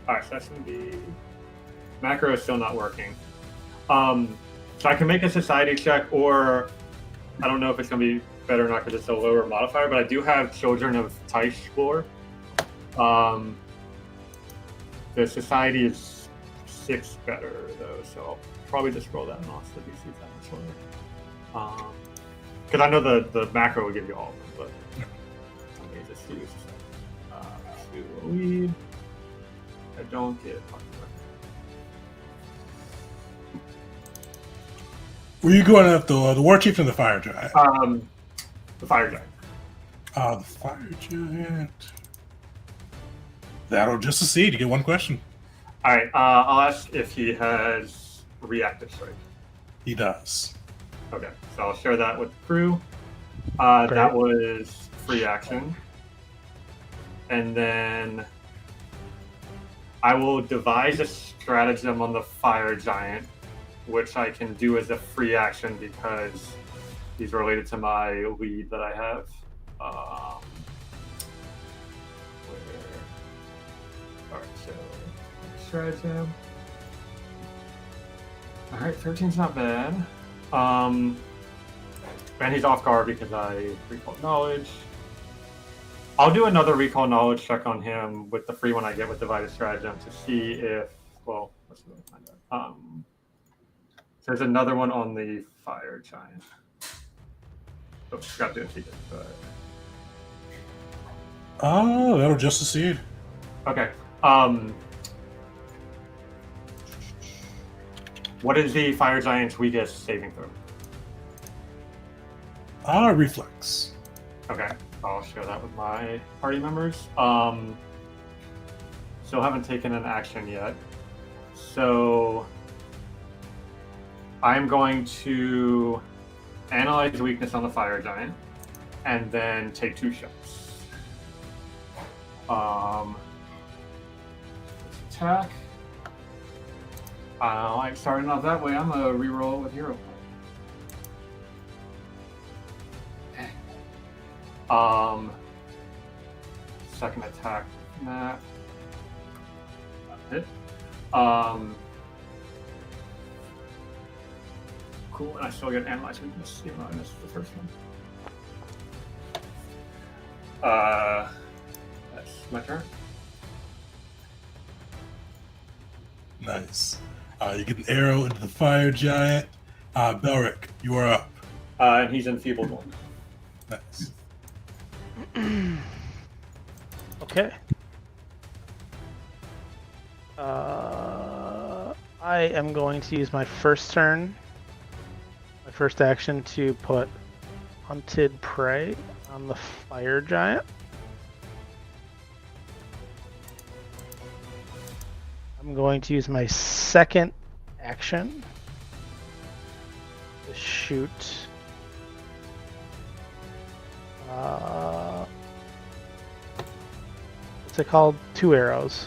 right, so that's gonna be macro is still not working. So I can make a society check, or I don't know if it's gonna be better or not because it's a lower modifier. But I do have Children of Taish. The society is 6 better though, so I'll probably just roll that and off the DC that much lower. Because I know the macro will give you all of them, but let me just use to lead. I don't get. Were you going after the war chief and the fire giant? The fire giant. The fire giant. That'll just succeed. You get 1 question. All right. I'll ask if he has reactive strike. He does. Okay, so I'll share that with the crew. That was free action. And then I will devise a stratagem on the fire giant, which I can do as a free action because he's related to my lead that I have. Alright, so stratagem. Alright, 13's not bad. And he's off guard because I recall knowledge. I'll do another recall knowledge check on him with the free one I get with divided stratagem to see if, well, let's really find out. So there's another one on the fire giant. Oh, forgot to do it. Oh, that'll just succeed. Okay. What is the fire giant's weakest saving throw? Reflex. Okay, I'll share that with my party members. Still haven't taken an action yet. So I'm going to analyze the weakness on the fire giant and then take 2 shots. Attack. I like starting off that way. I'm gonna reroll with hero. Second attack. Nah. Hit. Cool, and I still get analyze weakness, even though I missed the first one. my turn. Nice. You get an arrow into the fire giant. Belric, you are up. And he's enfeebled one. Nice. Okay. I am going to use my first turn, my first action to put hunted prey on the fire giant. I'm going to use my second action to shoot what's it called? 2 arrows.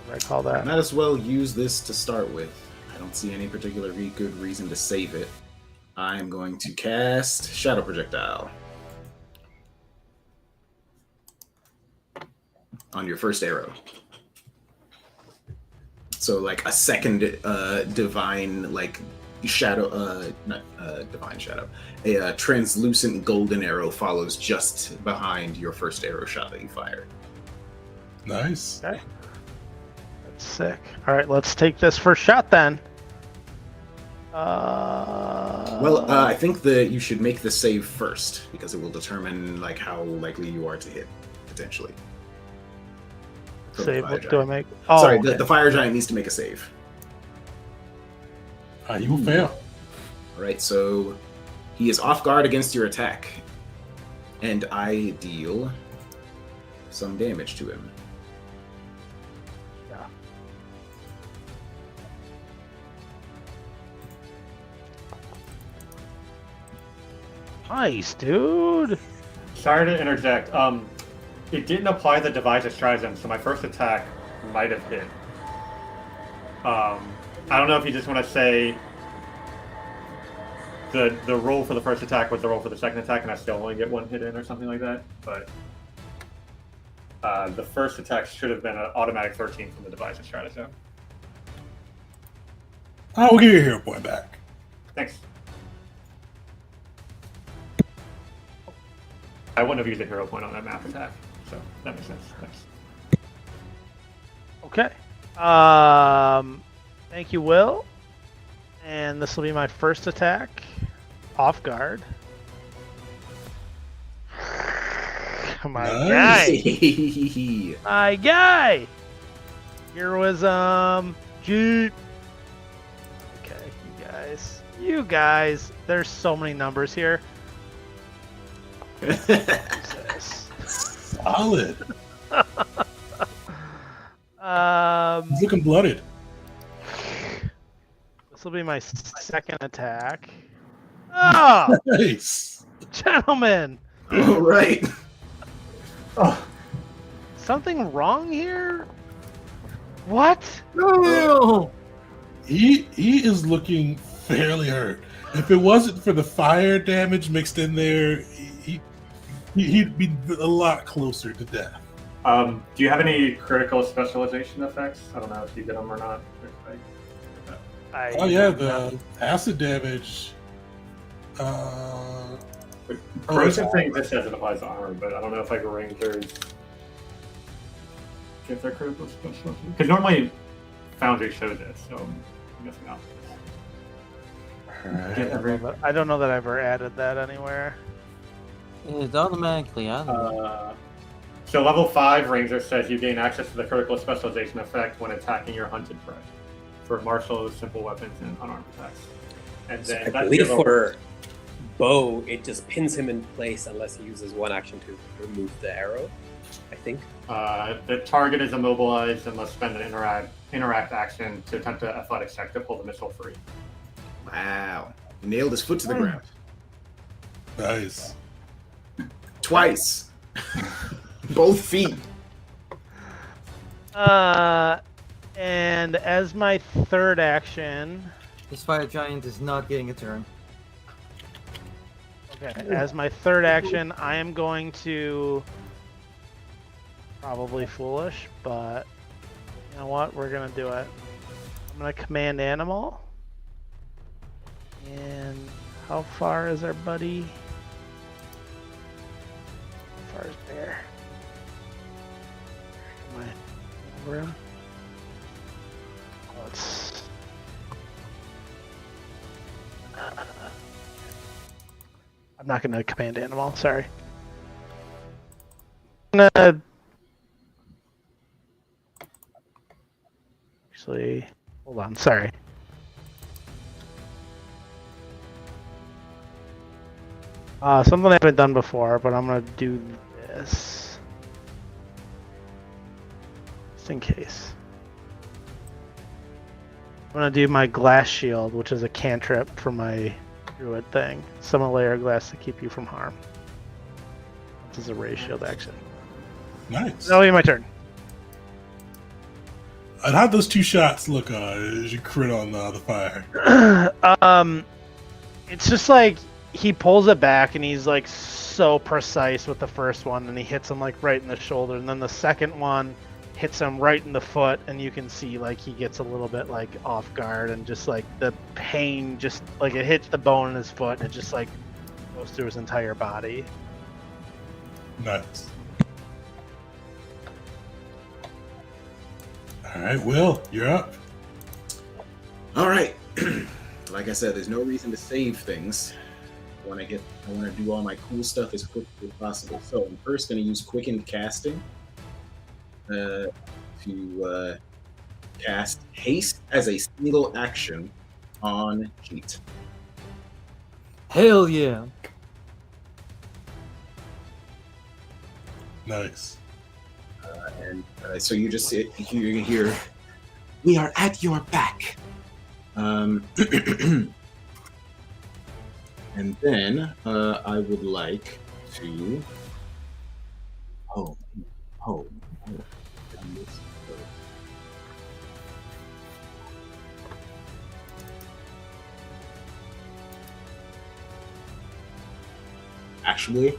What do I call that? Might as well use this to start with. I don't see any particular good reason to save it. I'm going to cast Shadow Projectile on your first arrow. So like a second divine like shadow, not divine shadow, a translucent golden arrow follows just behind your first arrow shot that you fire. Nice. Okay. That's sick. All right, let's take this first shot then. Well, I think that you should make the save first because it will determine like how likely you are to hit potentially. For the save. fire What do I giant. make? Oh, Sorry, okay. the fire giant needs to make a save. You will fail. All right, so he is off guard against your attack, and I deal some damage to him. Yeah. Nice, dude. Sorry to interject. It didn't apply the device of stratagem, so my first attack might have hit. I don't know if you just want to say the roll for the first attack was the roll for the second attack, and I still only get 1 hit in or something like that. But the first attack should have been an automatic 13 from the device of stratagem. I will give you a hero point back. Thanks. I wouldn't have used a hero point on that map attack, so that makes sense. Thanks. Okay. Thank you, Will. And this will be my first attack. Off guard. My Nice. guy. My guy. Heroism. Jeep. Okay, you guys. You guys. There's so many numbers here. Jesus. Solid. He's looking blooded. This will be my second attack. Oh, Nice. gentlemen. All right. Something wrong here? What? No! He is looking fairly hurt. If it wasn't for the fire damage mixed in there, he'd be a lot closer to death. Do you have any critical specialization effects? I don't know if you get them or not. Oh yeah, the acid damage. Corrosive thing just says it applies to armor, but I don't know if like rangers get their critical specialization. Because normally Foundry shows it, so I'm guessing not. I don't know that I ever added that anywhere. It's automatically out. So level 5 ranger says you gain access to the critical specialization effect when attacking your hunted prey for martial, simple weapons, and unarmed attacks. And So then I believe for bow, it just pins him in place unless he uses one action to remove the arrow, I think. the target is immobilized and must spend an interact action to attempt an athletics check to pull the missile free. Wow. He nailed his foot to the ground. Nice. Twice. Both feet. And as my third action, This fire giant is not getting a turn. okay, as my third action, I am going to probably foolish, but you know what? We're gonna do it. I'm gonna command animal. And how far is our buddy? How far is bear? over him. Let's... I'm not going to command animal, sorry. I'm gonna... Actually, hold on, sorry. Something I haven't done before, but I'm going to do this. Just in case. I'm going to do my glass shield, which is a cantrip for my druid thing. Summon a layer of glass to keep you from harm. This is a ray shield action. Nice. That'll be my turn. And how'd those 2 shots look as you crit on the fire? It's just like he pulls it back and he's like so precise with the first one, and he hits him like right in the shoulder, and then the second one hits him right in the foot, and you can see like he gets a little bit like off guard, and just like the pain, just like it hits the bone in his foot, and it just like goes through his entire body. Nice. All right, Will, you're up. All right. Like I said, there's no reason to save things. I want to do all my cool stuff as quickly as possible. So I'm first going to use quickened casting to cast haste as a single action on Cheat. Hell yeah. Nice. So you just you hear, "We are at your back." And then I would like to. Actually,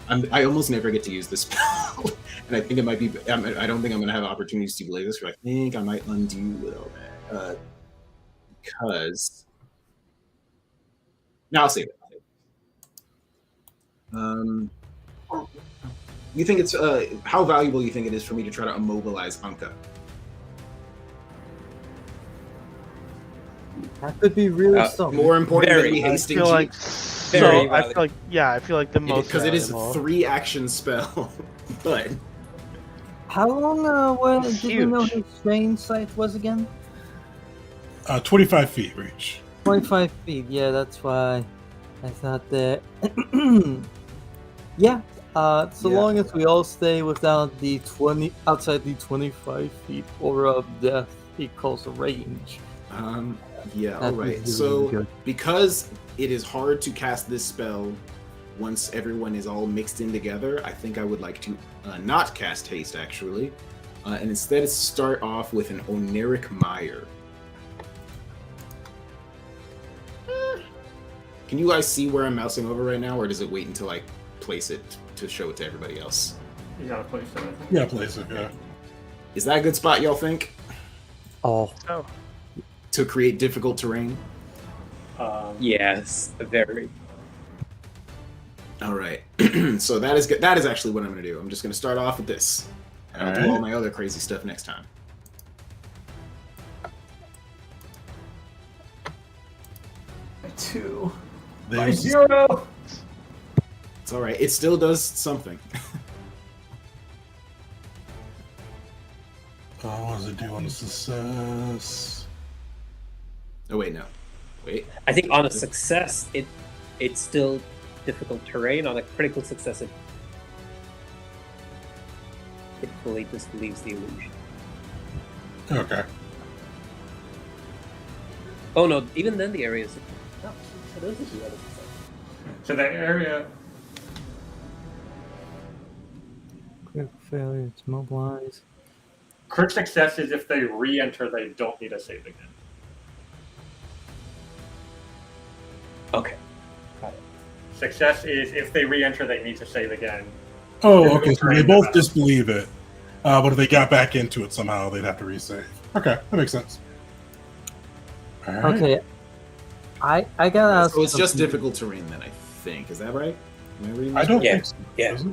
I almost never get to use this spell, and I think it might be. I don't think I'm going to have opportunities to play this, but I think I might undo it all that because. No, I'll save it. You think it's how valuable you think it is for me to try to immobilize Anka? That could be really something. More important than me I hasting feel like Very so. I feel like I feel like the most because it is a valuable. 3-action spell, but How long did you know Huge. his range sight was again? 25 feet reach. 25 feet, yeah, that's why I thought that. Yeah, so Yeah. long as we all stay without the outside the 25 feet aura of death equals range. yeah, That all right. is So really good. because it is hard to cast this spell once everyone is all mixed in together, I think I would like to not cast haste actually, and instead start off with an Oniric Mire. Can you guys see where I'm mousing over right now, or does it wait until I place it to show it to everybody else? You gotta place it, I think. Yeah, place it, yeah. Is that a good spot, y'all think, Oh, Oh, to create difficult terrain? Yes, very. All right. So that is good. That is actually what I'm going to do. I'm just going to start off with this. And I'll do Alright. all my other crazy stuff next time. There's It's all right. It still does something. what does it do on a success? Oh wait, no. Wait. I think on a success, it's still difficult terrain. On a critical success, it fully disbelieves the illusion. Okay. Oh no! Even then, the area is. No, so those are the other success. So that area, quick failure to mobilize. crit success is if they re-enter, they don't need a save again. Okay. Success is if they re-enter, they need to save again. Oh, okay. So they Difficult both terrain. disbelieve it. But if they got back into it somehow, they'd have to resave. Okay, that makes sense. All right. Okay, I gotta ask. So it's just something. difficult terrain then, I think. Is that right? Am I reading I this don't right? Yeah, think so. yeah. Is it?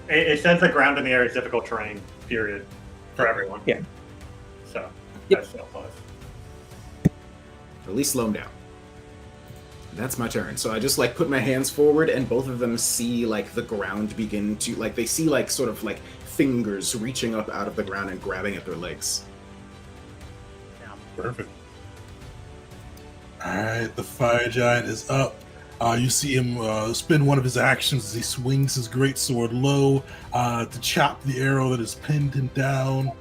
It says the ground in the air is difficult terrain, period, for everyone. Yeah. So, Yep. that still applies. At least slow him down. That's my turn. So I just like put my hands forward, and both of them see like the ground begin to like they see like sort of like fingers reaching up out of the ground and grabbing at their legs. Perfect. Alright, the fire giant is up. You see him spin one of his actions as he swings his greatsword low to chop the arrow that has pinned him down.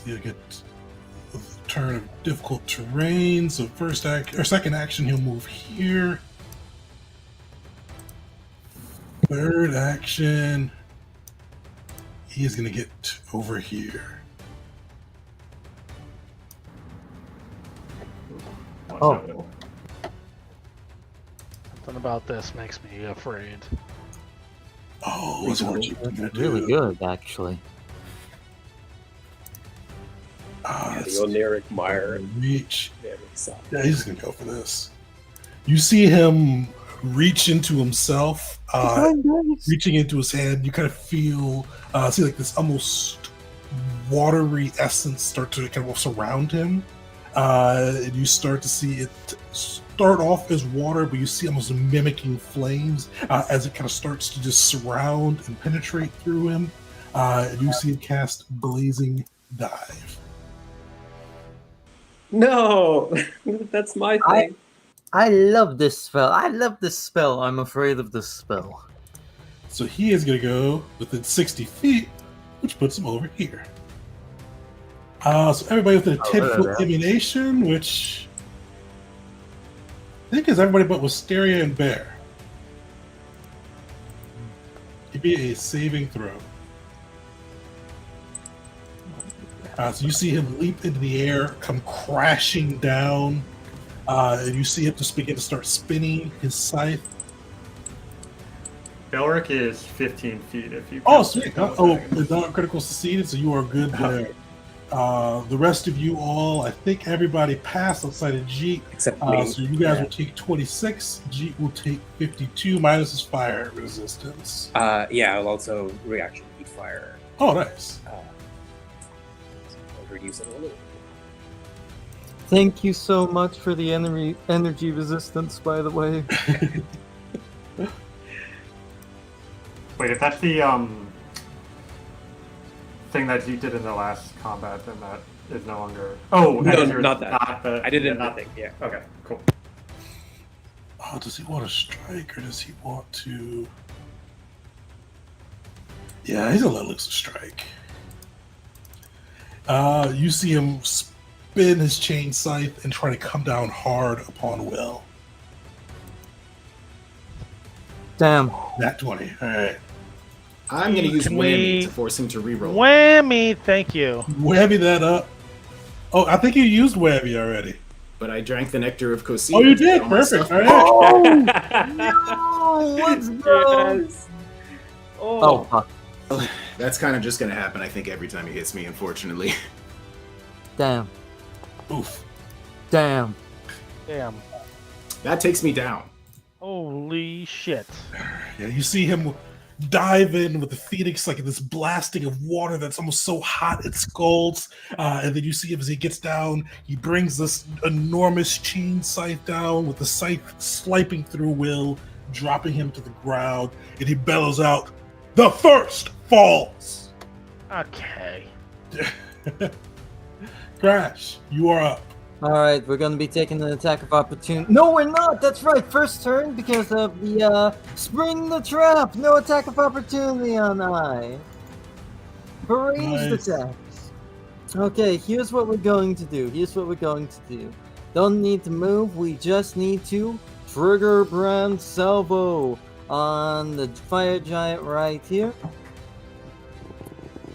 He'll get a turn of difficult terrain. So second action, he'll move here. Third action, he's gonna get over here. Oh. Something about this makes me afraid. Oh, what's what you're gonna do? Really good, actually. The Oniric Mire. Reach. Very soft. Yeah, he's gonna go for this. You see him reach into himself, reaching into his hand. You kind of feel, see like this almost watery essence start to kind of surround him. And you start to see it start off as water, but you see almost mimicking flames as it kind of starts to just surround and penetrate through him. And you see him cast Blazing Dive. No, that's my thing. I love this spell. I love this spell. I'm afraid of this spell. So he is going to go within 60 feet, which puts him over here. So everybody within a 10-foot emanation, which I think is everybody but Wisteria and Bear. It'd be a saving throw. So you see him leap into the air, come crashing down, and you see him just begin to start spinning his scythe. Belric is 15 feet if you. Oh, sweet. The non-critical succeeded, so you are good there. The rest of you all, I think everybody passed outside of Jeet. Except me. So you guys will take 26. Jeet will take 52 minus his fire resistance. Yeah, I'll also reaction heat fire. Oh, nice. I'll reduce it a little. Thank you so much for the energy resistance, by the way. Wait, if that's the thing that Jeet did in the last combat, then that is no longer. Oh, No, not that. Not the, I did it in not the thing, yeah. Okay, cool. Oh, does he want to strike or does he want to? Yeah, he's gonna let loose a strike. You see him spin his chain scythe and try to come down hard upon Will. Damn. Nat 20. All right. I'm going to use Can whammy we- to force him to reroll. Whammy! Thank you. Whammy that up. Oh, I think you used whammy already. But I drank the nectar of Kosita. Oh, you to did. get all my Perfect. stuff All right. No, let's go. Yes. Oh, fuck. That's kind of just going to happen, I think, every time he hits me, unfortunately. Damn. Oof. Damn. Damn. That takes me down. Holy shit. Yeah, you see him dive in with the phoenix, like this blasting of water that's almost so hot it scalds. And then you see him as he gets down, he brings this enormous chain scythe down with the scythe swiping through Will, dropping him to the ground, and he bellows out, "The first falls!" Okay. Crash, you are up. Alright, we're gonna be taking an attack of opportunity. No, we're not! That's right, first turn because of the, spring the trap! No attack of opportunity on I. Ranged Nice. attacks. Okay, here's what we're going to do. Don't need to move, we just need to trigger brand salvo on the fire giant right here.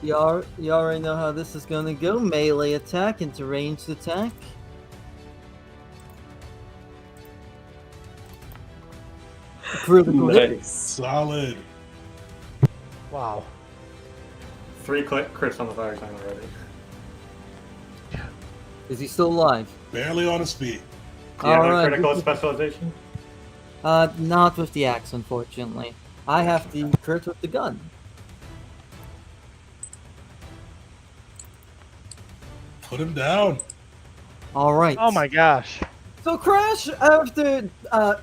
You already know how this is gonna go. Melee attack into ranged attack. Critical hit. Nice. Solid. Wow. 3 crits on the fire sign already. Is he still alive? Barely on his feet. Do you have a Alright, critical this is- specialization? Not with the axe, unfortunately. I have the crit with the gun. Put him down. All right. Oh my gosh. So Crash, after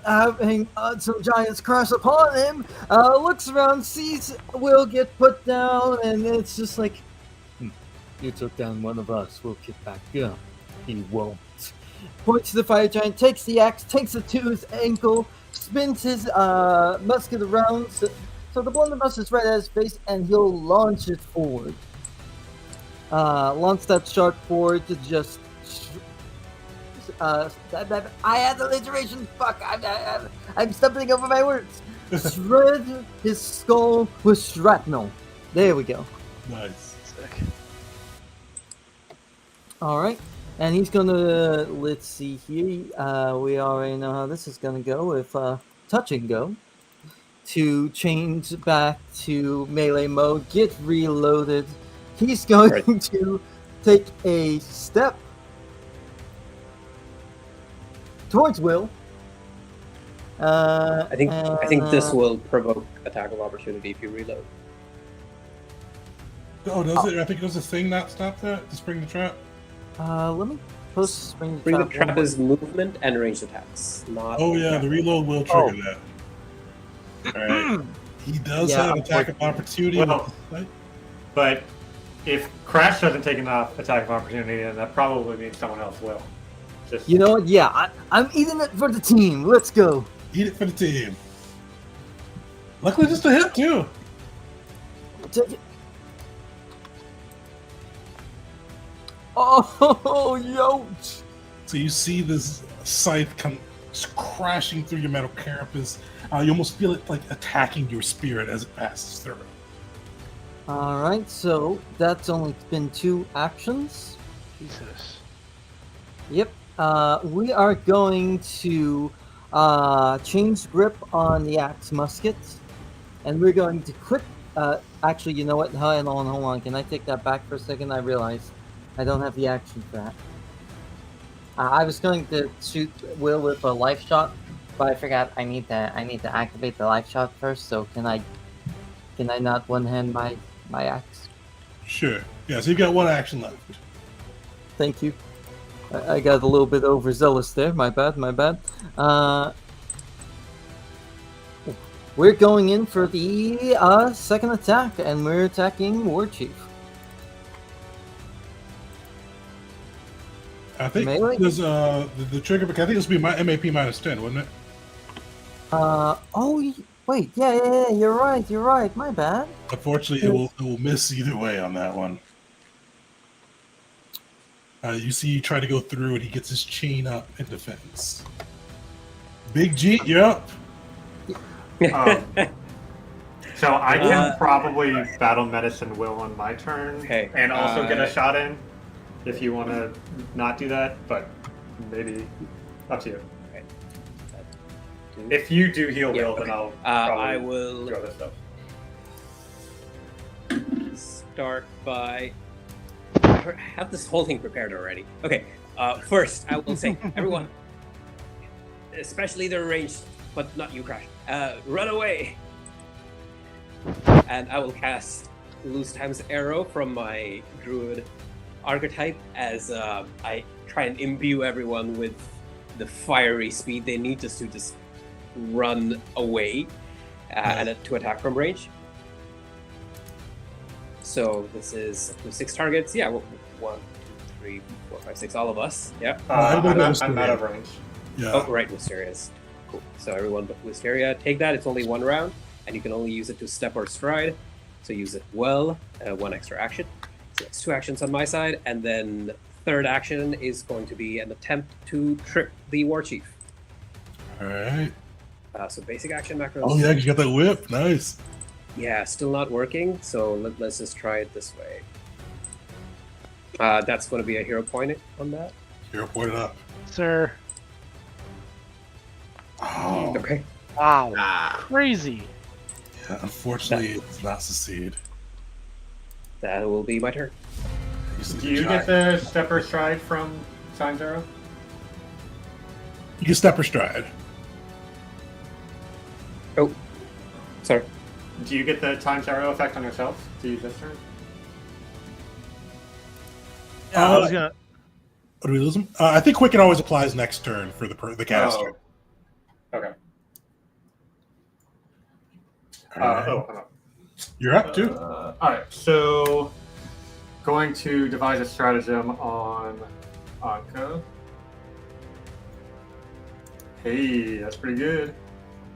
having some giants crash upon him, looks around, sees Will get put down, and it's just like, You took down one of us. We'll get back up. He won't. points to the fire giant, takes the axe, takes it to his ankle, spins his musket around, so the blunderbuss is right at his face, and he'll launch it forward. Launch that shark forward to just. I had alliteration. Fuck! I'm stumbling over my words. Shred his skull with shrapnel. There we go. Nice. Sick. All right, and he's gonna. Let's see here. We already know how this is gonna go with touch and go. To change back to melee mode, get reloaded. He's going to take a step towards Will. I think this will provoke attack of opportunity if you reload. Oh, does it? I think it was a thing that stopped that to spring the trap. Let me post spring Bring the trap. trap is movement and ranged attacks, not. Oh yeah, the reload will trigger that. All right. He does have attack of opportunity. Well, but if Crash doesn't take an attack of opportunity, then that probably means someone else will. Just You know what? Yeah, I'm eating it for the team. Let's go. Eat it for the team. Luckily, just a hit too. Take it. Oh, yo! So you see this scythe come crashing through your metal carapace. You almost feel it like attacking your spirit as it passes through. All right, so that's only been 2 actions. Jesus. Yep. We are going to change grip on the axe musket, and we're going to quit. Actually, you know what? Hold on. Can I take that back for a second? I realized I don't have the action for that. I was going to shoot Will with a life shot, but I forgot I need to activate the life shot first. So can I not one hand my axe? Sure. Yeah. So you got 1 action left. Thank you. I got a little bit overzealous there. My bad. We're going in for the second attack, and we're attacking War Chief. I think Melee? there's the trigger. I think this would be my MAP minus 10, wouldn't it? Wait. Yeah. You're right. My bad. Unfortunately, it will miss either way on that one. You see, you try to go through, and he gets his chain up in defense. Big G, you're up. So I can probably battle medicine Will on my turn, Okay, and also get a shot in. If you want to not do that, but maybe up to you. Okay. If you do heal Yeah, Will, okay. then I'll I probably will do other stuff. start by. I have this whole thing prepared already. Okay. First, I will say, everyone, especially the ranged, but not you, Crash, run away. And I will cast Loose Time's Arrow from my Druid archetype as I try and imbue everyone with the fiery speed they need just to run away and to attack from range. So this is up to 6 targets. Yeah, 1, 2, 3, 4, 5, 6, all of us. Yeah. I'm out of range. Yeah. Oh, right, Mysterious. Cool. So everyone but Wisteria, take that. It's only 1 round, and you can only use it to step or stride. So use it well. 1 extra action. So that's 2 actions on my side, and then third action is going to be an attempt to trip the War Chief. All right. So basic action macros. Oh yeah, you got that whip. Nice. Yeah, still not working. So let's just try it this way. That's going to be a hero point on that. Here, point it up. Sir. Oh. Okay. Wow. Ah, Crazy. Yeah, unfortunately, it does not succeed. That will be my turn. Do you get the step or stride from Sign Zero? You can step or stride. Oh, sorry. Do you get the times arrow effect on yourself to use this turn? Yeah, I was gonna. What, do we lose him? I think Quicken always applies next turn for the caster. Oh. Okay. Alright. I'm up. You're up too. All right, so going to devise a stratagem on Anka. Hey, that's pretty good.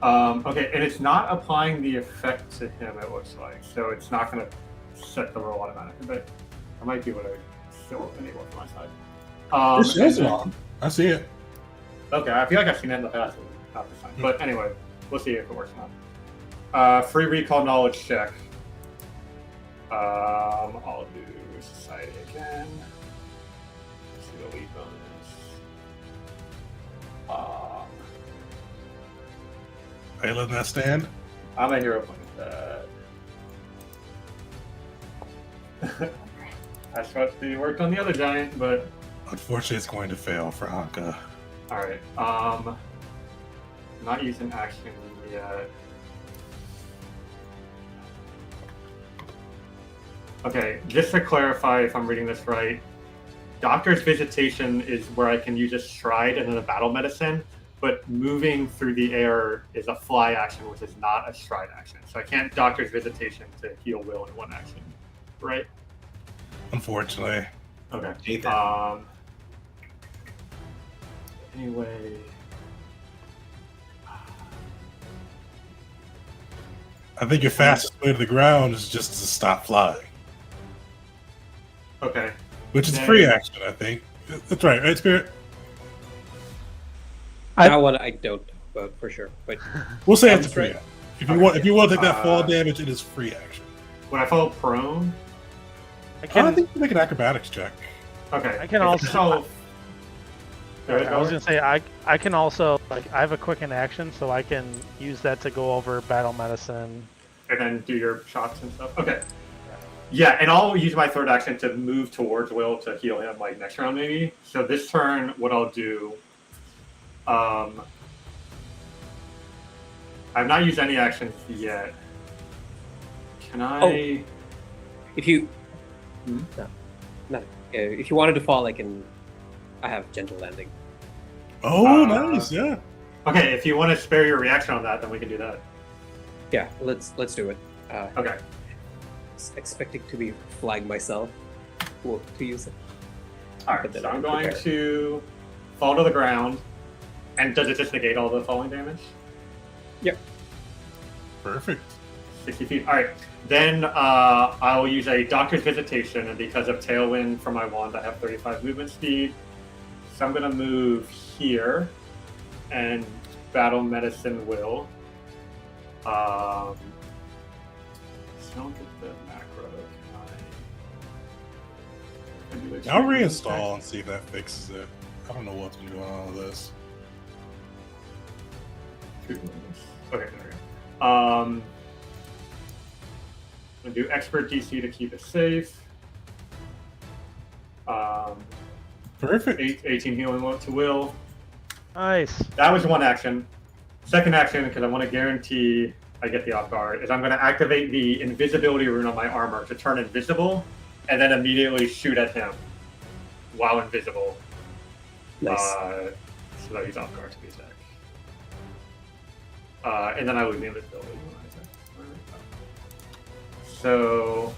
Okay, and it's not applying the effect to him, it looks like, so it's not going to set the roll automatically, but I might be able to still enable it from my side. This is on. I see it. Okay, I feel like I've seen that in the past, not this time. But anyway, we'll see if it works now. Free recall knowledge check. I'll do society again. Let's do a lead bonus. Are you letting that stand? I'm a hero point with that. I supposed to work on the other giant, but Unfortunately, it's going to fail for Anka. all right. Not using action yet. Okay, just to clarify if I'm reading this right, Doctor's Visitation is where I can use a stride and then a battle medicine, but moving through the air is a fly action, which is not a stride action. So I can't Doctor's Visitation to heal Will in one action, right? Unfortunately. Okay. Hate that. Anyway. I think your fastest way to the ground is just to stop flying. Okay. Which is Then- free action, I think. That's right, Spirit? I- That one I don't know about for sure, but We'll say Sounds it's free right. action. If you want to take that fall Uh, damage, it is free action. When I fall prone, I I think you make an acrobatics check. okay. I can If also- it's so- Go ahead, I was Tyler. gonna say I can also like I have a quicken action, so I can use that to go over battle medicine. And then do your shots and stuff. Okay. Yeah, and I'll use my third action to move towards Will to heal him like next round maybe. So this turn, what I'll do, I've not used any actions yet. Can I? if you Hmm? if you wanted to fall, I have gentle landing. Oh, Uh, nice, yeah. Okay, if you want to spare your reaction on that, then we can do that. Yeah, let's do it. Okay. Expecting to be flying myself to use it. All right. But then So I'm I'm going prepared. to fall to the ground, and does it just negate all the falling damage? Perfect. 60 feet. All right. Then I'll use a Doctor's Visitation, and because of Tailwind from my wand, I have 35 movement speed. So I'm going to move here, and Battle Medicine Will. So I don't get the macro. Can I do a I'll tree reinstall check? and see if that fixes it. I don't know what's been going on with this. Okay, there we go. I'm gonna do expert DC to keep it safe. Perfect. 18 healing to Will. Nice. That was one action. Second action, because I want to guarantee I get the off guard, is I'm going to activate the invisibility rune on my armor to turn invisible, and then immediately shoot at him while invisible. Nice. So that he's off guard to be attacked. And then I lose the invisibility when I attack. So.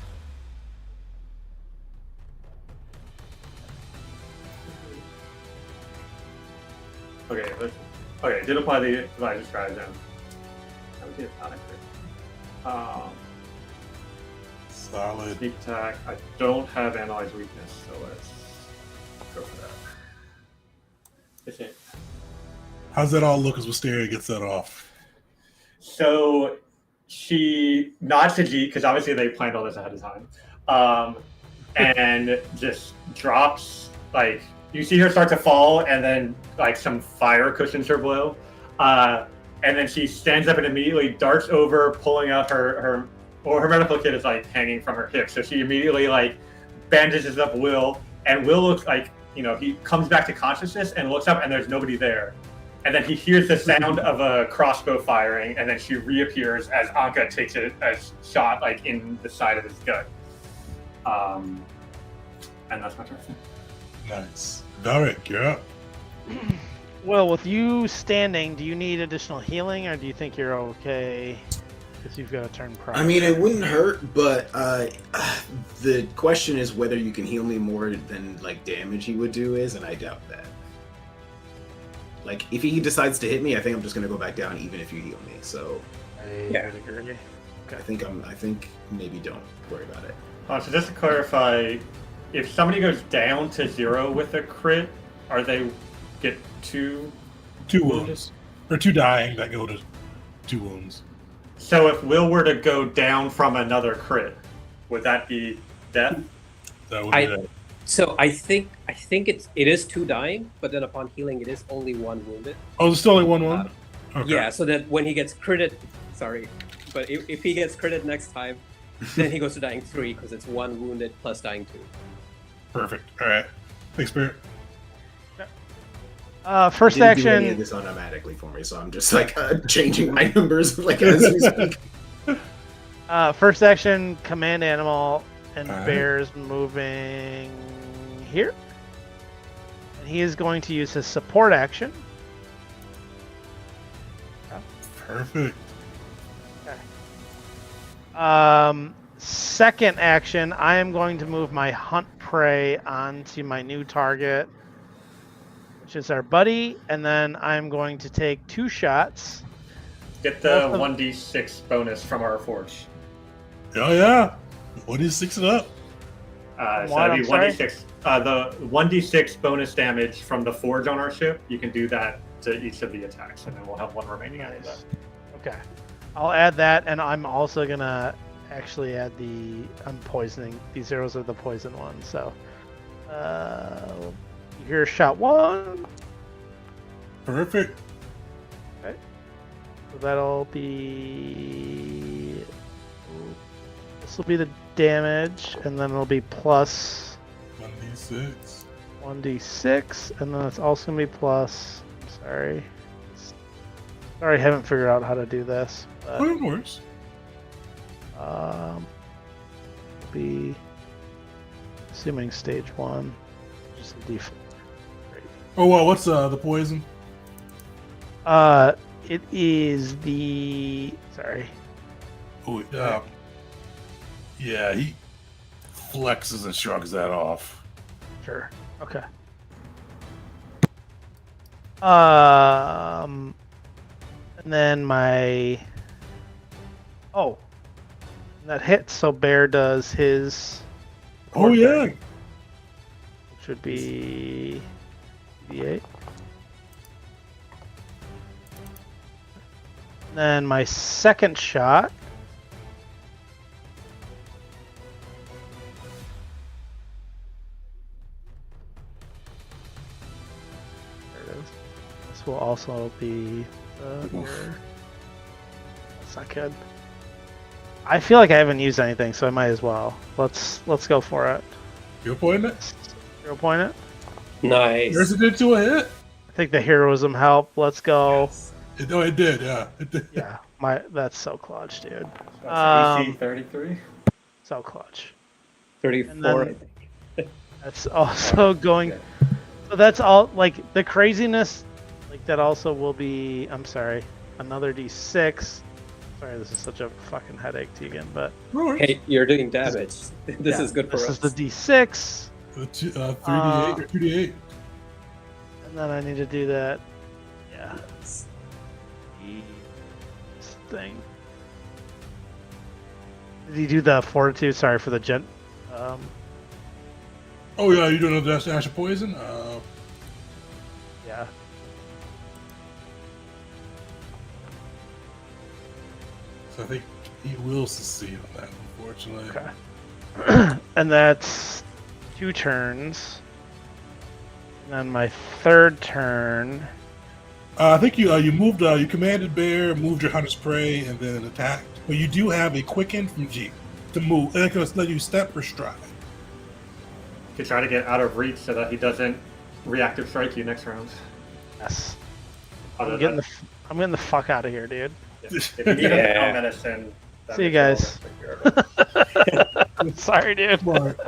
Okay, did apply the advisor stratagem. That would be a tonic crit. Solid. Sneak attack. I don't have analyze weakness, so let's go for that. It's it. How's that all look as Wisteria gets that off? So she nods to G, because obviously they planned all this ahead of time, and just drops, like, you see her start to fall, and then like some fire cushions her blow, and then she stands up and immediately darts over, pulling out her medical kit is like hanging from her hip, so she immediately like bandages up Will, and Will looks like, he comes back to consciousness and looks up, and there's nobody there, and then he hears the sound of a crossbow firing, and then she reappears as Anka takes a shot like in the side of his gut. And that's my turn. Nice. Varric, you're up. Well, with you standing, do you need additional healing, or do you think you're okay? Because you've got to turn prone. I mean, it wouldn't hurt, but the question is whether you can heal me more than like damage he would do is, and I doubt that. Like, if he decides to hit me, I think I'm just gonna go back down, even if you heal me. So, I would agree. I think maybe don't worry about it. So just to clarify, if somebody goes down to 0 with a crit, are they get 2 wounds, or 2 dying that go to 2 wounds. So if Will were to go down from another crit, would that be death? That would be that. So I think it is 2 dying, but then upon healing, it is only 1 wounded. Oh, there's still only 1 wound? Okay. Yeah, so that when he gets critted, but if he gets critted next time, then he goes to dying 3 because it's 1 wounded plus dying 2. Perfect. All right. Thanks, Spirit. First Didn't do any action. of this automatically for me, so I'm just like changing my numbers like as we speak. First action, command animal, and Alright. bear's moving here. And he is going to use his support action. Perfect. Second action, I am going to move my hunt prey onto my new target, which is our buddy, and then I'm going to take 2 shots. Get the 1d6 bonus from our forge. Oh, yeah. 1d6 it up. So that'd be 1d6. The 1d6 bonus damage from the forge on our ship, you can do that to each of the attacks, and then we'll have 1 remaining after that. Okay. I'll add that, and I'm also going to actually add I'm poisoning. These arrows are the poison ones, so. Here's shot 1. Perfect. Okay. So that'll be. This will be the damage, and then it'll be plus 1d6. 1d6, and then it's also going to be plus. Sorry, I haven't figured out how to do this. But, Oh, no worries. be assuming stage 1, just a d4. Oh, well, what's the poison? It is the. Sorry. Oh, yeah, he flexes and shrugs that off. Sure. Okay. And then my. Oh. That hits, so Bear does his. Oh, yeah. Which would be. D8. Then my second shot. There it is. This will also be here. That's not good. I feel like I haven't used anything, so I might as well. Let's go for it. You're pointing it? 0 point it. Nice. Yours did to a hit? I think the heroism helped. Let's go. Yes. It did, yeah. It did. Yeah, that's so clutch, dude. That's AC 33. So clutch. 34, And then- I think. That's also going. So that's all. Like the craziness, like that also will be. I'm sorry. Another d6. Sorry, this is such a fucking headache to you again, but No worries. Hey, you're doing damage. This yeah, is good for this us. is the d6, 3d8 or 2d8. and then I need to do that. Yeah. This thing. Did he do the fortitude? Sorry for the gent. Oh, yeah, you doing a dash of poison? Yeah. So I think he will succeed on that, unfortunately. Okay. And that's 2 turns. And then my third turn. I think you moved, you commanded Bear, moved your Hunter's Prey, and then attacked. But you do have a quicken from G to move. And it can let you step or stride. To try to get out of reach so that he doesn't reactive strike you next round. Yes. Other I'm getting than I'm getting the fuck out of here, dude. if you need Yeah. a medicine, that See you makes it all guys. less secure. Sorry, dude. Smart.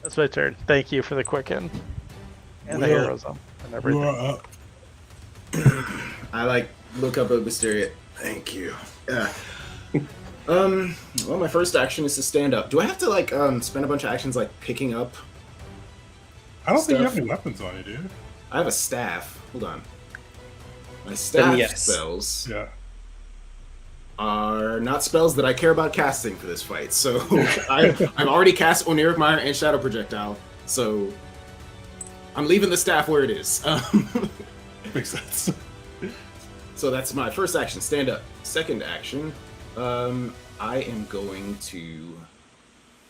That's my turn. Thank you for the quicken and the Will, heroism and You everything. are up. I like look up at Wisteria. Thank you. Well, my first action is to stand up. Do I have to like spend a bunch of actions like picking up? I don't think you have Stuff. any weapons on you, dude. I have a staff. Hold on. My staff yes. spells Yeah. are not spells that I care about casting for this fight. So I've already cast Oniric Mire and Shadow Projectile. So I'm leaving the staff where it is. Makes sense. So that's my first action, stand up. Second action, I am going to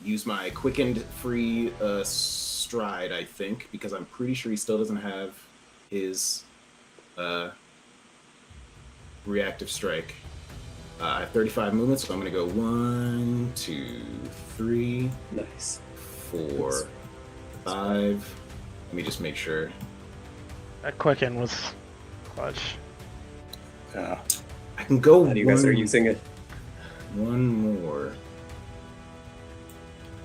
use my quickened free stride, I think, because I'm pretty sure he still doesn't have his reactive strike. I have 35 movements, so I'm going to go 1, 2, 3, Nice. 4, 5. Let me just make sure. That quicken was clutch. Yeah. I can go How do you guys are using it? one more.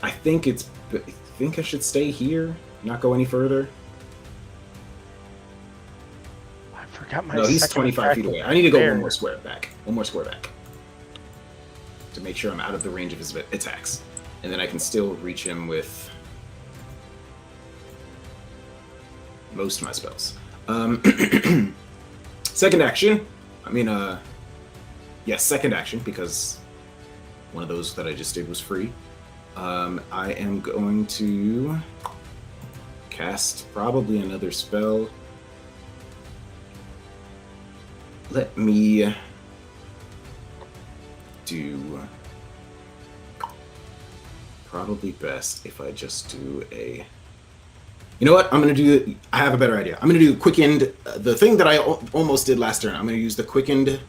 I think I should stay here, not go any further. I forgot my. No, he's second 25 feet attack away. I need to go there. one more square back. One more square back. To make sure I'm out of the range of his attacks. And then I can still reach him with most of my spells. Second action. Second action, because one of those that I just did was free. I am going to cast probably another spell. Let me do probably best if I just do a. You know what? I have a better idea. I'm gonna do quickened. The thing that I almost did last turn. I'm gonna use the quickened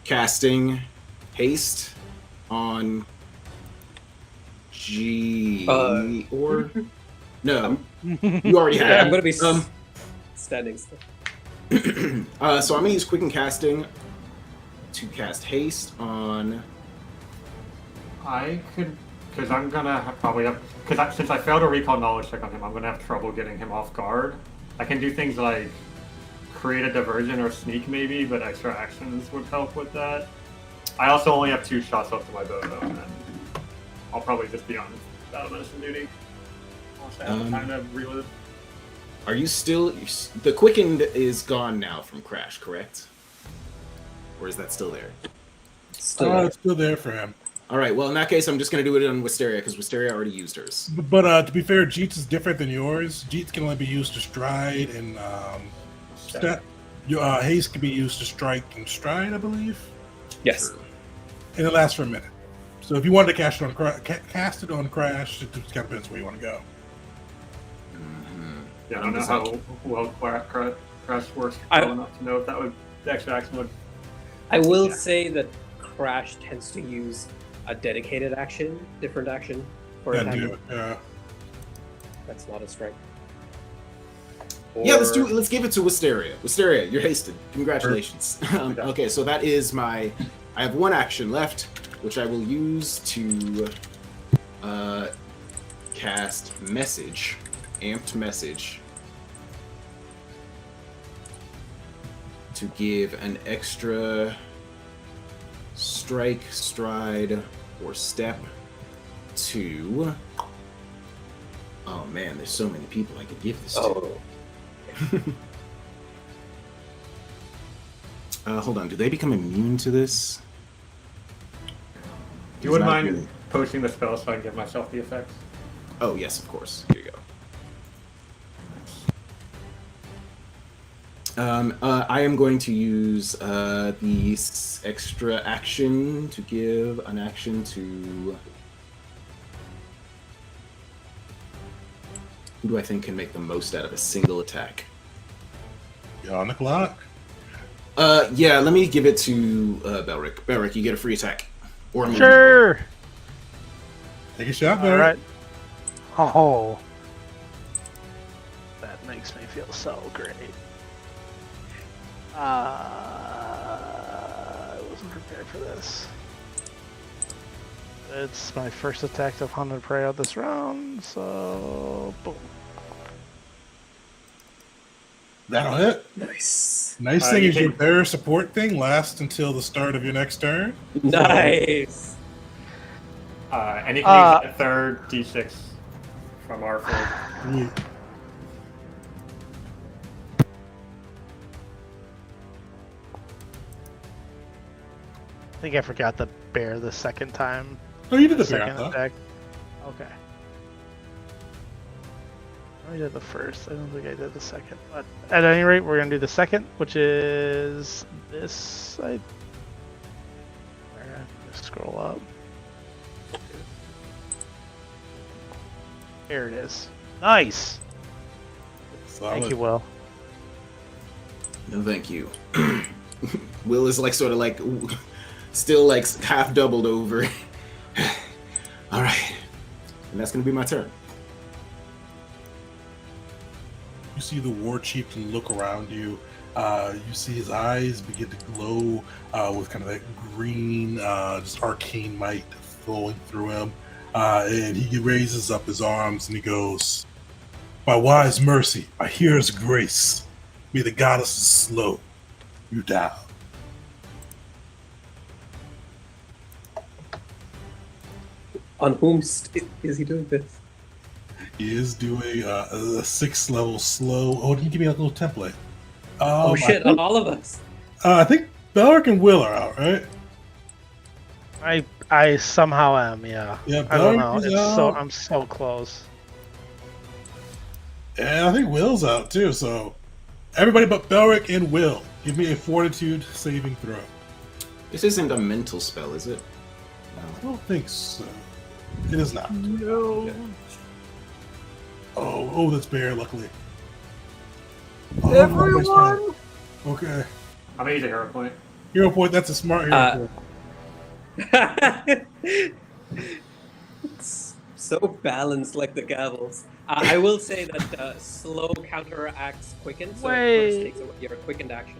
casting haste on G or no. You already Yeah, have. I'm gonna be standing still. So I'm gonna use quicken casting to cast haste on. I could, because I'm gonna probably have, because since I failed a recall knowledge check on him, I'm gonna have trouble getting him off guard. I can do things like create a diversion or sneak maybe, but extra actions would help with that. I also only have 2 shots left of my bow though, and then I'll probably just be on battle medicine duty. Once I have time to reload. Are you still? The quickened is gone now from Crash, correct? Or is that still there? It's still there for him. All right. Well, in that case, I'm just going to do it on Wisteria because Wisteria already used hers. But to be fair, Jeets is different than yours. Jeets can only be used to stride and step. Your haste can be used to strike and stride, I believe. Yes. And it lasts for a minute. So if you wanted to cast it on Crash, it just kind of depends where you want to go. Yeah, I don't know how well Crash works well enough to know if that would the extra action would. I will say that Crash tends to use a dedicated action, different action for Yeah, attacking. do it. Yeah. That's not a strike. Yeah, let's give it to Wisteria. Wisteria, you're hasted. Congratulations. Okay, so that is I have one action left, which I will use to cast Message, Amped Message, to give an extra strike, stride, or step to. Oh man, there's so many people I could give this to. Hold on, do they become immune to this? You wouldn't mind posting the spell so I can give myself the effects? Oh, yes, of course. Here you go. I am going to use the extra action to give an action to. Who do I think can make the most out of a single attack? You're on the clock. Yeah, let me give it to Belric. Belric, you get a free attack. Or a movement. Sure. Take a shot, All there. right. Oh, that makes me feel so great. I wasn't prepared for this. It's my first attack of Hunted Prey of this round, so boom. That'll hit. Nice. Nice thing you is your can- bear support thing lasts until the start of your next turn. Nice. And you can use that third D6 from our fold. Sweet. I think I forgot the bear the second time. Oh, you did the bear, Second I thought. attack. Okay. I did the first. I don't think I did the second. But at any rate, we're gonna do the second, which is this. I just scroll up. Here it is. Nice. Solid. Thank you, Will. No, thank you. Will is like sort of like still like half doubled over. All right, and that's gonna be my turn. You see the war chieftain look around you. You see his eyes begin to glow with kind of that green, just arcane might flowing through him. And he raises up his arms and he goes, "By wise mercy, by hero's grace, may the goddesses slow you down." On whom is he doing this? He is doing a 6th level slow. Oh, didn't give me a little template. Oh shit! I think, On all of us. I think Belric and Will are out, right? I somehow am, yeah. Yeah, I don't Belric know. is It's out. I'm so close. And I think Will's out too, so everybody but Belric and Will, give me a fortitude saving throw. This isn't a mental spell, is it? I don't think so. It is not. No. Oh, that's Bear, luckily. Oh, Everyone! Okay. I'm gonna use a hero point. Hero point, that's a smart hero point. It's so balanced like the gavels. I will say that slow counteracts quicken, so it first takes away your quickened action.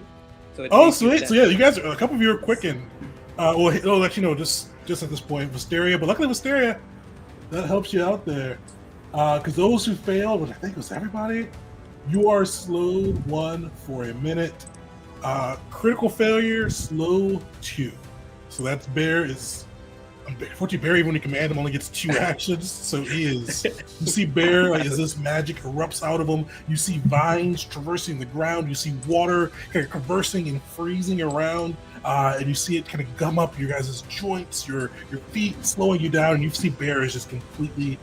So it Oh, makes you sweet. So, dead. yeah, you guys, a couple of you are quickened. I'll let you know just at this point, Wisteria. But luckily, Wisteria, that helps you out there. Because those who failed, which I think was everybody, you are slowed 1 for a minute. Critical failure, slow 2. So that's Bear is. Unfortunately, Bear, even when you command him, only gets 2 actions. So he is. You see Bear, like, as this magic erupts out of him. You see vines traversing the ground. You see water kind of conversing and freezing around. And you see it kind of gum up your guys' joints, your feet, slowing you down. And you see Bear is just completely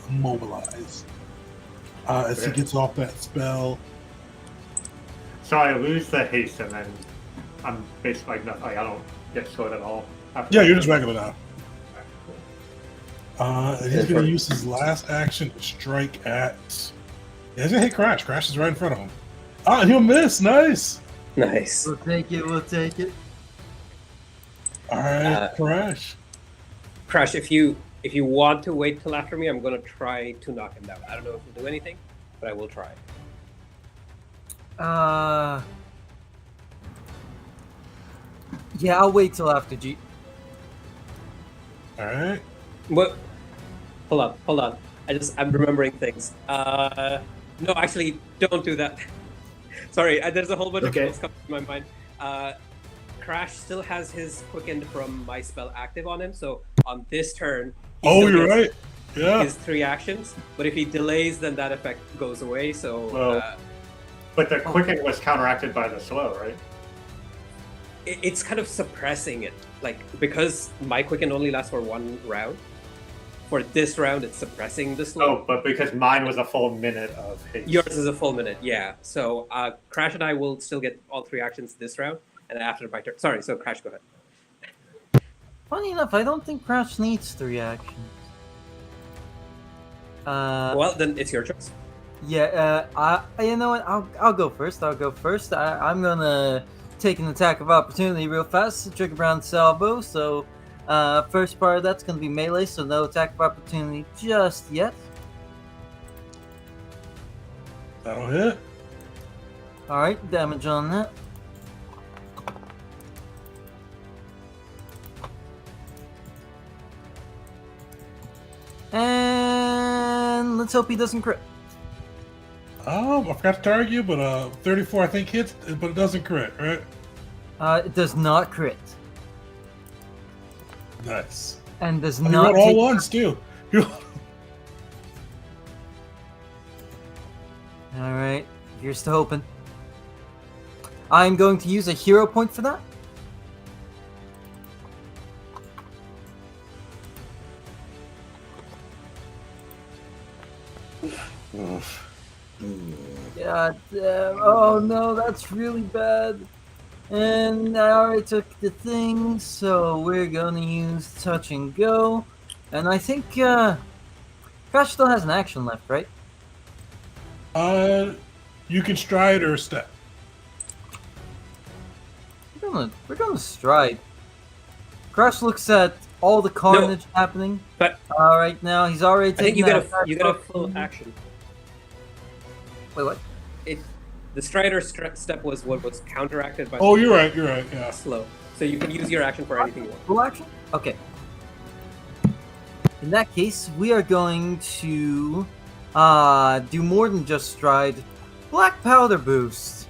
immobilized as he gets off that spell. So I lose the haste, and then I'm basically like nothing. Like, I don't get slowed at all. after Yeah, that. you're just regular now. And he's going to use his last action to strike at. Yeah, he's going to hit Crash. Crash is right in front of him. And he'll miss. Nice. Nice. We'll take it, we'll take it. All right, Crash. Crash, if you want to wait till after me, I'm gonna try to knock him down. I don't know if he'll do anything, but I will try. Yeah, I'll wait till after G. All right. What? Hold on. I'm remembering things. No, actually, don't do that. Sorry, there's a whole bunch of spells coming to my mind. Crash still has his quickened from my spell active on him, so on this turn. Oh, you're right. Yeah. His 3 actions, but if he delays, then that effect goes away. So. But the quicken was counteracted by the slow, right? It's kind of suppressing it, like because my quicken only lasts for 1 round. For this round, it's suppressing the slow. Oh, but because mine was a full minute of haste. Yours is a full minute, yeah. So Crash and I will still get all 3 actions this round, and after my turn. Sorry, so Crash, go ahead. Funny enough, I don't think Crash needs 3 actions. Well, then it's your choice. Yeah, you know what? I'll go first. I'm gonna take an attack of opportunity real fast, trigger round salvo. So, first part of that's gonna be melee, so no attack of opportunity just yet. That'll hit. All right, damage on that. let's hope he doesn't crit. I forgot to target you, but 34 I think hits, but it doesn't crit, right? It does not crit. Nice. And does Oh, you not rolled all take... ones too. Alright, here's to hoping. I'm going to use a hero point for that. God damn. Oh no, that's really bad. And I already took the thing, so we're gonna use touch and go. And I think Crash still has an action left, right? You can stride or step. We're gonna stride. Crash looks at all the carnage happening. But right now, he's already I think taken you get a full action. Wait, what? The Strider step was what was counteracted by. Oh, you're right. Yeah. Slow. So you can use your action for anything you want. Full action? Okay. In that case, we are going to do more than just stride. Black powder boost.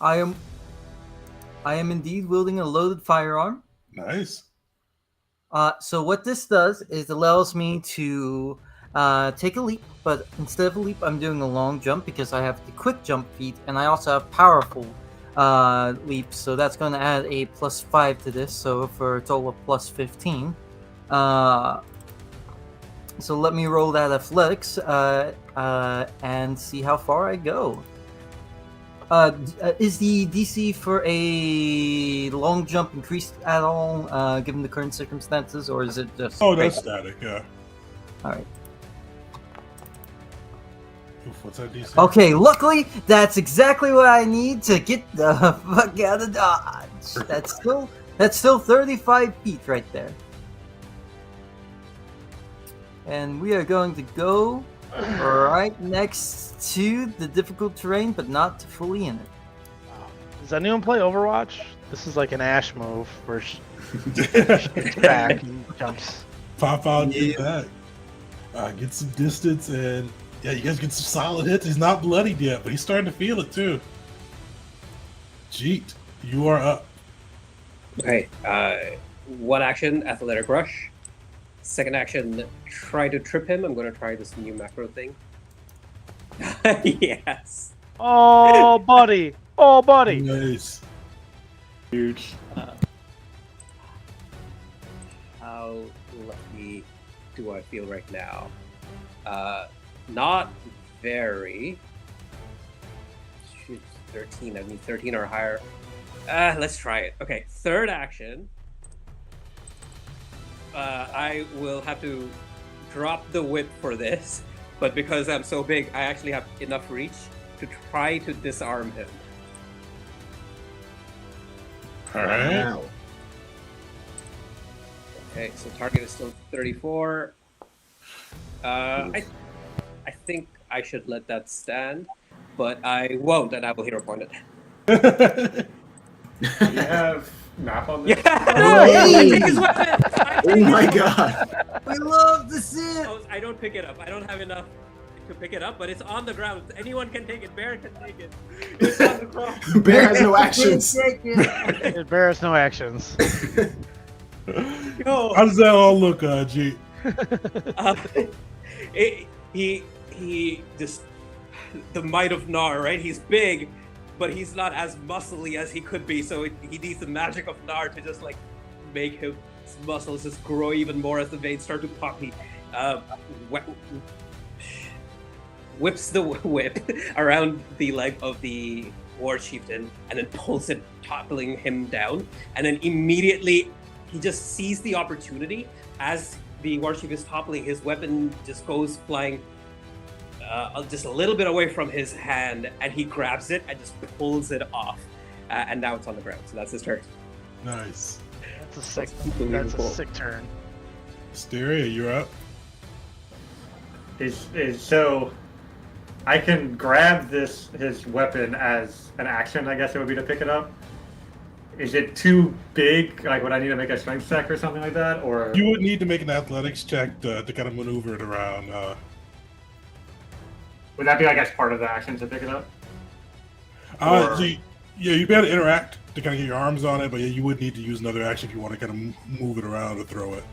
I am indeed wielding a loaded firearm. Nice. So what this does is allows me to take a leap, but instead of a leap, I'm doing a long jump because I have the quick jump feat, and I also have powerful leap. So that's going to add a +5 to this, so for a total of +15. So let me roll that athletics and see how far I go. Is the DC for a long jump increased at all, given the current circumstances, or is it just... Oh, that's static, yeah. Alright. What's that DC? Okay, luckily, that's exactly what I need to get the fuck out of Dodge. That's still 35 feet right there. And we are going to go right next to the difficult terrain, but not fully in it. Does anyone play Overwatch? This is like an Ash move where she gets back and jumps. Pop out, get back. Get some distance, and yeah, you guys get some solid hits. He's not bloodied yet, but he's starting to feel it too. Jeet, you are up. Okay. One action, athletic rush. Second action, try to trip him. I'm going to try this new macro thing. Yes. Oh, buddy. Oh, buddy. Nice. Huge. How lucky do I feel right now? Not very. Shoot, 13. I need 13 or higher. Let's try it. Okay, third action. I will have to drop the whip for this, but because I'm so big, I actually have enough reach to try to disarm him. All right. Wow. Okay, so target is still 34. I think I should let that stand, but I won't, and I will hero point it. Do you have map on this? Yeah! Hey! I take his weapon! Oh my god. We love to see it! Oh, I don't pick it up. I don't have enough to pick it up, but it's on the ground. Anyone can take it. Bear can take it. It's on the ground. Bear has no actions. It bears no actions. Yo. How does that all look, G? He just the might of Nar, right? He's big, but he's not as muscly as he could be. So he needs the magic of Nar to just like make his muscles just grow even more as the veins start to pop. He whips the whip around the leg of the war chieftain and then pulls it, toppling him down. And then immediately he just sees the opportunity as the war chief is toppling. His weapon just goes flying just a little bit away from his hand, and he grabs it and just pulls it off. And now it's on the ground. So that's his turn. Nice. That's a sick. That's Unbelievable. a sick turn. Asteria, you're up. So I can grab his weapon as an action, I guess it would be to pick it up. Is it too big? Like, would I need to make a strength check or something like that? Or You would need to make an athletics check to kind of maneuver it around. would that be, I guess, part of the action to pick it up? So you'd be able to interact to kind of get your arms on it, but yeah, you would need to use another action if you want to kind of move it around or throw it.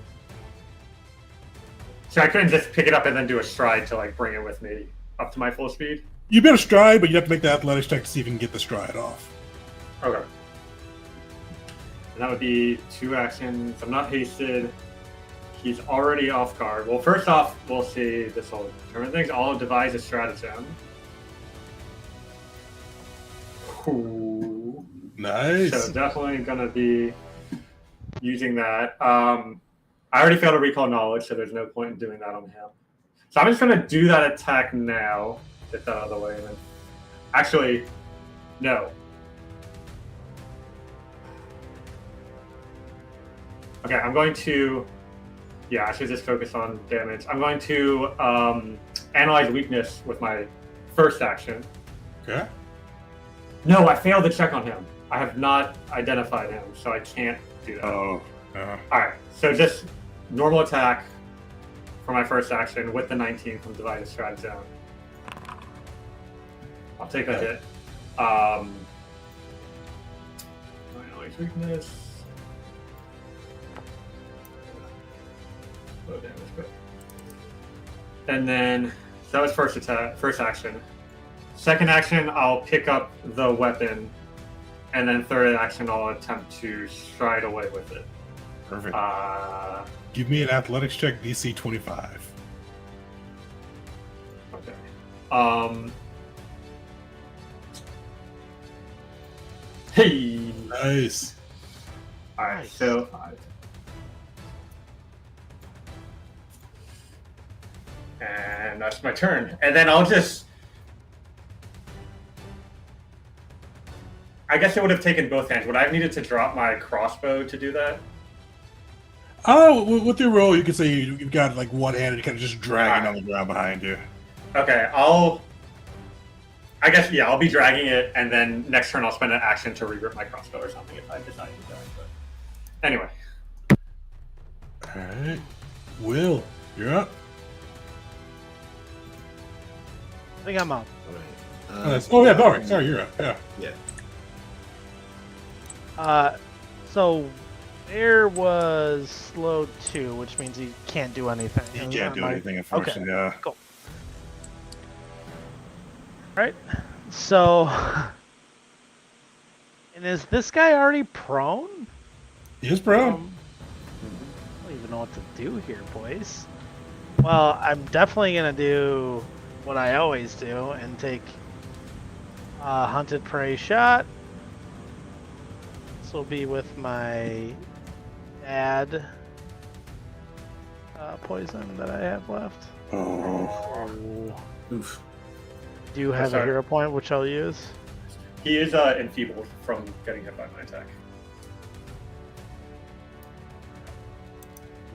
So I couldn't just pick it up and then do a stride to like bring it with me up to my full speed? You'd be able to stride, but you have to make the athletics check to see if you can get the stride off. Okay. And that would be 2 actions. I'm not hasted. He's already off guard. Well, first off, we'll see. This will determine things. I'll devise a stratagem. Ooh. Nice. So definitely gonna be using that. I already failed a recall knowledge, so there's no point in doing that on him. So I'm just gonna do that attack now. Get that out of the way, and then actually, no. Okay, I'm going to. Yeah, I should just focus on damage. I'm going to analyze weakness with my first action. Okay. No, I failed the check on him. I have not identified him, so I can't do that. Oh. Alright, so just normal attack for my first action with the 19 from Divided Stratagem. I'll take a hit. My always weakness. Low damage, but. And then, so that was first action. Second action, I'll pick up the weapon, and then third action, I'll attempt to stride away with it. Perfect. Give me an athletics check, DC 25. Okay. Hey. Nice. All right. So 5. And that's my turn. And then I'll just. I guess it would have taken both hands. Would I have needed to drop my crossbow to do that? Oh, with your roll, you could say you've got like one hand and you kind of just dragging on the ground behind you. Okay, I guess, yeah, I'll be dragging it, and then next turn I'll spend an action to regrip my crossbow or something if I decide to do that. But anyway. Alright. Will, you're up. I think I'm up. Oh, yeah, Dory. Sorry, you're up. Yeah. So Bear was slowed 2, which means he can't do anything. He can't do anything, unfortunately. Okay. Yeah. Cool. Right. So, and is this guy already prone? He is prone. I don't even know what to do here, boys. Well, I'm definitely gonna do what I always do and take a hunted prey shot. This will be with my bad poison that I have left. Oh. Oof. Do you have a hero point, which I'll use? He is enfeebled from getting hit by my attack.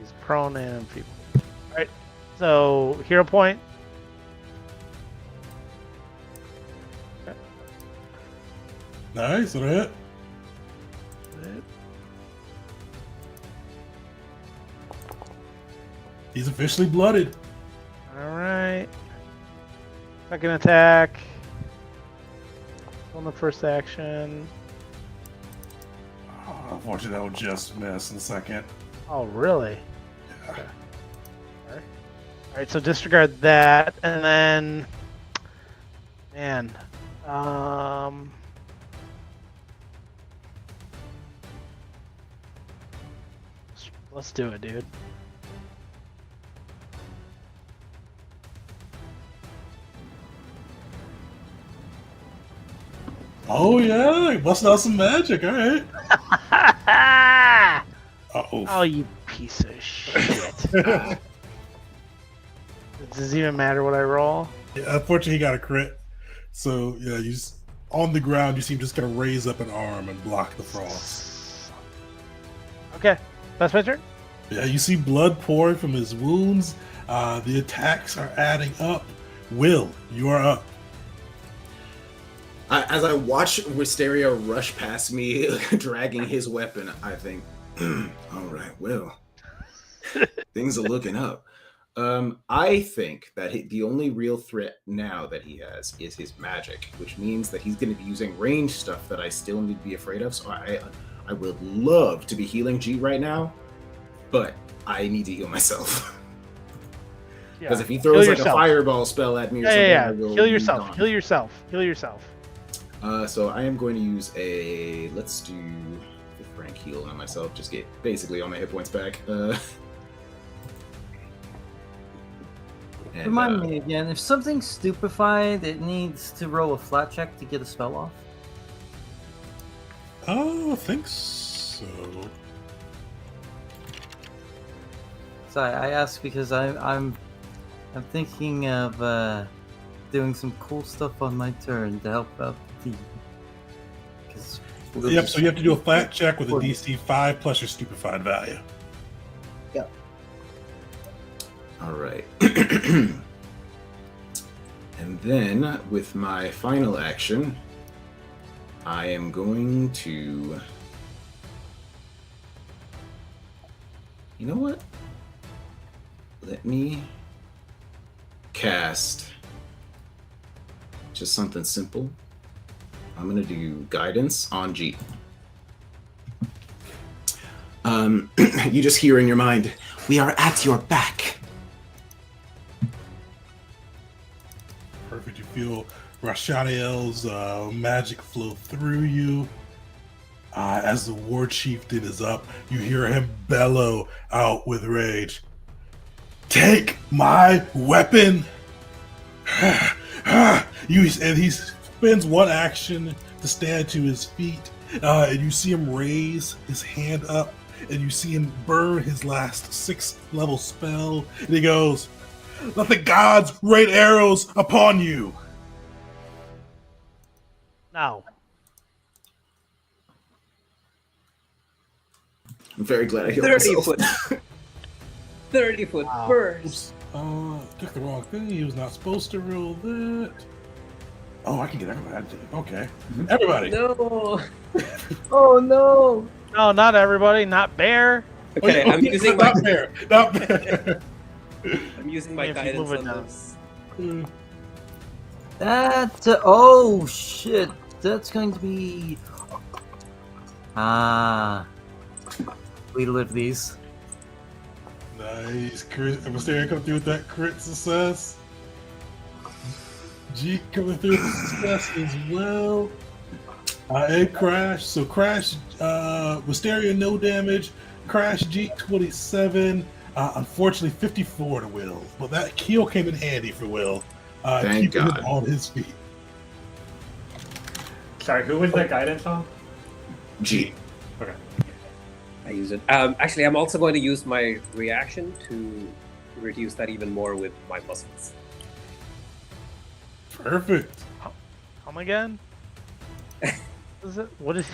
He's prone and enfeebled. Alright, so hero point. Okay. Nice, all right. He's officially blooded. Alright. Second attack. On the first action. Oh, unfortunately, that will just miss in the second. Oh, really? Yeah. Okay. Alright, so disregard that, and then... Man. Let's do it, dude. Oh, yeah. Busting out some magic. All right. Uh-oh. Oh, you piece of shit. Does it even matter what I roll? Yeah, unfortunately, he got a crit. So, yeah, you just, on the ground, you see him just kind of raise up an arm and block the frost. Okay, that's my turn. Yeah, you see blood pouring from his wounds. The attacks are adding up. Will, you are up. As I watch Wisteria rush past me, dragging his weapon, I think, all right, well, things are looking up. I think that the only real threat now that he has is his magic, which means that he's going to be using range stuff that I still need to be afraid of. So I would love to be healing G right now, but I need to heal myself. Because if he throws like a fireball spell at me or something, I will heal yourself. Heal yourself. Heal yourself. So I am going to use a, let's do the rank heal on myself, just get basically all my hit points back. Remind me again, if something's stupefied, it needs to roll a flat check to get a spell off? Oh, I think so. So I ask because I'm thinking of doing some cool stuff on my turn to help out the team. Yep, so you have to do a flat check with a DC 5 plus your stupefied value. Yep. All right. And then with my final action, I am going to... You know what? Let me cast just something simple. I'm going to do guidance on G. You just hear in your mind, we are at your back. Perfect. You feel Rashadiel's magic flow through you. As the war chieftain is up, you hear him bellow out with rage. Take my weapon! And he spends one action to stand to his feet, and you see him raise his hand up, and you see him burn his last 6th level spell, and he goes, "Let the gods rain arrows upon you!" Now. I'm very glad I healed 30 myself. foot. 30 foot burst. Took the wrong thing. He was not supposed to roll that. Oh, I can get everybody. Okay. Everybody. No. Oh no! No, not everybody. Not Bear. Okay, I'm using my Not fair. Not fair. I'm using my If you guidance move it on down. this. That oh shit! That's going to be we live these. Nice. Mysterio come through with that crit success. G coming through with success as well. And Crash. So Crash, Mysterio no damage. Crash G27. Unfortunately 54 to Will. But that kill came in handy for Will. Thank keeping God. him on his feet. Sorry, who was that guidance on? G. Okay. I use it. Actually, I'm also going to use my reaction to reduce that even more with my muscles. Perfect. Come again? What is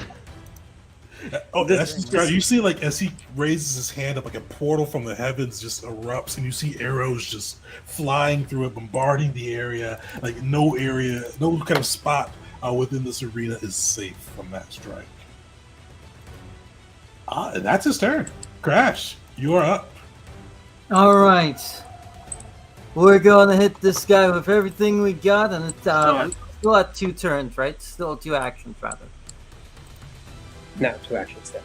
Oh, This- that's just, you see, like, as he raises his hand up, like a portal from the heavens just erupts, and you see arrows just flying through it, bombarding the area. Like, no kind of spot within this arena is safe from that strike. And that's his turn. Crash, you are up. All right, we're gonna hit this guy with everything we got, and it's still at 2 turns, right? Still 2 actions, rather. No, 2 actions then.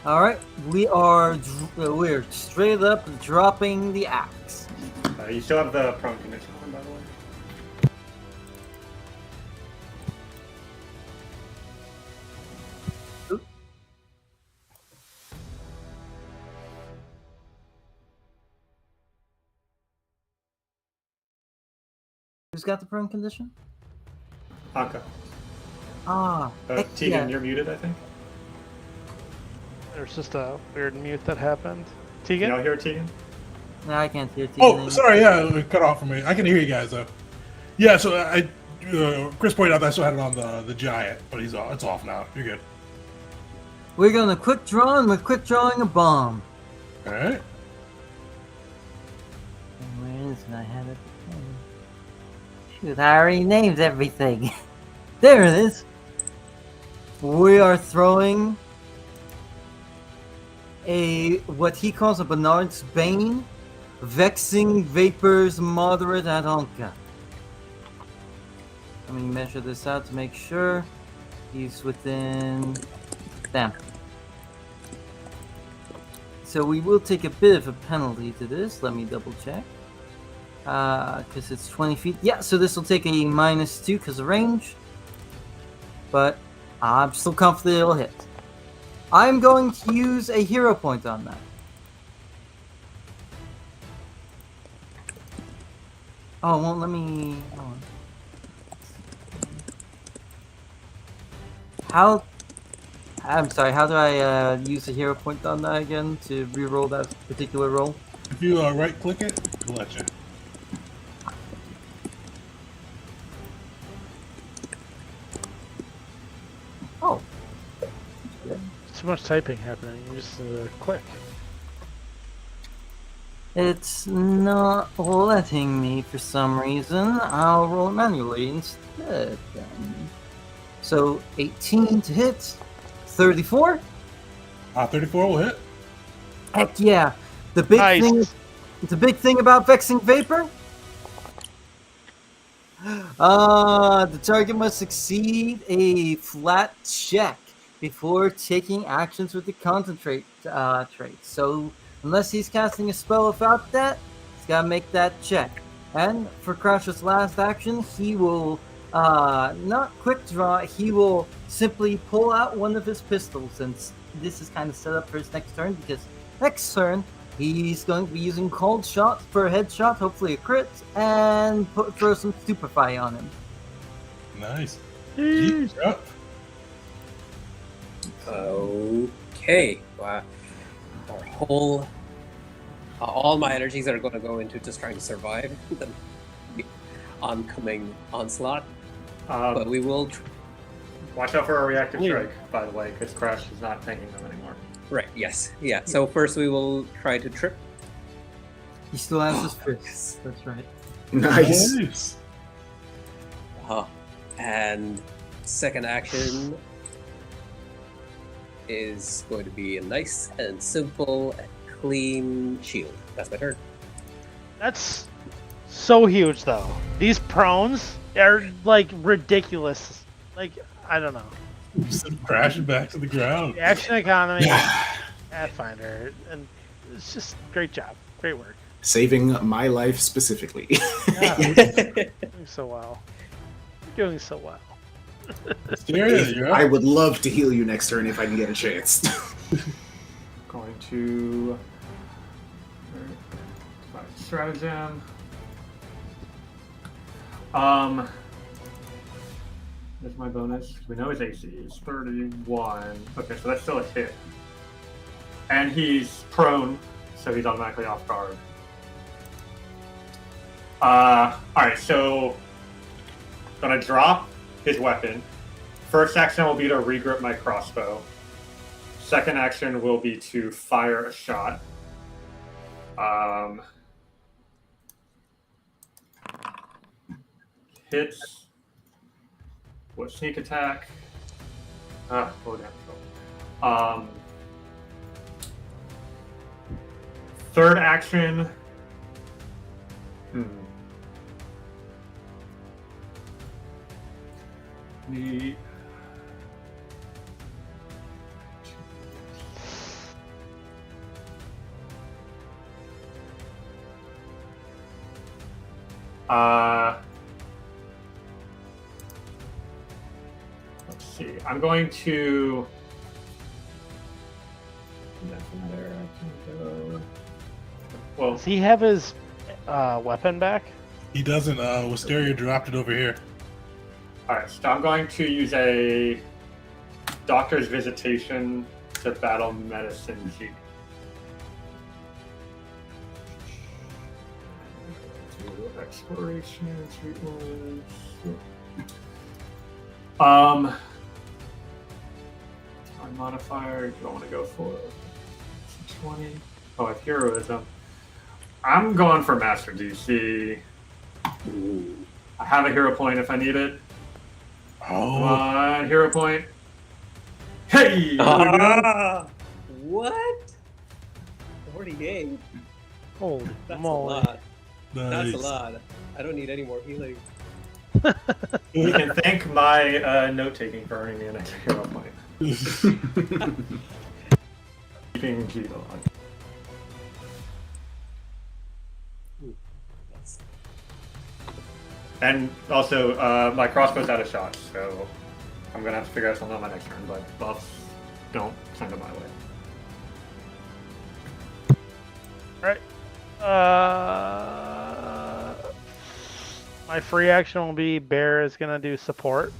All right, we're straight up dropping the axe. You still have the prone condition on, by the way. Who's got the prone condition? Anka. Heck Tegan, yeah. you're muted, I think. There's just a weird mute that happened. Can Tegan? y'all hear Tegan? No, I can't hear Tegan Oh, anymore. sorry, yeah, it cut off for me. I can hear you guys, though. Yeah, so Chris pointed out that I still had it on the giant, but it's off now. You're good. We're gonna quick draw, and we're quick drawing a bomb. All right. Where is it? I have it. Shoot, I already named everything. There it is. We are throwing what he calls a Bernard's Bane, Vexing Vapors Moderate at Onka. Let me measure this out to make sure he's within. Damn. So we will take a bit of a penalty to this. Let me double check. Because it's 20 feet. Yeah, so this will take a -2 because of range. But I'm still confident it'll hit. I'm going to use a hero point on that. Oh, it won't let me. Hold on. How? I'm sorry. How do I use a hero point on that again to re-roll that particular roll? If you right-click it, it'll let you. Oh. Too much typing happening. You just click. It's not letting me for some reason. I'll roll it manually instead then. So 18 to hit, 34. 34 will hit. Heck yeah! The big thing about Vexing Vapor. The target must succeed a flat check before taking actions with the concentrate trait. So unless he's casting a spell without that, he's gotta make that check. And for Crash's last action, he will not quick draw. He will simply pull out one of his pistols, and this is kind of set up for his next turn because next turn he's going to be using cold shot for a headshot, hopefully a crit, and throw some stupefy on him. Nice. Jeez, you're up. Okay. Wow. Our whole, all my energies are going to go into just trying to survive the oncoming onslaught. But we will. Watch out for a reactive strike, by the way, because Crash is not tanking them anymore. Right. Yes. Yeah. So first we will try to trip. He still has his fists. That's right. Nice. And second action is going to be a nice and simple and clean shield. That's my turn. That's so huge, though. These prones are like ridiculous. Like, I don't know. Just crashing back to the ground. The action economy, Pathfinder, and it's just great job. Great work. Saving my life specifically. Yeah, doing so well. You're doing so well. Serious, you're up. I would love to heal you next turn if I can get a chance. Going to stratagem. That's my bonus. We know his AC is 31. Okay, so that's still a hit. And he's prone, so he's automatically off guard. Alright, so gonna drop his weapon. First action will be to regrip my crossbow. Second action will be to fire a shot. Hits. What, sneak attack? Oh damn. Third action. The let's see. I'm going to. From there, I can go. Well, Does he have his weapon back? He doesn't. Wisteria dropped it over here. all right. So I'm going to use a doctor's visitation to battle medicine G. Exploration treatment. My modifier. Do I want to go for 20? Oh, I have heroism. I'm going for Master DC. I have a hero point if I need it. Come Oh, on, hero point. Hey! Ah, what? 48. Holy That's moly. a lot. nice. That's a lot. I don't need any more healing. You can thank my note-taking for earning me an extra hero point. Keeping Gila on. That's And also, my crossbow's out of shot, so I'm gonna have to figure out something on my next turn, but buffs don't send them my way. Alright. My free action will be Bear is gonna do support.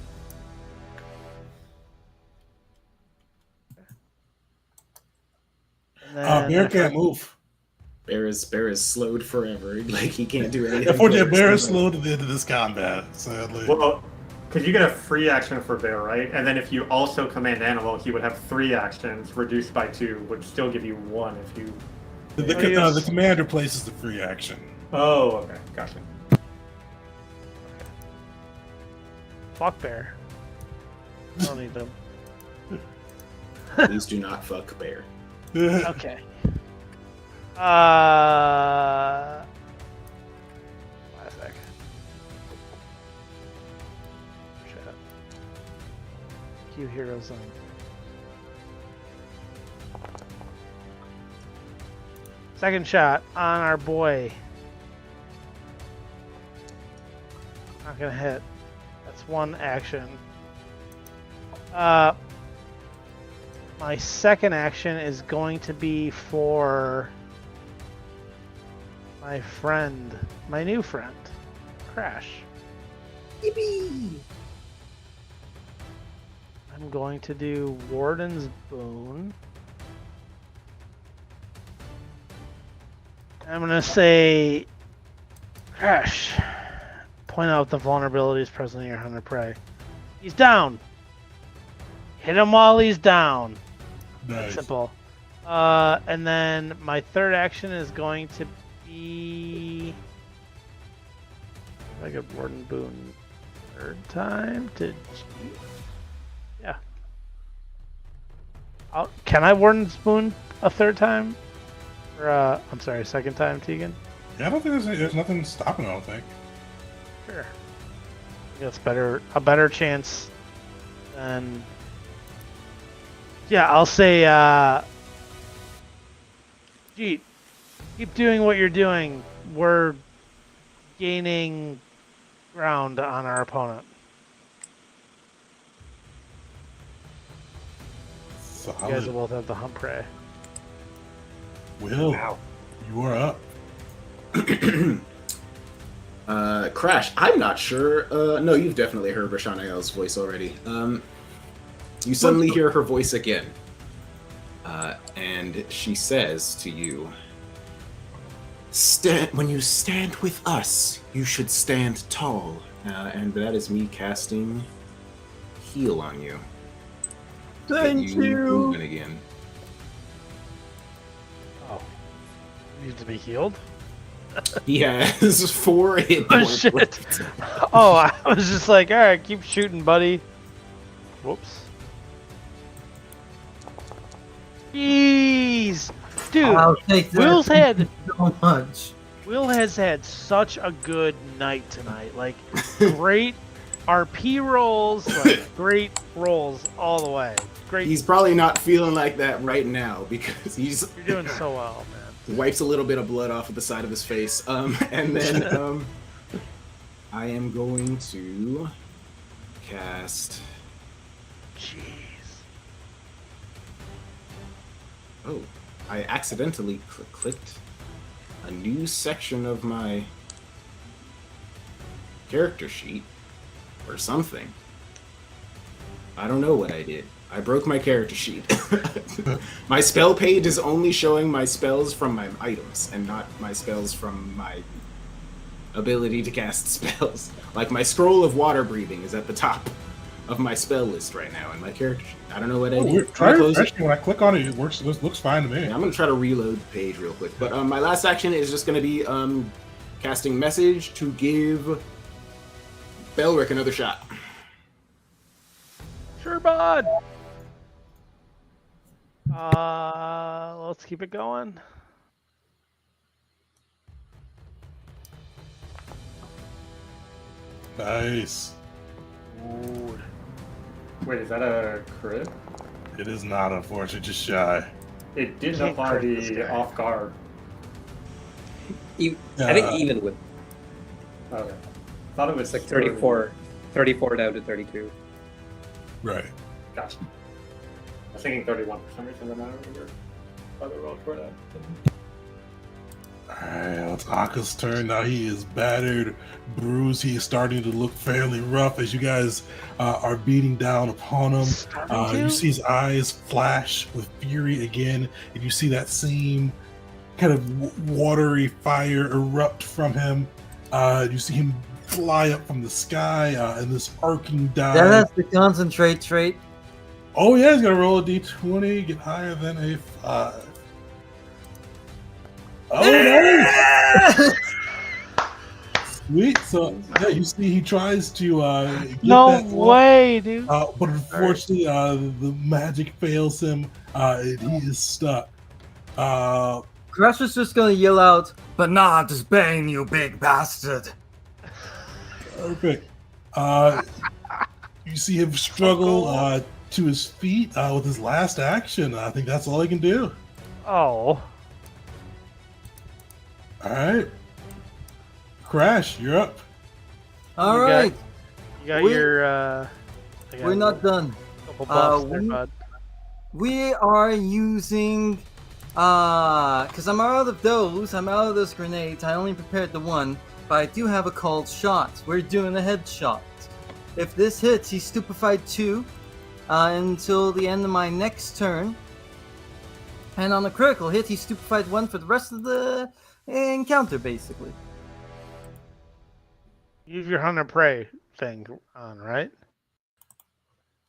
And Bear then can't move. Bear is slowed forever. Like he can't do anything. Unfortunately, for Bear us. is slow to the end of this combat, sadly. Well, because you get a free action for Bear, right? And then if you also command Animal, he would have 3 actions, reduced by 2, would still give you 1 if you... The commander places the free action. Oh, okay, gotcha. fuck Bear. I don't need them. Please do not fuck Bear. Okay. Last sec. Shut up. Q Hero Zone. Second shot on our boy. Not gonna hit. That's one action. My second action is going to be for my friend, my new friend, Crash. Yippee! I'm going to do Warden's Boon. I'm going to say, Crash, point out the vulnerabilities present in your hunter prey. He's down. Hit him while he's down. Nice. Simple. And then my third action is going to be like a Warden Boon third time to yeah. Can I Warden's Boon a third time? Or I'm sorry, second time, Tegan? Yeah, I don't think there's nothing stopping it, I don't think. Sure. I think that's a better chance than. Yeah, I'll say, Jeet, keep doing what you're doing. We're gaining ground on our opponent. You guys will Solid. both have the hump prey. Will, wow. you are up. Crash, I'm not sure. No, you've definitely heard Rashanael's voice already. You suddenly hear her voice again. And she says to you, when you stand with us, you should stand tall. And that is me casting heal on you. Thank Get you. moving again. Oh. You need to be healed? He has 4 hit Oh, points shit. left. Oh, I was just like, alright, keep shooting, buddy. Whoops. Jeez! Dude, I'll take that. Will's Thank had you so much. Will has had such a good night tonight. Like, great RP rolls, like, great rolls all the way. Great. He's probably not feeling like that right now because he's You're doing so well, man. wipes a little bit of blood off of the side of his face. And then I am going to cast. Jeez. Oh, I accidentally clicked a new section of my character sheet or something. I don't know what I did. I broke my character sheet. My spell page is only showing my spells from my items and not my spells from my ability to cast spells. Like my scroll of water breathing is at the top of my spell list right now in my character sheet. I don't know what I did. Try Close it. refreshing. When I click on it, it works. It looks fine to me. Yeah, I'm gonna try to reload the page real quick. But my last action is just gonna be casting message to give Belric another shot. Sure, bud. Let's keep it going. Nice. Ooh. Wait, is that a crit? It is not, unfortunately, just shy. It didn't Can't apply crit this the guy. off guard. I think even with Okay. Thought it was it's like 34 down to 32. Right. Gotcha. I was thinking 31 for some reason, but I don't remember. Thought I rolled for that. Alright, it's Aka's turn. Now he is battered, bruised. He is starting to look fairly rough as you guys are beating down upon him. You see his eyes flash with fury again, and you see that same kind of watery fire erupt from him. You see him fly up from the sky in this arcing dive. That's the concentrate trait. Oh yeah, he's gonna roll a d20, get higher than a 5. Oh, nice! Sweet. So yeah, you see, he tries to get No that off, way, dude. but unfortunately, the magic fails him. And he is stuck. Crash is just gonna yell out, But not Spain, you big bastard. Perfect. You see him struggle to his feet with his last action. I think that's all he can do. Oh. All right, Crash, you're up. all You got- right, You got We- your. I got we're not done. a couple buffs there, we- bud. We are using, because I'm out of those grenades. I only prepared the one, but I do have a called shot. We're doing a headshot. If this hits, he's stupefied 2 until the end of my next turn. And on a critical hit, he's stupefied 1 for the rest of the encounter, basically. You have your hunter prey thing on, right?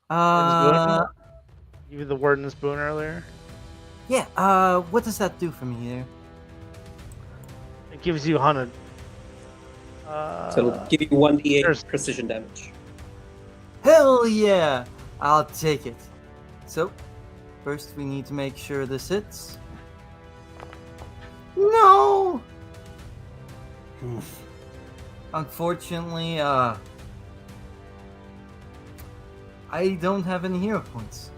Uh, You had the warden's boon earlier. yeah, what does that do for me here? It gives you hunted. So it'll give you 1d8 there's- precision damage. Hell yeah! I'll take it. So, first we need to make sure this hits. No! Oof. Unfortunately, I don't have any hero points.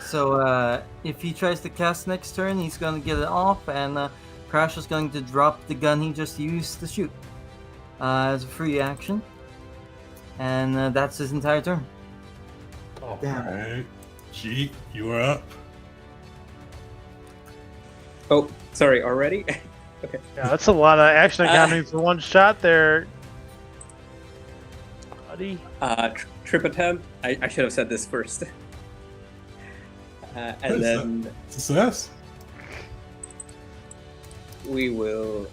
So, if he tries to cast next turn, he's gonna get it off, and Crash is going to drop the gun he just used to shoot as a free action. And that's his entire turn. All right, G, you are up. Oh, sorry, already? Okay. Yeah, that's a lot of action economy for one shot there, buddy. Trip attempt. I should have said this first. And then Success. we will,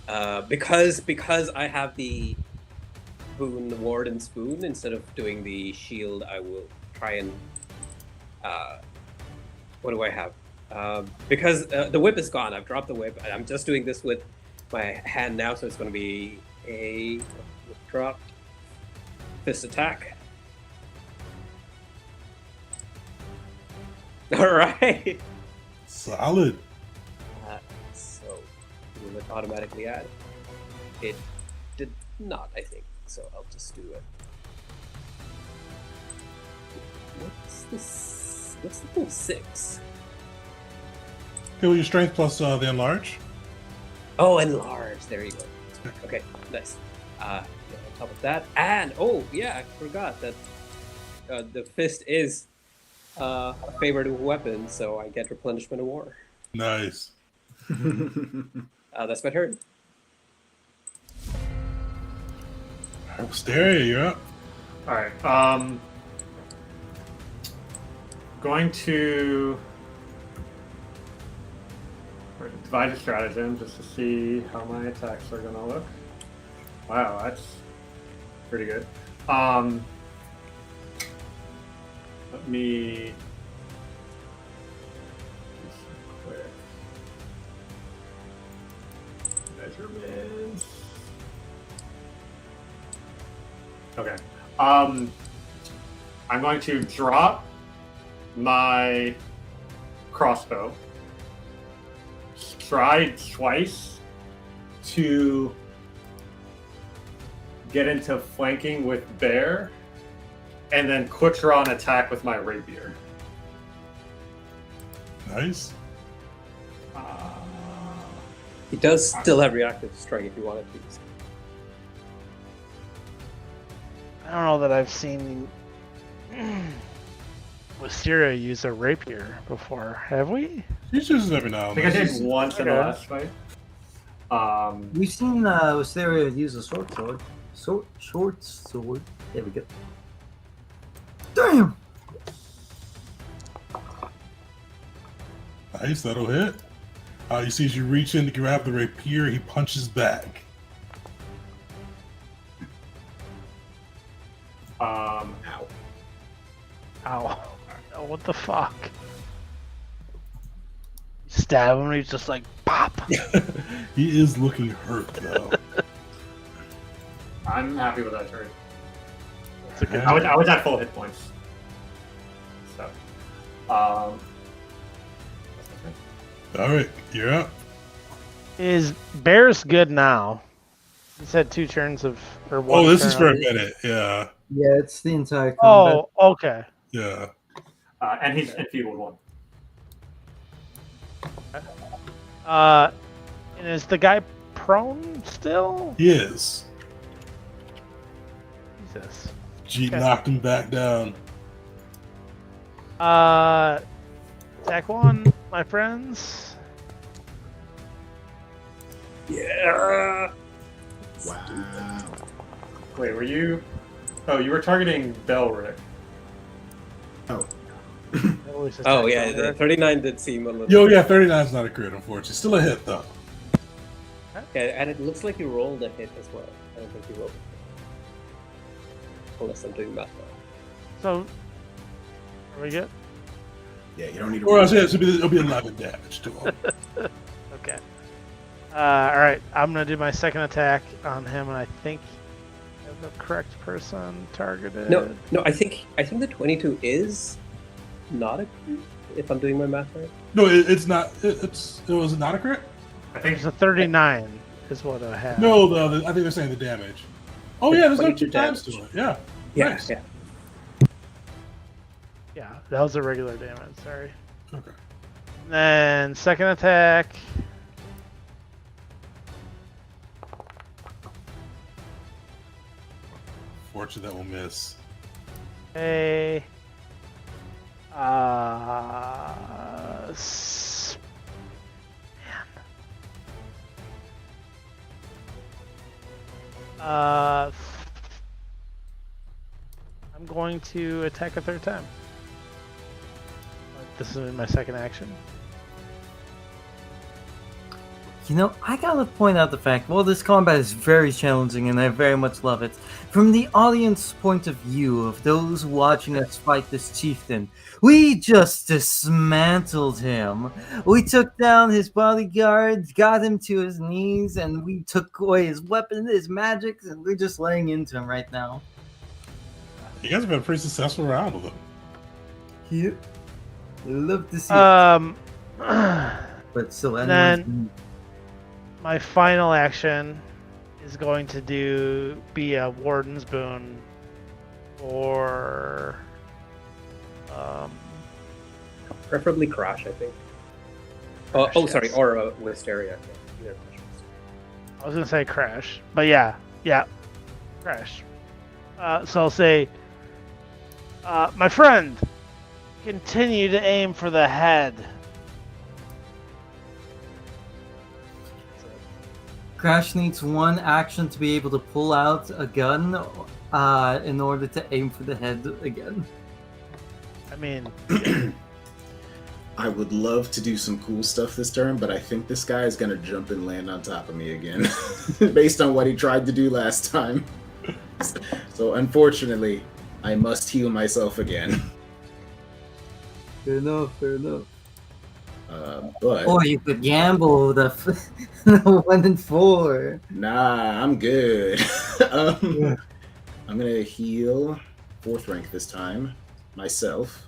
because I have the boon, the warden's boon, instead of doing the shield, I will try and, what do I have? Because the whip is gone, I've dropped the whip, and I'm just doing this with my hand now, so it's going to be a dropped fist attack. All right. Solid. So will it automatically add? It did not, I think. So I'll just do it. What's this? What's the full 6? Okay, well, your strength plus the enlarge. Oh, enlarge. There you go. Okay, nice. Yeah, on top of that, and oh yeah, I forgot that the fist is a favored weapon, so I get replenishment of war. Nice. That's my turn. Hysteria, you're up. All right. Going to devise a stratagem just to see how my attacks are gonna look. Wow, that's pretty good. Let me do some quick measurements. I'm going to drop my crossbow, stride twice to get into flanking with Bear, and then quick draw an attack with my rapier. Nice. He does still have reactive strike if you wanted to. I don't know that I've seen Wisteria use a rapier before. Have we? He uses every now I and think I then. did once in the Okay. last fight. We've seen Wisteria use a short sword. Short sword. There we go. Damn! Nice, that'll hit. You see, as you reach in to grab the rapier, he punches back. Ow. Ow. Oh, what the fuck? Stab him and he's just like, pop! He is looking hurt, though. I'm happy with that turn. That's a good I was at full hit points. So, All right, you're up. Is Bear's good now? He's had 2 turns of... Or one Oh, this turn is for a of- minute. Yeah, Yeah, it's the entire combat. Oh, okay. yeah. and he's enfeebled 1. And is the guy prone still? He is. Jesus. Jeet Okay. knocked him back down. Attack 1, my friends. Yeah. Wow. Wait, were you? Oh, you were targeting Belric. Oh. Always Oh attack yeah, one, the right? 39 did seem a little. Yo, yeah, 39 is not a crit, unfortunately. Still a hit, though. Yeah, and it looks like you rolled a hit as well. I don't think you rolled. Unless I'm doing math wrong. So, are we good? Yeah, you don't need to. Or else, yeah, it'll be 11 damage to him. Okay. Alright, I'm gonna do my second attack on him, and I think I have the correct person targeted. No, I think the 22 is not a crit, if I'm doing my math right. No, it's not. It was not a crit. I think There's a 39 is what I have. No, I think they're saying the damage. Oh yeah, there's no 22 2 times to damage. it. Yeah. Yeah, Nice. yeah. Yeah, that was a regular damage, sorry. Okay. And then second attack. Fortune that will miss. Okay. Man. I'm going to attack a third time. This is my second action. You know, I gotta point out the fact, well, this combat is very challenging and I very much love it. From the audience point of view of those watching us fight this chieftain, we just dismantled him. We took down his bodyguards, got him to his knees, and we took away his weapon, his magics, and we're just laying into him right now. You guys have had a pretty successful round with him. Yep. Love to see it. But still, then- anyone. My final action is going to be a Warden's Boon for Preferably Crash, I think. Oh, Crash, sorry, yes. or Wisteria. Yeah, either Crash or Wisteria. I was gonna say Crash, but yeah, Crash. So I'll say, my friend, continue to aim for the head. Crash needs one action to be able to pull out a gun in order to aim for the head again. I mean, I would love to do some cool stuff this turn, but I think this guy is gonna jump and land on top of me again, based on what he tried to do last time. So unfortunately, I must heal myself again. Fair enough, fair enough. But Or you could gamble the 1 and 4. nah, I'm good. I'm gonna heal 4th rank this time. Myself.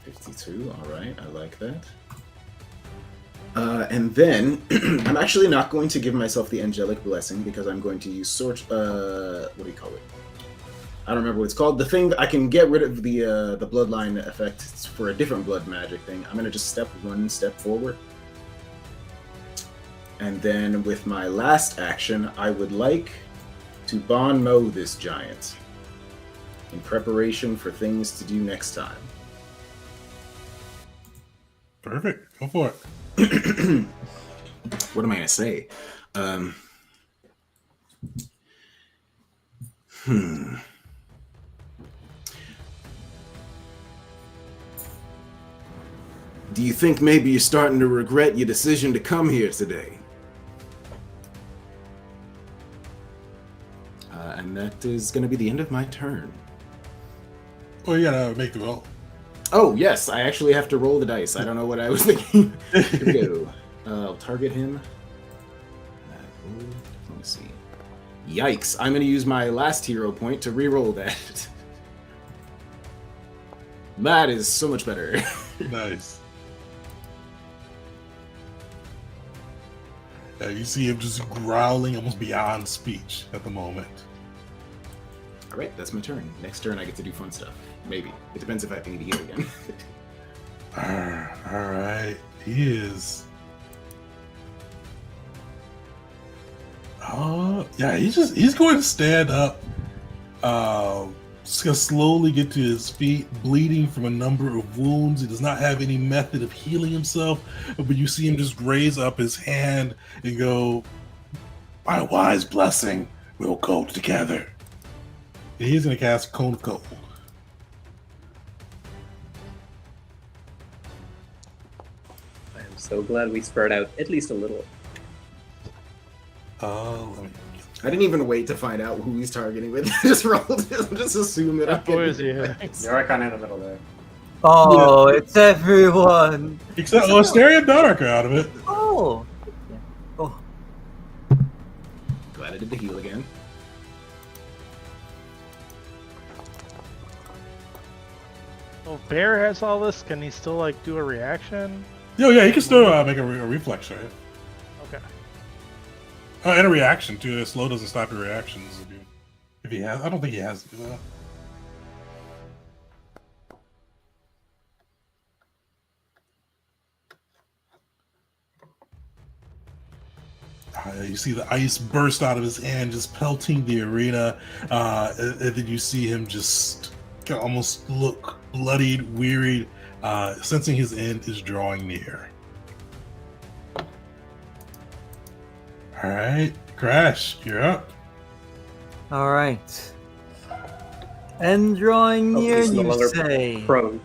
$52. All right, I like that. And then I'm actually not going to give myself the angelic blessing because I'm going to use what do you call it? I don't remember what it's called. The thing that I can get rid of the bloodline effect for a different blood magic thing. I'm gonna just step 1 step forward. And then with my last action, I would like to Bon Mow this giant in preparation for things to do next time. Perfect. Go for it. What am I gonna say? Do you think maybe you're starting to regret your decision to come here today? And that is going to be the end of my turn. Oh, you gotta make the roll. Oh, yes, I actually have to roll the dice. I don't know what I was thinking. Here we go. I'll target him. Let me see. Yikes, I'm going to use my last hero point to re-roll that. That is so much better. Nice. Yeah, you see him just growling almost beyond speech at the moment. Alright, that's my turn. Next turn I get to do fun stuff. Maybe. It depends if I can heal again. Alright. He is. Yeah, he's going to stand up. Just gonna slowly get to his feet, bleeding from a number of wounds. He does not have any method of healing himself, but you see him just raise up his hand and go, "My wise blessing will go together." And he's gonna cast Cone of Cold. I am so glad we spread out at least a little. Let me I didn't even wait to find out who he's targeting with. I just rolled it. Just assume that I'm Who is getting he? it. You're right kind of in the middle there. Oh, it's everyone. except Asteria and Dark are out of it. Oh. Oh. Glad I did the heal again. Well, if Bear has all this, can he still like do a reaction? Yeah, he can still make a reflex, right? Okay. And a reaction too. Slow doesn't stop your reactions. If he has, I don't think he has to do that. You see the ice burst out of his hand, just pelting the arena, and then you see him just almost look bloodied, wearied, sensing his end is drawing near. All right, Crash, you're up. All right. And drawing Oh, near, he's no you longer say. Prone.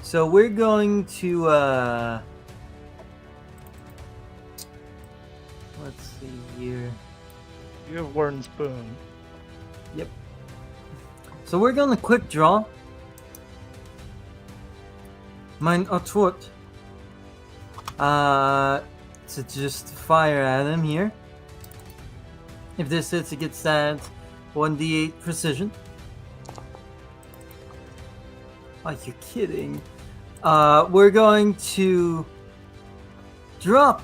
So we're going to let's see here. You have Warden's Boon. Yep. So we're gonna quick draw. Mein Antwort. To just fire at him here. If this hits, it gets that 1d8 precision. Are you kidding? We're going to drop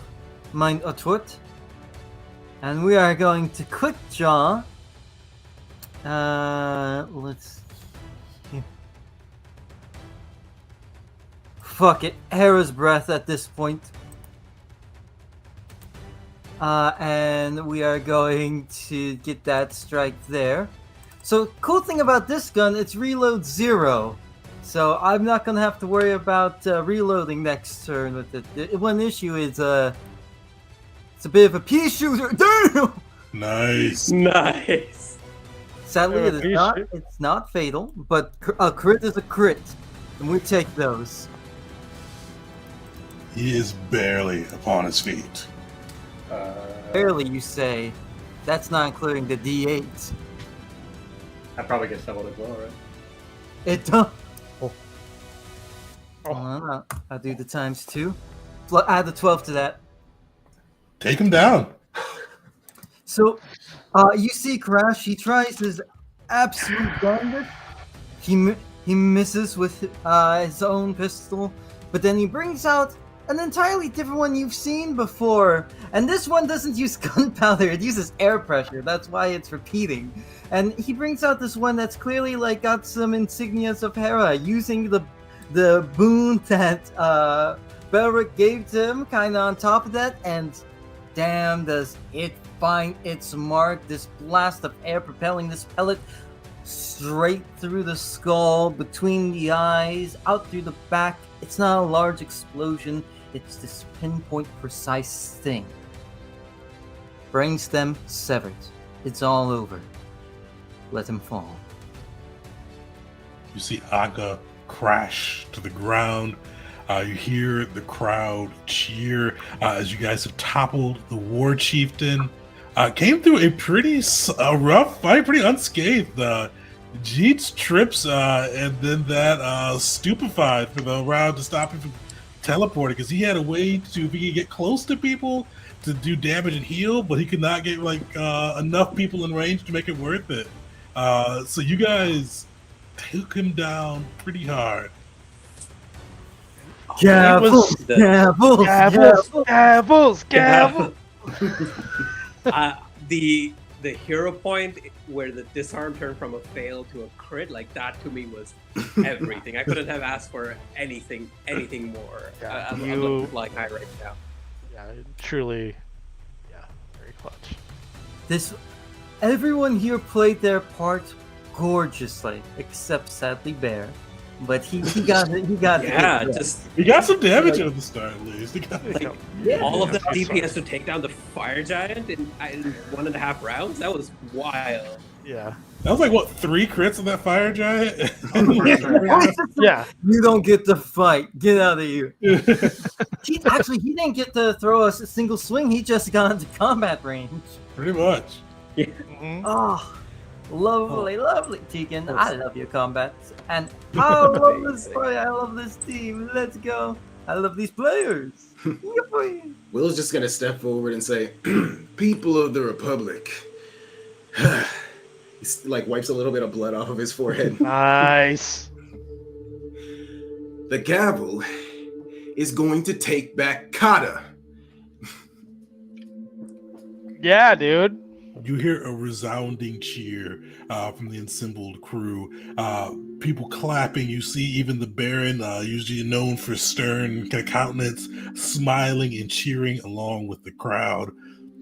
Mein Antwort. And we are going to quick draw. Let's see. Fuck it. Hera's Breath at this point. And we are going to get that strike there. So, cool thing about this gun, it's reload 0. So, I'm not going to have to worry about reloading next turn with it. The one issue is, it's a bit of a pea shooter. Damn! Nice. Nice. Sadly, it is pea not. shoot- It's not fatal, but a crit is a crit, and we take those. He is barely upon his feet. Barely, you say. That's not including the D8. That probably gets doubled as well, right? It does. Hold on, I'll do the times 2. add a 12 to that. Take him down. So, you see Crash. He tries his absolute darndest. He misses with his own pistol, but then he brings out an entirely different one you've seen before. And this one doesn't use gunpowder; it uses air pressure. That's why it's repeating. And he brings out this one that's clearly like got some insignias of Hera, using the boon that Belric gave to him, kind of on top of that. And damn, does it find its mark! This blast of air propelling this pellet straight through the skull, between the eyes, out through the back. It's not a large explosion, it's this pinpoint precise thing. Brainstem severed. It's all over. Let him fall. You see Aga crash to the ground. You hear the crowd cheer as you guys have toppled the war chieftain. Came through a pretty rough fight, pretty unscathed. Jeets trips and then that stupefied for the round to stop him from teleporting, because he had a way to, if he could get close to people, to do damage and heal, but he could not get enough people in range to make it worth it. So you guys took him down pretty hard. Gavels! The hero point where the disarm turned from a fail to a crit, like that to me was everything. I couldn't have asked for anything more. Yeah, I'm looking flying high right now. Yeah, truly, very clutch. Everyone here played their part gorgeously, except sadly Bear. But he got it. He got it. Yeah, just He got some damage at the start, at least. all of the DPS to take down the fire giant in 1.5 rounds. That was wild. Yeah. That was 3 crits on that fire giant? Yeah. You don't get to fight. Get out of here. He didn't get to throw a single swing. He just got into combat range. Pretty much. Mhm. Oh, lovely, lovely, Tegan. I love your combat. And I love this fight. I love this team. Let's go. I love these players. Yippee. Will's just gonna step forward and say, "People of the Republic." He wipes a little bit of blood off of his forehead. Nice. The gavel is going to take back Kata. Yeah, dude. You hear a resounding cheer from the assembled crew. People clapping. You see even the Baron, usually known for stern countenance, smiling and cheering along with the crowd.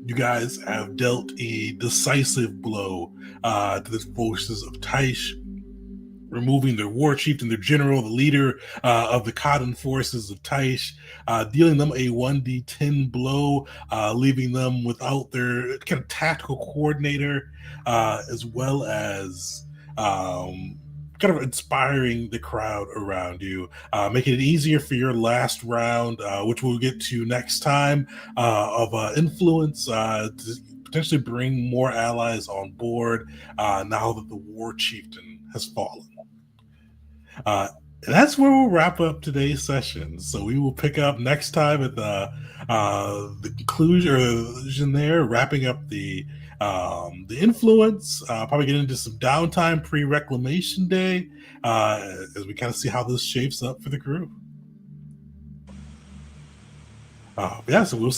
You guys have dealt a decisive blow to the forces of Taish, removing their war chieftain, their general, the leader of the Katan forces of Taish, dealing them a 1d10 blow, leaving them without their kind of tactical coordinator, as well as kind of inspiring the crowd around you, making it easier for your last round, which we'll get to next time, of influence to potentially bring more allies on board now that the war chieftain has fallen. And that's where we'll wrap up today's session. So we will pick up next time at the conclusion there, wrapping up the influence, probably get into some downtime pre-reclamation day, as we kind of see how this shapes up for the group. So we'll